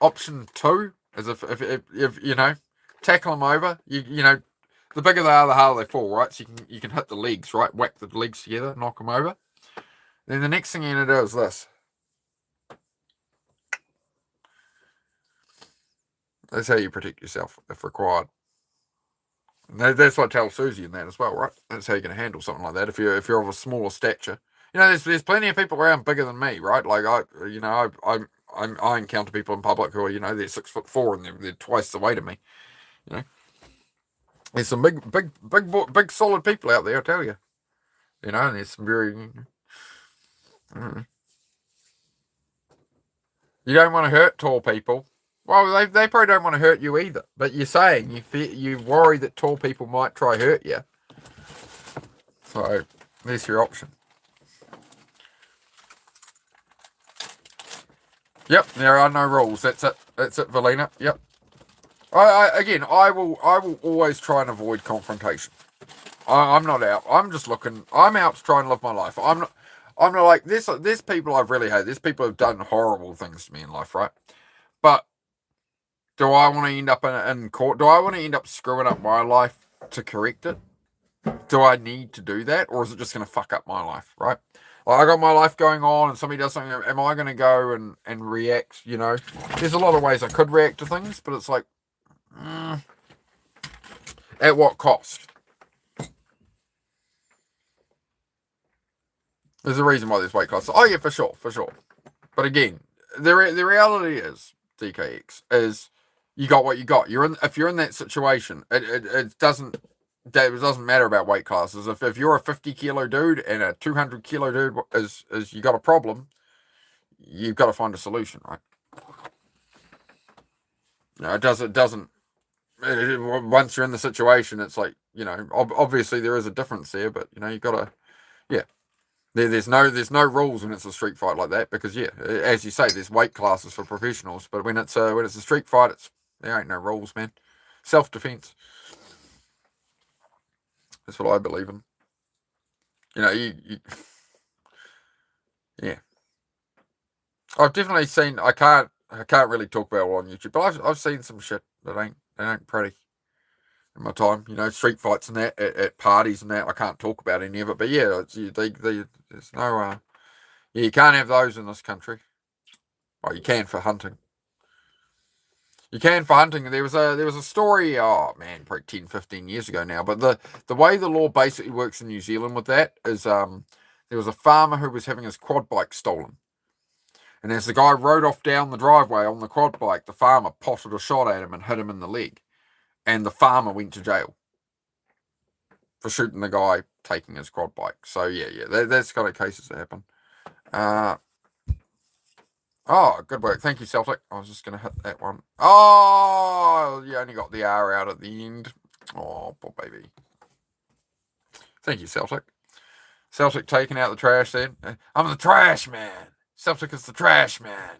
Option 2 is if you know, tackle them over. You know, the bigger they are, the harder they fall, right? So you can hit the legs, right? Whack the legs together, knock them over. Then the next thing you're gonna do is this. That's how you protect yourself if required. And that's what I tell Susie in that as well, right? That's how you're going to handle something like that if you're of a smaller stature. You know, there's plenty of people around bigger than me, right? Like I encounter people in public who are, you know, they're 6'4" and they're twice the weight of me. You know, there's some big solid people out there, I tell you. You know, and there's some very. You don't want to hurt tall people. Well, they probably don't want to hurt you either. But you're saying you worry that tall people might try hurt you. So there's your option. Yep, there are no rules. That's it, Valina. Yep. I will always try and avoid confrontation. I'm not out. I'm just looking. I'm out to try and live my life. I'm not like this. There's people I've really hated. There's people who've done horrible things to me in life, right? But do I want to end up in court? Do I want to end up screwing up my life to correct it? Do I need to do that, or is it just going to fuck up my life, right? Like, I got my life going on, and somebody does something. Am I going to go and react? You know, there's a lot of ways I could react to things, but it's like, at what cost? There's a reason why there's weight classes. Oh yeah, for sure. But again, the reality is, DKX, is you got what you got. If you're in that situation, it doesn't matter about weight classes. If you're a 50-kilo dude and a 200-kilo dude is you got a problem, you've got to find a solution, right? You know, it doesn't. Once you're in the situation, it's like, you know, obviously there is a difference there, but you know, you got to, yeah. There's no rules when it's a street fight like that, because yeah, as you say, there's weight classes for professionals, but when it's a street fight, there ain't no rules, man. Self-defense. That's what I believe in. You know, yeah. I've definitely seen. I can't really talk about it on YouTube, but I've seen some shit that ain't pretty in my time. You know, street fights and that at parties and that. I can't talk about any of it, but yeah, there's no. Yeah, you can't have those in this country. Well, you can for hunting. You can for hunting. There was a story, oh man, probably 10, 15 years ago now. But the way the law basically works in New Zealand with that is there was a farmer who was having his quad bike stolen. And as the guy rode off down the driveway on the quad bike, the farmer potted a shot at him and hit him in the leg. And the farmer went to jail for shooting the guy taking his quad bike. So yeah, that's kind of cases that happen. Oh, good work. Thank you, Celtic. I was just going to hit that one. Oh, you only got the R out at the end. Oh, poor baby. Thank you, Celtic. Celtic taking out the trash then. I'm the trash man. Celtic is the trash man.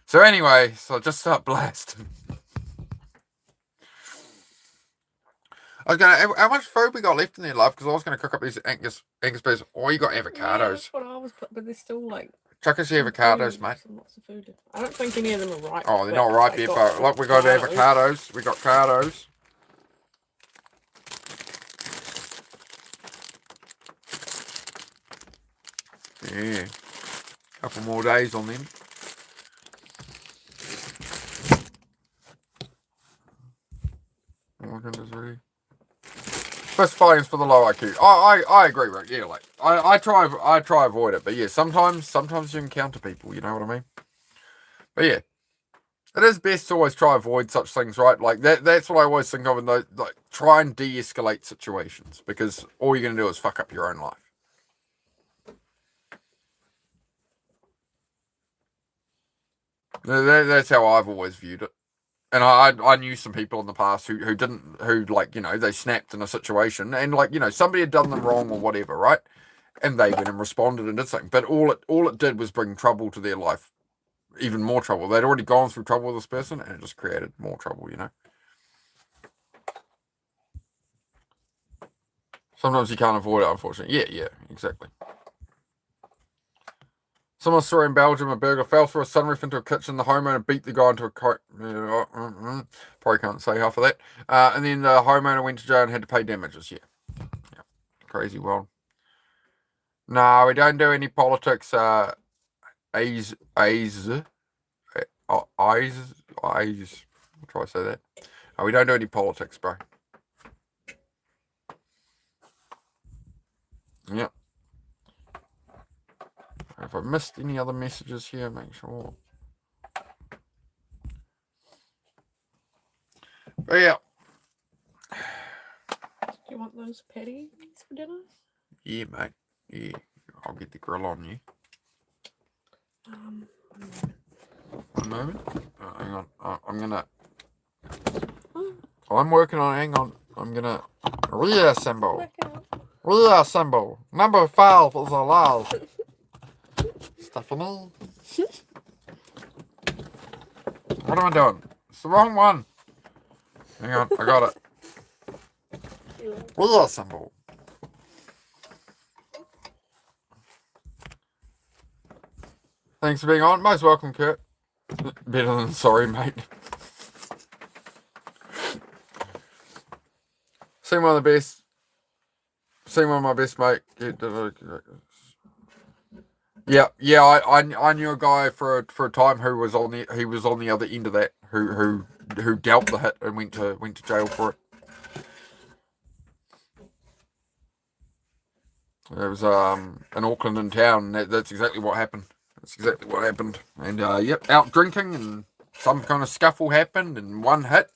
So anyway, so just start blasting. I was going to, how much food we got left in there, love? Because I was going to cook up these Angus beers. Oh, you got avocados. Yeah, that's what I was, but they're still like. Chuck us the avocados, mate. Lots of food. I don't think any of them are ripe. Oh, they're not ripe yet, but look, we got avocados. We got cardos. Yeah. Couple more days on them. First fightings for the low IQ. I agree, right? Yeah, like I try avoid it, but yeah, sometimes you encounter people, you know what I mean? But yeah, it is best to always try avoid such things, right? Like that's what I always think of in those, like, try and de-escalate situations, because all you're gonna do is fuck up your own life. That's how I've always viewed it. And I knew some people in the past who like, you know, they snapped in a situation, and like, you know, somebody had done them wrong or whatever, right? And they went and responded and did something. But all it did was bring trouble to their life. Even more trouble. They'd already gone through trouble with this person, and it just created more trouble, you know? Sometimes you can't avoid it, unfortunately. Yeah, exactly. Someone saw in Belgium, a burglar fell through a sunroof into a kitchen. The homeowner beat the guy into a coat. Probably can't say half of that. And then the homeowner went to jail and had to pay damages. Yeah. Crazy world. No, we don't do any politics. Eyes. I'll try to say that. No, we don't do any politics, bro. Yep. If I missed any other messages here, make sure. But yeah. Do you want those patties for dinner? Yeah, mate. Yeah. I'll get the grill on you. One moment. Hang on. I'm gonna. I'm working on it. Hang on. I'm gonna reassemble. Reassemble. Number 5 is allowed. Stephanie. What am I doing? It's the wrong one. Hang on. I got it. Reassemble. Thanks for being on. Most welcome, Kurt. Better than sorry, mate. Seen one of the best. Seen one of my best, mate. Yeah. I knew a guy for a time who was on the other end of that, who dealt the hit and went to jail for it. It was in Auckland in town. That's exactly what happened. And yep, out drinking, and some kind of scuffle happened, and one hit.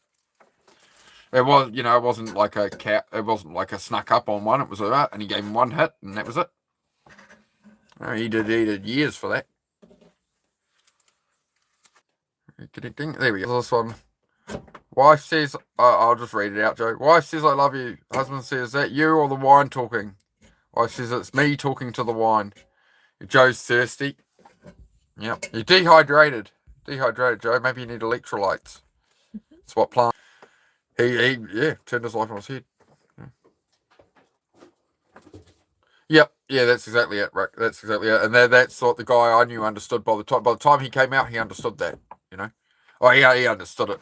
It wasn't like a cat. It wasn't like a snuck up on one. It was and he gave him one hit, and that was it. He did years for that. There we go. This one. Wife says, I'll just read it out, Joe. Wife says, I love you. Husband says, that you or the wine talking? Wife says, it's me talking to the wine. Joe's thirsty. Yep. You're dehydrated. Joe. Maybe you need electrolytes. That's what plant. He turned his life on his head. Yep. Yeah, that's exactly it, Rick. That's exactly it. And that's what the guy I knew understood by the time he came out, he understood that, you know. Oh, yeah, he understood it,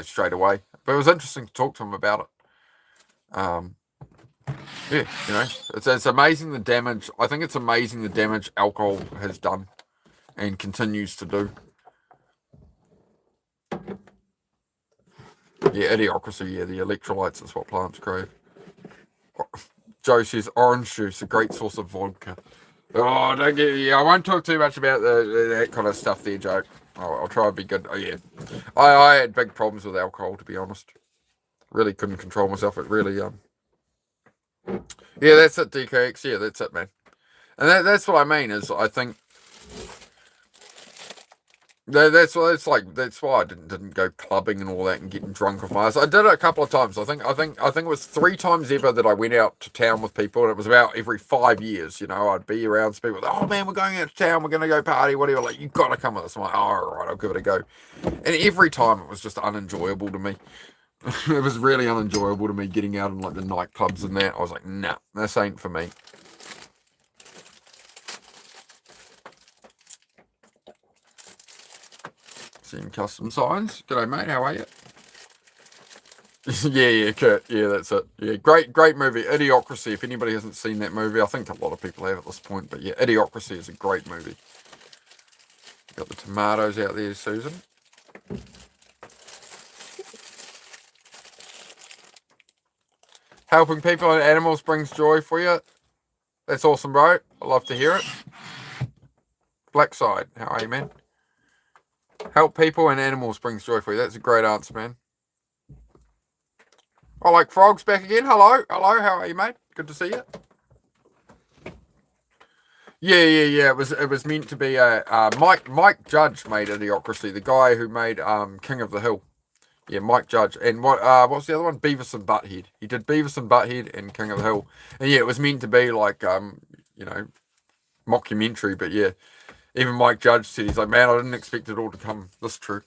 straight away. But it was interesting to talk to him about it. Yeah, it's amazing the damage. I think it's amazing the damage alcohol has done and continues to do. Yeah, idiocracy. Yeah, the electrolytes is what plants crave. Joe says orange juice, a great source of vodka. Oh, don't get. Yeah, I won't talk too much about that kind of stuff there, Joe. I'll try and be good. Oh, yeah, I had big problems with alcohol, to be honest. Really couldn't control myself. It really Yeah, that's it, DKX. Yeah, that's it, man. And that's what I mean. Is I think that's why I didn't go clubbing and all that and getting drunk off my ass. I did it a couple of times. I think it was 3 times ever that I went out to town with people, and it was about every 5 years. I'd be around people. Oh man, we're going out to town. We're gonna go party. Whatever. Like, you gotta come with us. I'm like, oh, all right, I'll give it a go. And every time it was just unenjoyable to me. It was really unenjoyable to me getting out in like the nightclubs and that. I was like, nah, this ain't for me. Seeing custom signs. G'day, mate. How are you? Yeah, Kurt. Yeah, that's it. Yeah, great movie. Idiocracy. If anybody hasn't seen that movie, I think a lot of people have at this point. But yeah, Idiocracy is a great movie. Got the tomatoes out there, Susan. Helping people and animals brings joy for you. That's awesome, bro. I love to hear it. Blackside, how are you, man? Help people and animals brings joy for you. That's a great answer, man. I like frogs back again. Hello, how are you, mate? Good to see you. Yeah. It was meant to be Mike Judge made Idiocracy, the guy who made King of the Hill. Yeah, Mike Judge. And what's the other one? Beavis and Butthead. He did Beavis and Butthead and King of the Hill. And yeah, it was meant to be like mockumentary, but yeah. Even Mike Judge said, he's like, man, I didn't expect it all to come this true.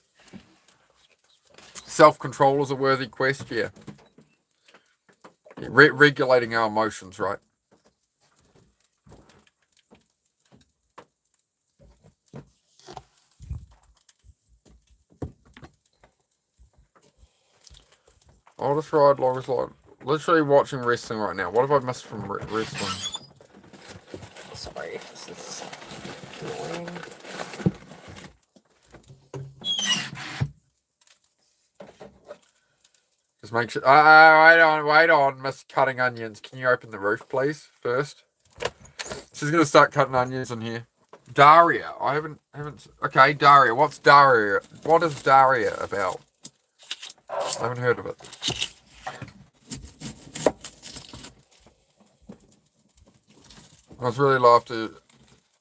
Self-control is a worthy quest, yeah. Regulating our emotions, right? I'll just ride long as long. Literally watching wrestling right now. What have I missed from wrestling? Sorry, this is annoying. Just make sure. Wait on, Miss Cutting Onions. Can you open the roof, please, first? She's gonna start cutting onions in here. Daria, I haven't. Okay, Daria. What's Daria? What is Daria about? I haven't heard of it. I was really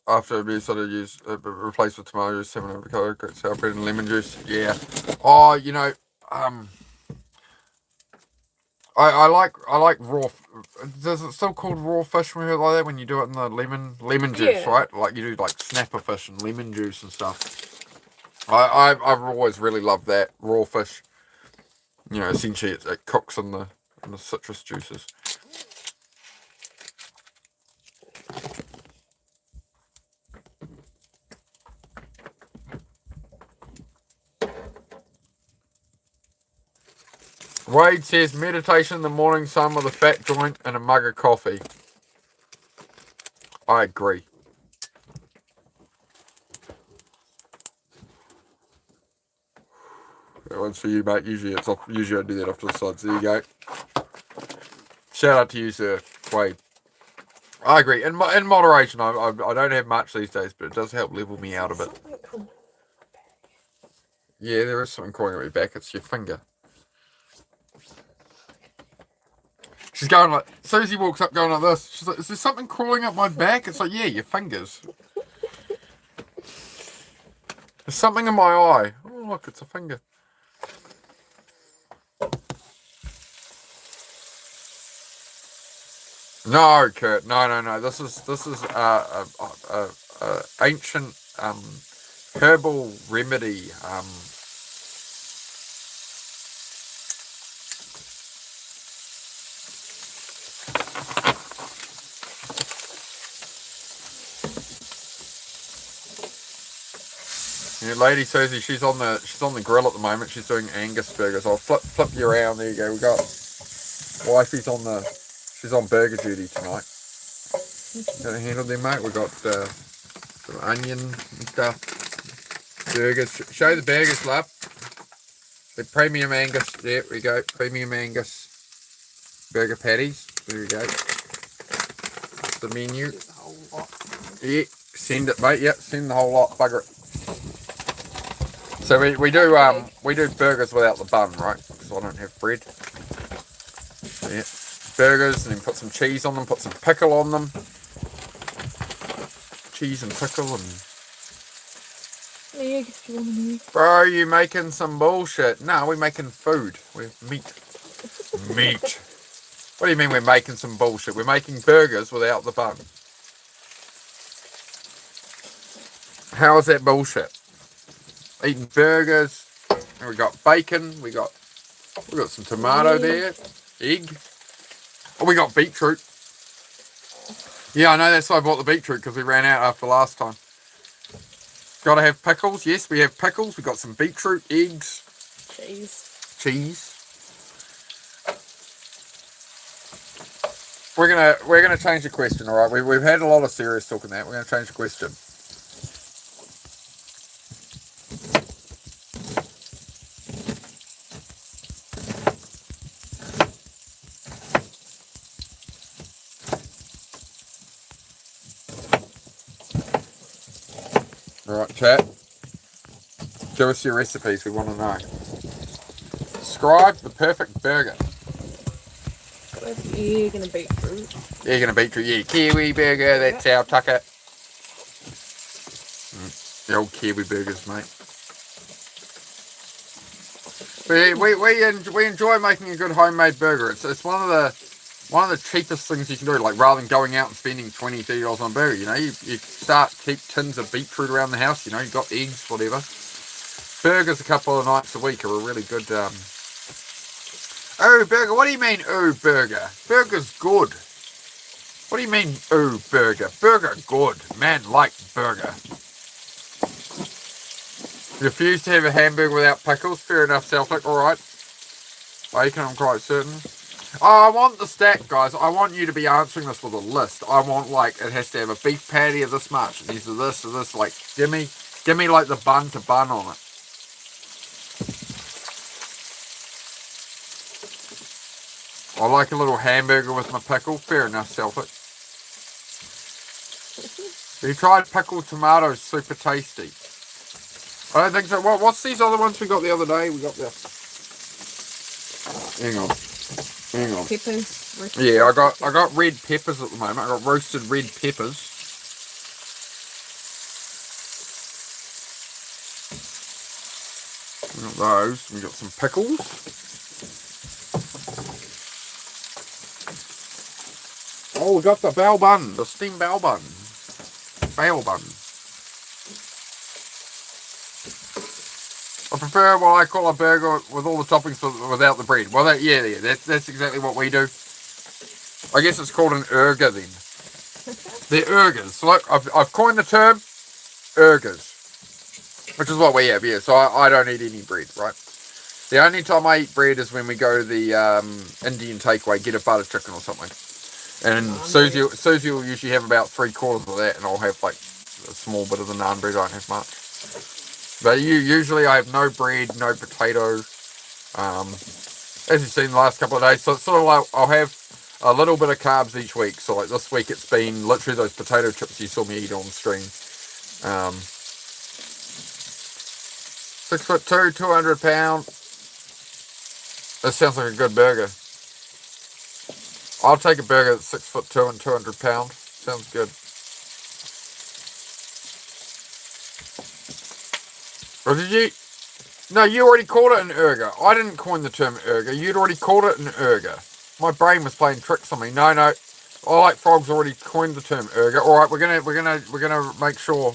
after we sort of use replace with tomato juice, salmon avocado, great sour bread, and lemon juice. Yeah. Oh, I like raw. Is it still called raw fish when we like that? When you do it in the lemon juice, Yeah. right? Like you do like snapper fish and lemon juice and stuff. I've always really loved that raw fish. Essentially it cooks in the citrus juices. Wade says meditation in the morning sun with a fat joint and a mug of coffee. I agree. That one's for you, mate. Usually I do that off to the sides. There you go. Shout out to you, sir, Wade. I agree. In moderation, I don't have much these days, but it does help level me out a bit. Yeah, there is something crawling at my back. It's your finger. She's going like, Susie walks up going like this. She's like, is there something crawling up my back? It's like, yeah, your fingers. There's something in my eye. Oh, look, it's a finger. No, Kurt. No. This is ancient herbal remedy. Lady Susie, she's on the grill at the moment. She's doing Angus burgers. I'll flip you around. There you go. We got wifey's she's on burger duty tonight. Got a handle there, mate. We got some onion and stuff. Burgers. Show the burgers, love. The premium Angus. There we go. Premium Angus burger patties. There we go. That's the menu. Yeah, send it, mate. Yep, send the whole lot. Bugger it. So we do burgers without the bun, right? Because I don't have bread. So yeah, burgers, and then put some cheese on them, put some pickle on them. Cheese and pickle and. Yeah, if you want to know. Bro, you making some bullshit? No, we're making food. We're meat. Meat. What do you mean we're making some bullshit? We're making burgers without the bun. How is that bullshit? Eating burgers. And we got bacon. We got some tomato there. Egg. Oh, we got beetroot. Yeah, I know, that's why I bought the beetroot, because we ran out after last time. Gotta have pickles. Yes, we have pickles. We got some beetroot, eggs. Cheese. we're gonna change the question. All right, we've had a lot of serious talk in that. We're gonna change the question. All right, chat. Give us your recipes. We want to know. Describe the perfect burger. With egg and a beetroot. Egg and a beetroot. Yeah, Kiwi burger. That's our tucker. The old Kiwi burgers, mate. We enjoy making a good homemade burger. It's one of the cheapest things you can do. Like rather than going out and spending $20-$30 on a burger, you know, you start keep tins of beetroot around the house. You know, you got eggs, whatever. Burgers a couple of nights a week are a really good. Oh, burger. What do you mean, ooh, burger? Burger's good. What do you mean, ooh, burger? Burger good. Man, like burger. Refuse to have a hamburger without pickles. Fair enough, Celtic. Alright. Bacon, I'm quite certain. Oh, I want the stack, guys. I want you to be answering this with a list. I want, like, it has to have a beef patty of this much. These are this or this. Like, give me like the bun to bun on it. I like a little hamburger with my pickle. Fair enough, Celtic. You tried pickled tomatoes, super tasty. I don't think so. What's these other ones we got the other day? We got the... Hang on. Peppers. Yeah, I got red peppers at the moment. I got roasted red peppers. We got those. We got some pickles. Oh, we got the bao bun, the steamed bao bun. Bao bun. I prefer what I call a burger with all the toppings but without the bread. Well, that's exactly what we do. I guess it's called an erger then. They're ergers. Look, I've coined the term ergers, which is what we have, yeah. So I don't eat any bread, right? The only time I eat bread is when we go to the Indian takeaway, get a butter chicken or something. And Susie will usually have about 3/4 of that, and I'll have like a small bit of the naan bread. I don't have much. But usually I have no bread, no potatoes. As you've seen the last couple of days, so it's sort of like I'll have a little bit of carbs each week. So like this week it's been literally those potato chips you saw me eat on stream. 6'2", 200 pound. That sounds like a good burger. I'll take a burger that's 6'2" and 200 pound. Sounds good. Or did you? No, you already called it an erger. I didn't coin the term erger. You'd already called it an erger. My brain was playing tricks on me. No. I like Frog's already coined the term erger. All right, we're gonna make sure.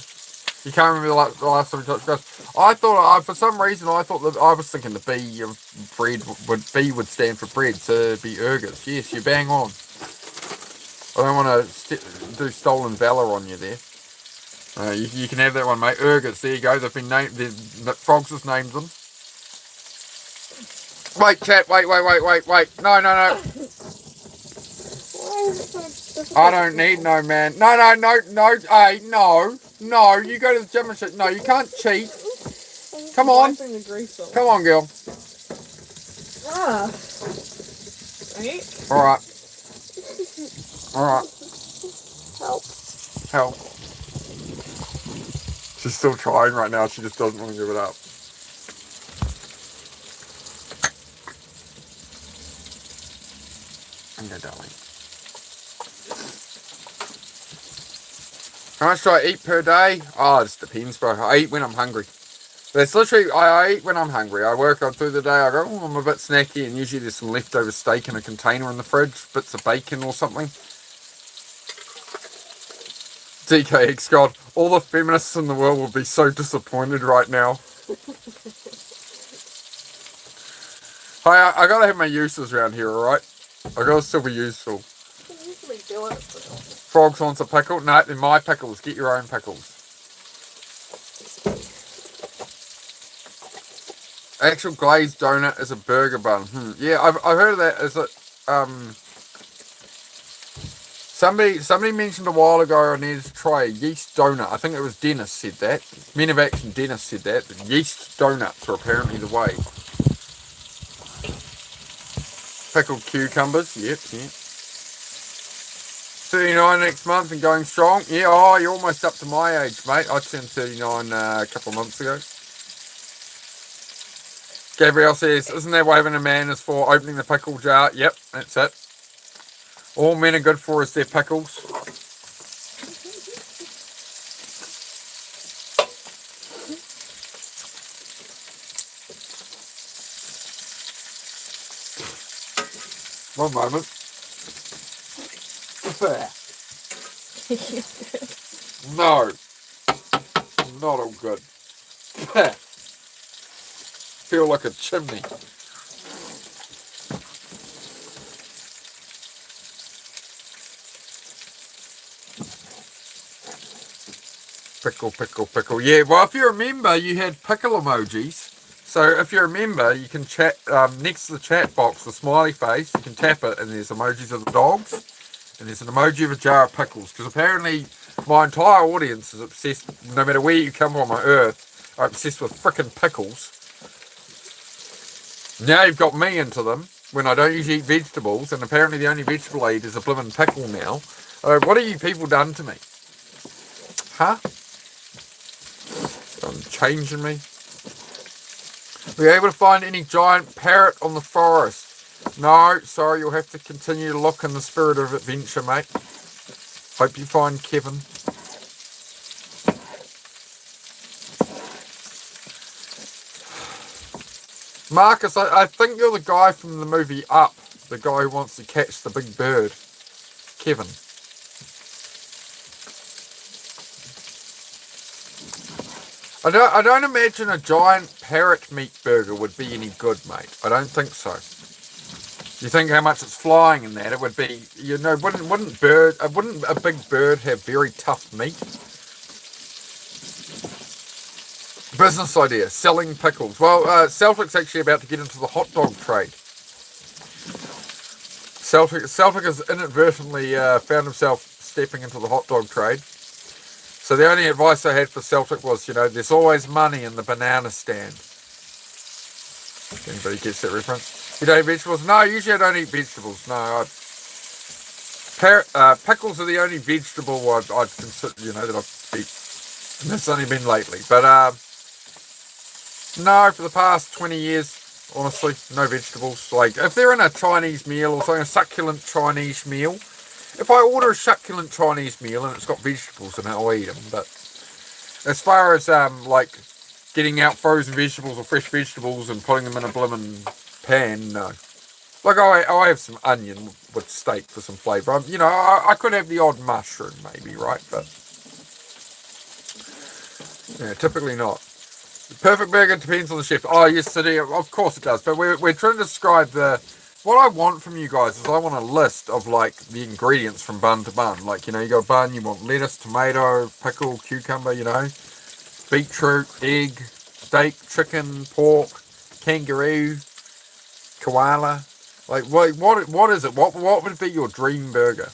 You can't remember the last time we touched grass. I thought for some reason I thought that I was thinking the B of bread would stand for bread, to be ergers. Yes, you bang on. I don't want to do stolen valor on you there. You can have that one, mate. Ergers, there you go. They've been named. Frogs has named them. Wait, chat. Wait. No. I don't need no man. No. Hey, no. You go to the gym and shit. No, you can't cheat. Come on. Come on, girl. Right? Alright. Help. She's still trying right now. She just doesn't want to give it up. Okay, darling. How much do I eat per day? Oh, it just depends, bro. I eat when I'm hungry. That's literally, I eat when I'm hungry. I work on through the day. I go, I'm a bit snacky, and usually there's some leftover steak in a container in the fridge, bits of bacon or something. DKX God, all the feminists in the world will be so disappointed right now. Hi, I gotta have my uses around here, alright? I gotta still be useful. You can usually do it. Frogs wants a pickle? No, they're my pickles. Get your own pickles. Actual glazed donut is a burger bun. Yeah, I've heard of that. Is it Somebody mentioned a while ago I needed to try a yeast donut. I think it was Dennis said that. Men of Action Dennis said that. But yeast donuts are apparently the way. Pickled cucumbers. Yep. 39 next month and going strong. Yeah, oh, you're almost up to my age, mate. I turned 39 a couple of months ago. Gabrielle says, isn't that what having a man is for? Opening the pickle jar. Yep, that's it. All men are good for is their pickles. One moment. No. Not all good. Feel like a chimney. Pickle. Yeah, well, if you remember, you had pickle emojis. So if you remember, you can chat next to the chat box, the smiley face, you can tap it and there's emojis of the dogs. And there's an emoji of a jar of pickles. Because apparently my entire audience is obsessed, no matter where you come from on earth, are obsessed with frickin' pickles. Now you've got me into them when I don't usually eat vegetables, and apparently the only vegetable I eat is a blimmin' pickle now. What have you people done to me? Huh? Changing me? Were you able to find any giant parrot on the forest? No, sorry, you'll have to continue to look in the spirit of adventure, mate. Hope you find Kevin. Marcus, I think you're the guy from the movie Up, the guy who wants to catch the big bird. Kevin. I don't imagine a giant parrot meat burger would be any good, mate. I don't think so. You think how much it's flying in that? It would be, you know, wouldn't a big bird have very tough meat? Business idea, selling pickles. Well, Celtic's actually about to get into the hot dog trade. Celtic has inadvertently found himself stepping into the hot dog trade. So the only advice I had for Celtic was, you know, there's always money in the banana stand. Anybody gets that reference? You don't eat vegetables? No, usually I don't eat vegetables. No, pickles are the only vegetable I'd consider, you know, that I eat. And that's only been lately. But no, for the past 20 years, honestly, no vegetables. Like, if they're in a Chinese meal or something, a succulent Chinese meal, if I order a succulent Chinese meal and it's got vegetables in it, I'll eat them. But as far as like getting out frozen vegetables or fresh vegetables and putting them in a blimmin' pan, no. Like I have some onion with steak for some flavour. You know, I could have the odd mushroom maybe, right? But yeah, typically not. The perfect burger depends on the chef. Oh yes, City, of course it does. But we're trying to describe what I want from you guys is I want a list of like the ingredients from bun to bun. Like, you know, you got a bun, you want lettuce, tomato, pickle, cucumber, you know, beetroot, egg, steak, chicken, pork, kangaroo, koala. Like, what is it? What would be your dream burger?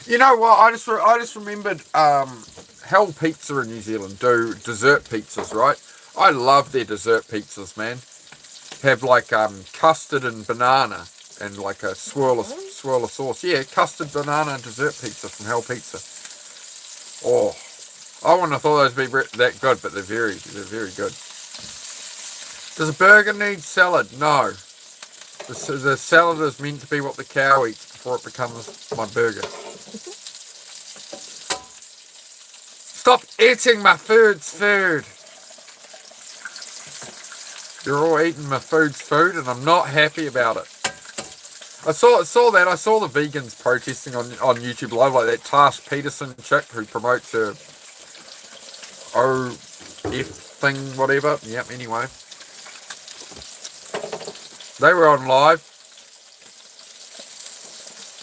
You know what? I just remembered Hell Pizza in New Zealand do dessert pizzas, right? I love their dessert pizzas, man. Have like custard and banana and like a swirl of sauce. Yeah, custard banana dessert pizza from Hell Pizza. Oh, I wouldn't have thought those would be that good, but they're very good. Does a burger need salad? No. The salad is meant to be what the cow eats before it becomes my burger. Stop eating my food's food. You're all eating my food's food, and I'm not happy about it. I saw that. I saw the vegans protesting on YouTube Live, like that Tash Peterson chick who promotes her OF thing, whatever. Yep. Anyway, they were on live.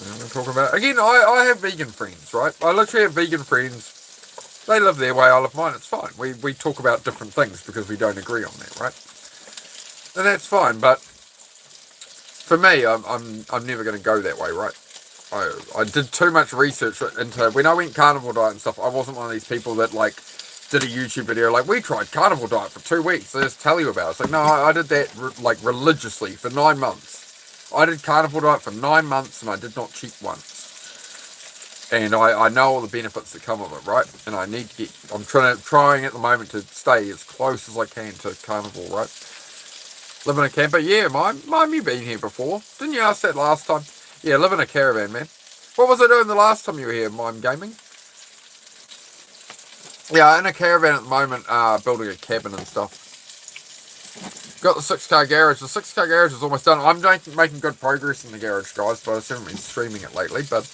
And we're talking about again. I have vegan friends, right? I literally have vegan friends. They live their way, I live mine. It's fine. We talk about different things because we don't agree on that, right? And that's fine, but for me, I'm never going to go that way, right? I did too much research into when I went carnivore diet and stuff. I wasn't one of these people that like did a YouTube video like we tried carnivore diet for 2 weeks. So just tell you about it. It's like no, I did that like religiously for 9 months. I did carnivore diet for 9 months and I did not cheat once. And I know all the benefits that come with it, right? And I need to get. I'm trying at the moment to stay as close as I can to carnivore, right? Live in a camper, yeah, mime, you been here before. Didn't you ask that last time? Yeah, live in a caravan, man. What was I doing the last time you were here, Mime Gaming? Yeah, in a caravan at the moment, building a cabin and stuff. Got the 6-car garage. The 6-car garage is almost done. I'm making good progress in the garage, guys, but I just haven't been streaming it lately. But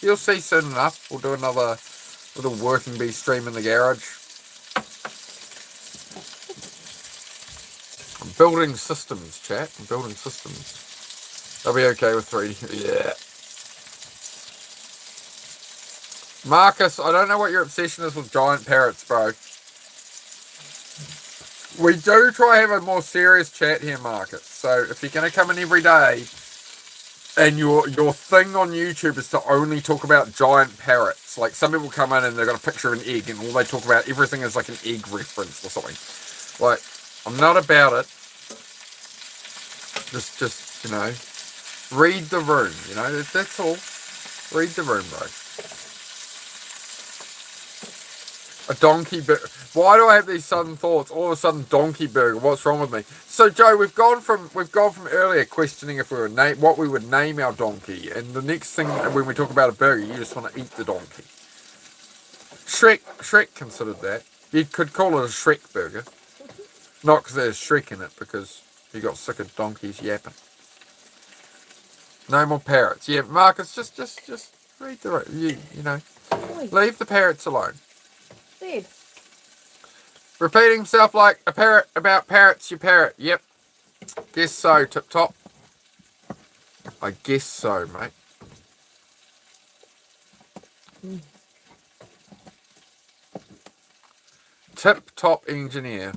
you'll see soon enough. We'll do another little working bee stream in the garage. I'm building systems, chat. I'm building systems. I'll be okay with 3D. Yeah. Marcus, I don't know what your obsession is with giant parrots, bro. We do try to have a more serious chat here, Marcus. So if you're going to come in every day and your thing on YouTube is to only talk about giant parrots, like some people come in and they've got a picture of an egg and all they talk about, everything is like an egg reference or something. Like, I'm not about it. Just, you know, read the room, you know, that's all. Read the room, bro. A donkey burger. Why do I have these sudden thoughts? All of a sudden, donkey burger. What's wrong with me? So, Joe, we've gone from earlier questioning if we were what we would name our donkey, and the next thing when we talk about a burger, you just want to eat the donkey. Shrek considered that. You could call it a Shrek burger, not because there's Shrek in it, because he got sick of donkeys yapping. No more parrots. Yeah, Marcus, just read the you know, leave the parrots alone. Dead. Repeating himself like a parrot about parrots, you parrot. Yep. Guess so, Tip Top. I guess so, mate. Tip Top Engineer.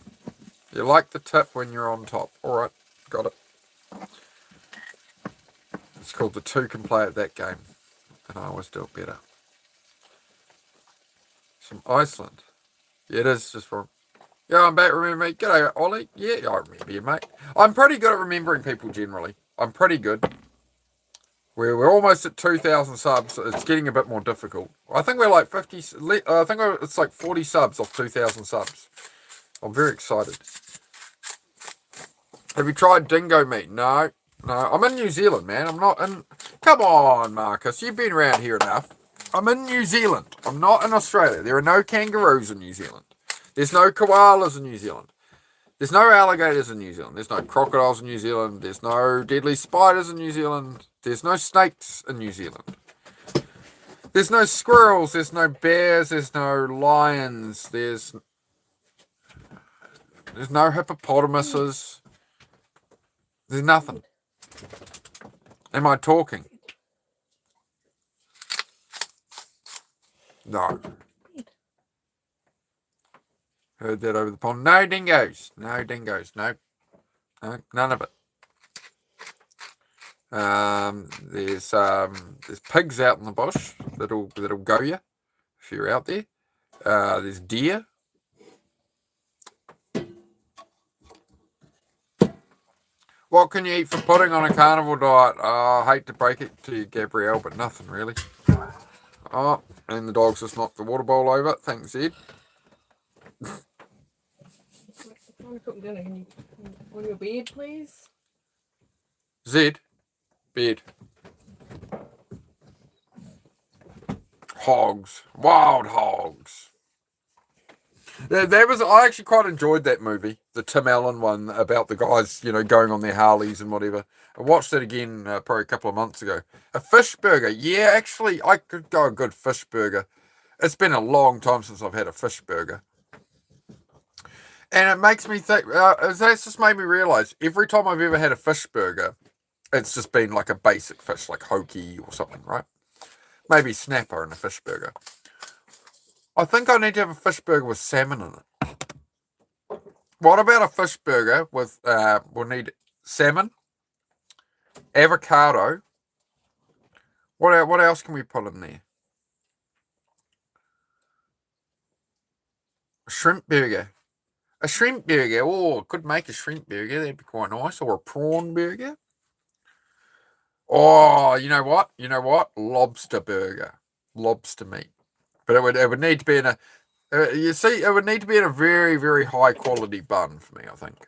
You like the tip when you're on top. Alright, got it. It's called the 2 can play at that game. And I always do it better. From Iceland. Yeah, it is just from. Yeah, I'm back. Remember me? G'day, Ollie. Yeah, I remember you, mate. I'm pretty good at remembering people generally. I'm pretty good. We're almost at 2,000 subs. So it's getting a bit more difficult. I think we're like 50. I think it's like 40 subs off 2,000 subs. I'm very excited. Have you tried dingo meat? No. I'm in New Zealand, man. I'm not in. Come on, Marcus. You've been around here enough. I'm in New Zealand. I'm not in Australia. There are no kangaroos in New Zealand. There's no koalas in New Zealand. There's no alligators in New Zealand. There's no crocodiles in New Zealand. There's no deadly spiders in New Zealand. There's no snakes in New Zealand. There's no squirrels. There's no bears. There's no lions. There's no hippopotamuses. There's nothing. Am I talking? No. Heard that over the pond. No dingoes. No dingoes. Nope. No, none of it. There's pigs out in the bush that'll go you if you're out there. There's deer. What can you eat for pudding on a carnivore diet? I hate to break it to you, Gabrielle, but nothing really. Oh, and the dog's just knocked the water bowl over. Thanks, Ed. I'm cooking dinner. Can you order your bed, please? Zed, bed. Hogs, wild hogs. That was. I actually quite enjoyed that movie, the Tim Allen one about the guys, you know, going on their Harleys and whatever. I watched it again probably a couple of months ago. A fish burger, yeah, actually, I could go a good fish burger. It's been a long time since I've had a fish burger. And it makes me think, that's just made me realise, every time I've ever had a fish burger, it's just been like a basic fish, like hoki or something, right? Maybe snapper and a fish burger. I think I need to have a fish burger with salmon in it. What about a fish burger with, we'll need salmon, avocado, What else can we put in there? A shrimp burger. A shrimp burger. Oh, could make a shrimp burger. That'd be quite nice. Or a prawn burger. Oh, you know what? Lobster burger. Lobster meat. But it would need to be in a you see, it would need to be in a very, very high quality bun for me, I think.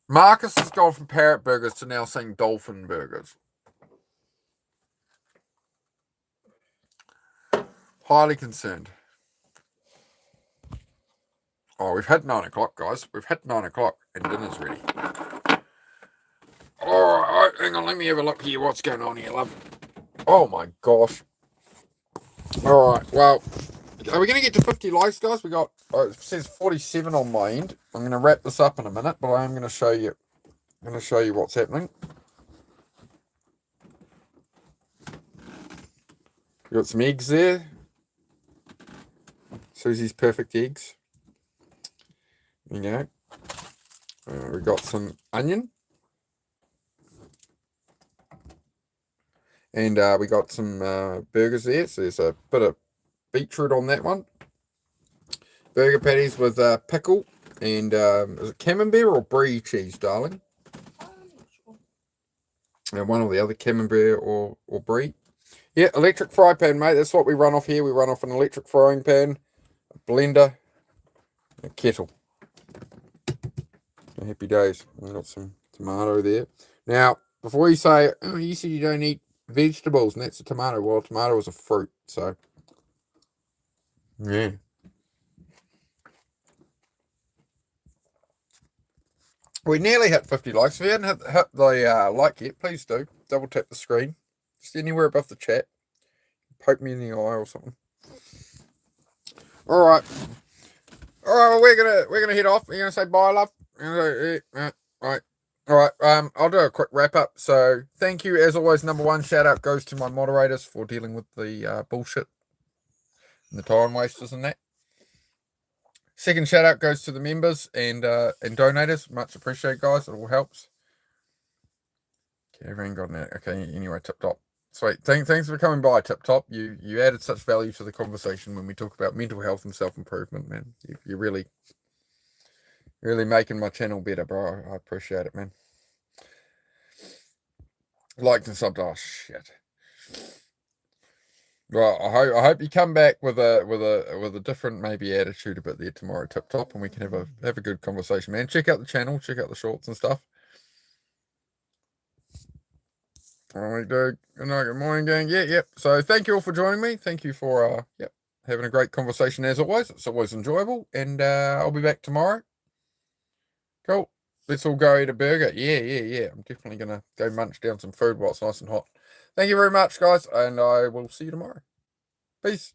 Marcus has gone from parrot burgers to now saying dolphin burgers. Highly concerned. Oh, we've had 9 o'clock, guys. We've had 9 o'clock and dinner's ready. All right, hang on. Let me have a look here. What's going on here, love? Oh, my gosh. All right, well, are we going to get to 50 likes, guys? We got, it says 47 on my end. I'm going to wrap this up in a minute, but I am going to show you. I'm going to show you what's happening. We got some eggs there. Susie's perfect eggs. There you go. We got some onion. And we got some burgers there. So there's a bit of beetroot on that one. Burger patties with pickle. And is it camembert or brie cheese, darling? And one or the other, camembert or brie. Yeah, electric fry pan, mate. That's what we run off here. We run off an electric frying pan, a blender, a kettle. Happy days. We've got some tomato there. Now, before you say, oh, you said you don't eat vegetables, and that's a tomato. Well, tomato is a fruit, so yeah. We nearly hit 50 likes. If you hadn't hit the like yet, please do. Double tap the screen. Just anywhere above the chat. Poke me in the eye or something. All right. Well, we're gonna head off. We're gonna say bye, love. Right. All right. I'll do a quick wrap up. So thank you, as always. Number one shout out goes to my moderators for dealing with the bullshit and the time wasters and that. Second shout out goes to the members and donators. Much appreciated, guys. It all helps. Okay, everyone got it. Okay, anyway, Tip Top. Sweet. Thanks for coming by, Tip Top. You added such value to the conversation when we talk about mental health and self-improvement, man. You're really making my channel better, bro. I appreciate it, man. Like and sub. Oh shit. Well, I hope you come back with a different maybe attitude a bit there tomorrow, Tip Top, and we can have a good conversation, man. Check out the channel, check out the shorts and stuff. All right, dude. Good night, good morning, gang. Yep. So thank you all for joining me. Thank you for having a great conversation as always. It's always enjoyable, and I'll be back tomorrow. Cool. Let's all go eat a burger. Yeah. I'm definitely gonna go munch down some food while it's nice and hot. Thank you very much, guys, and I will see you tomorrow. Peace.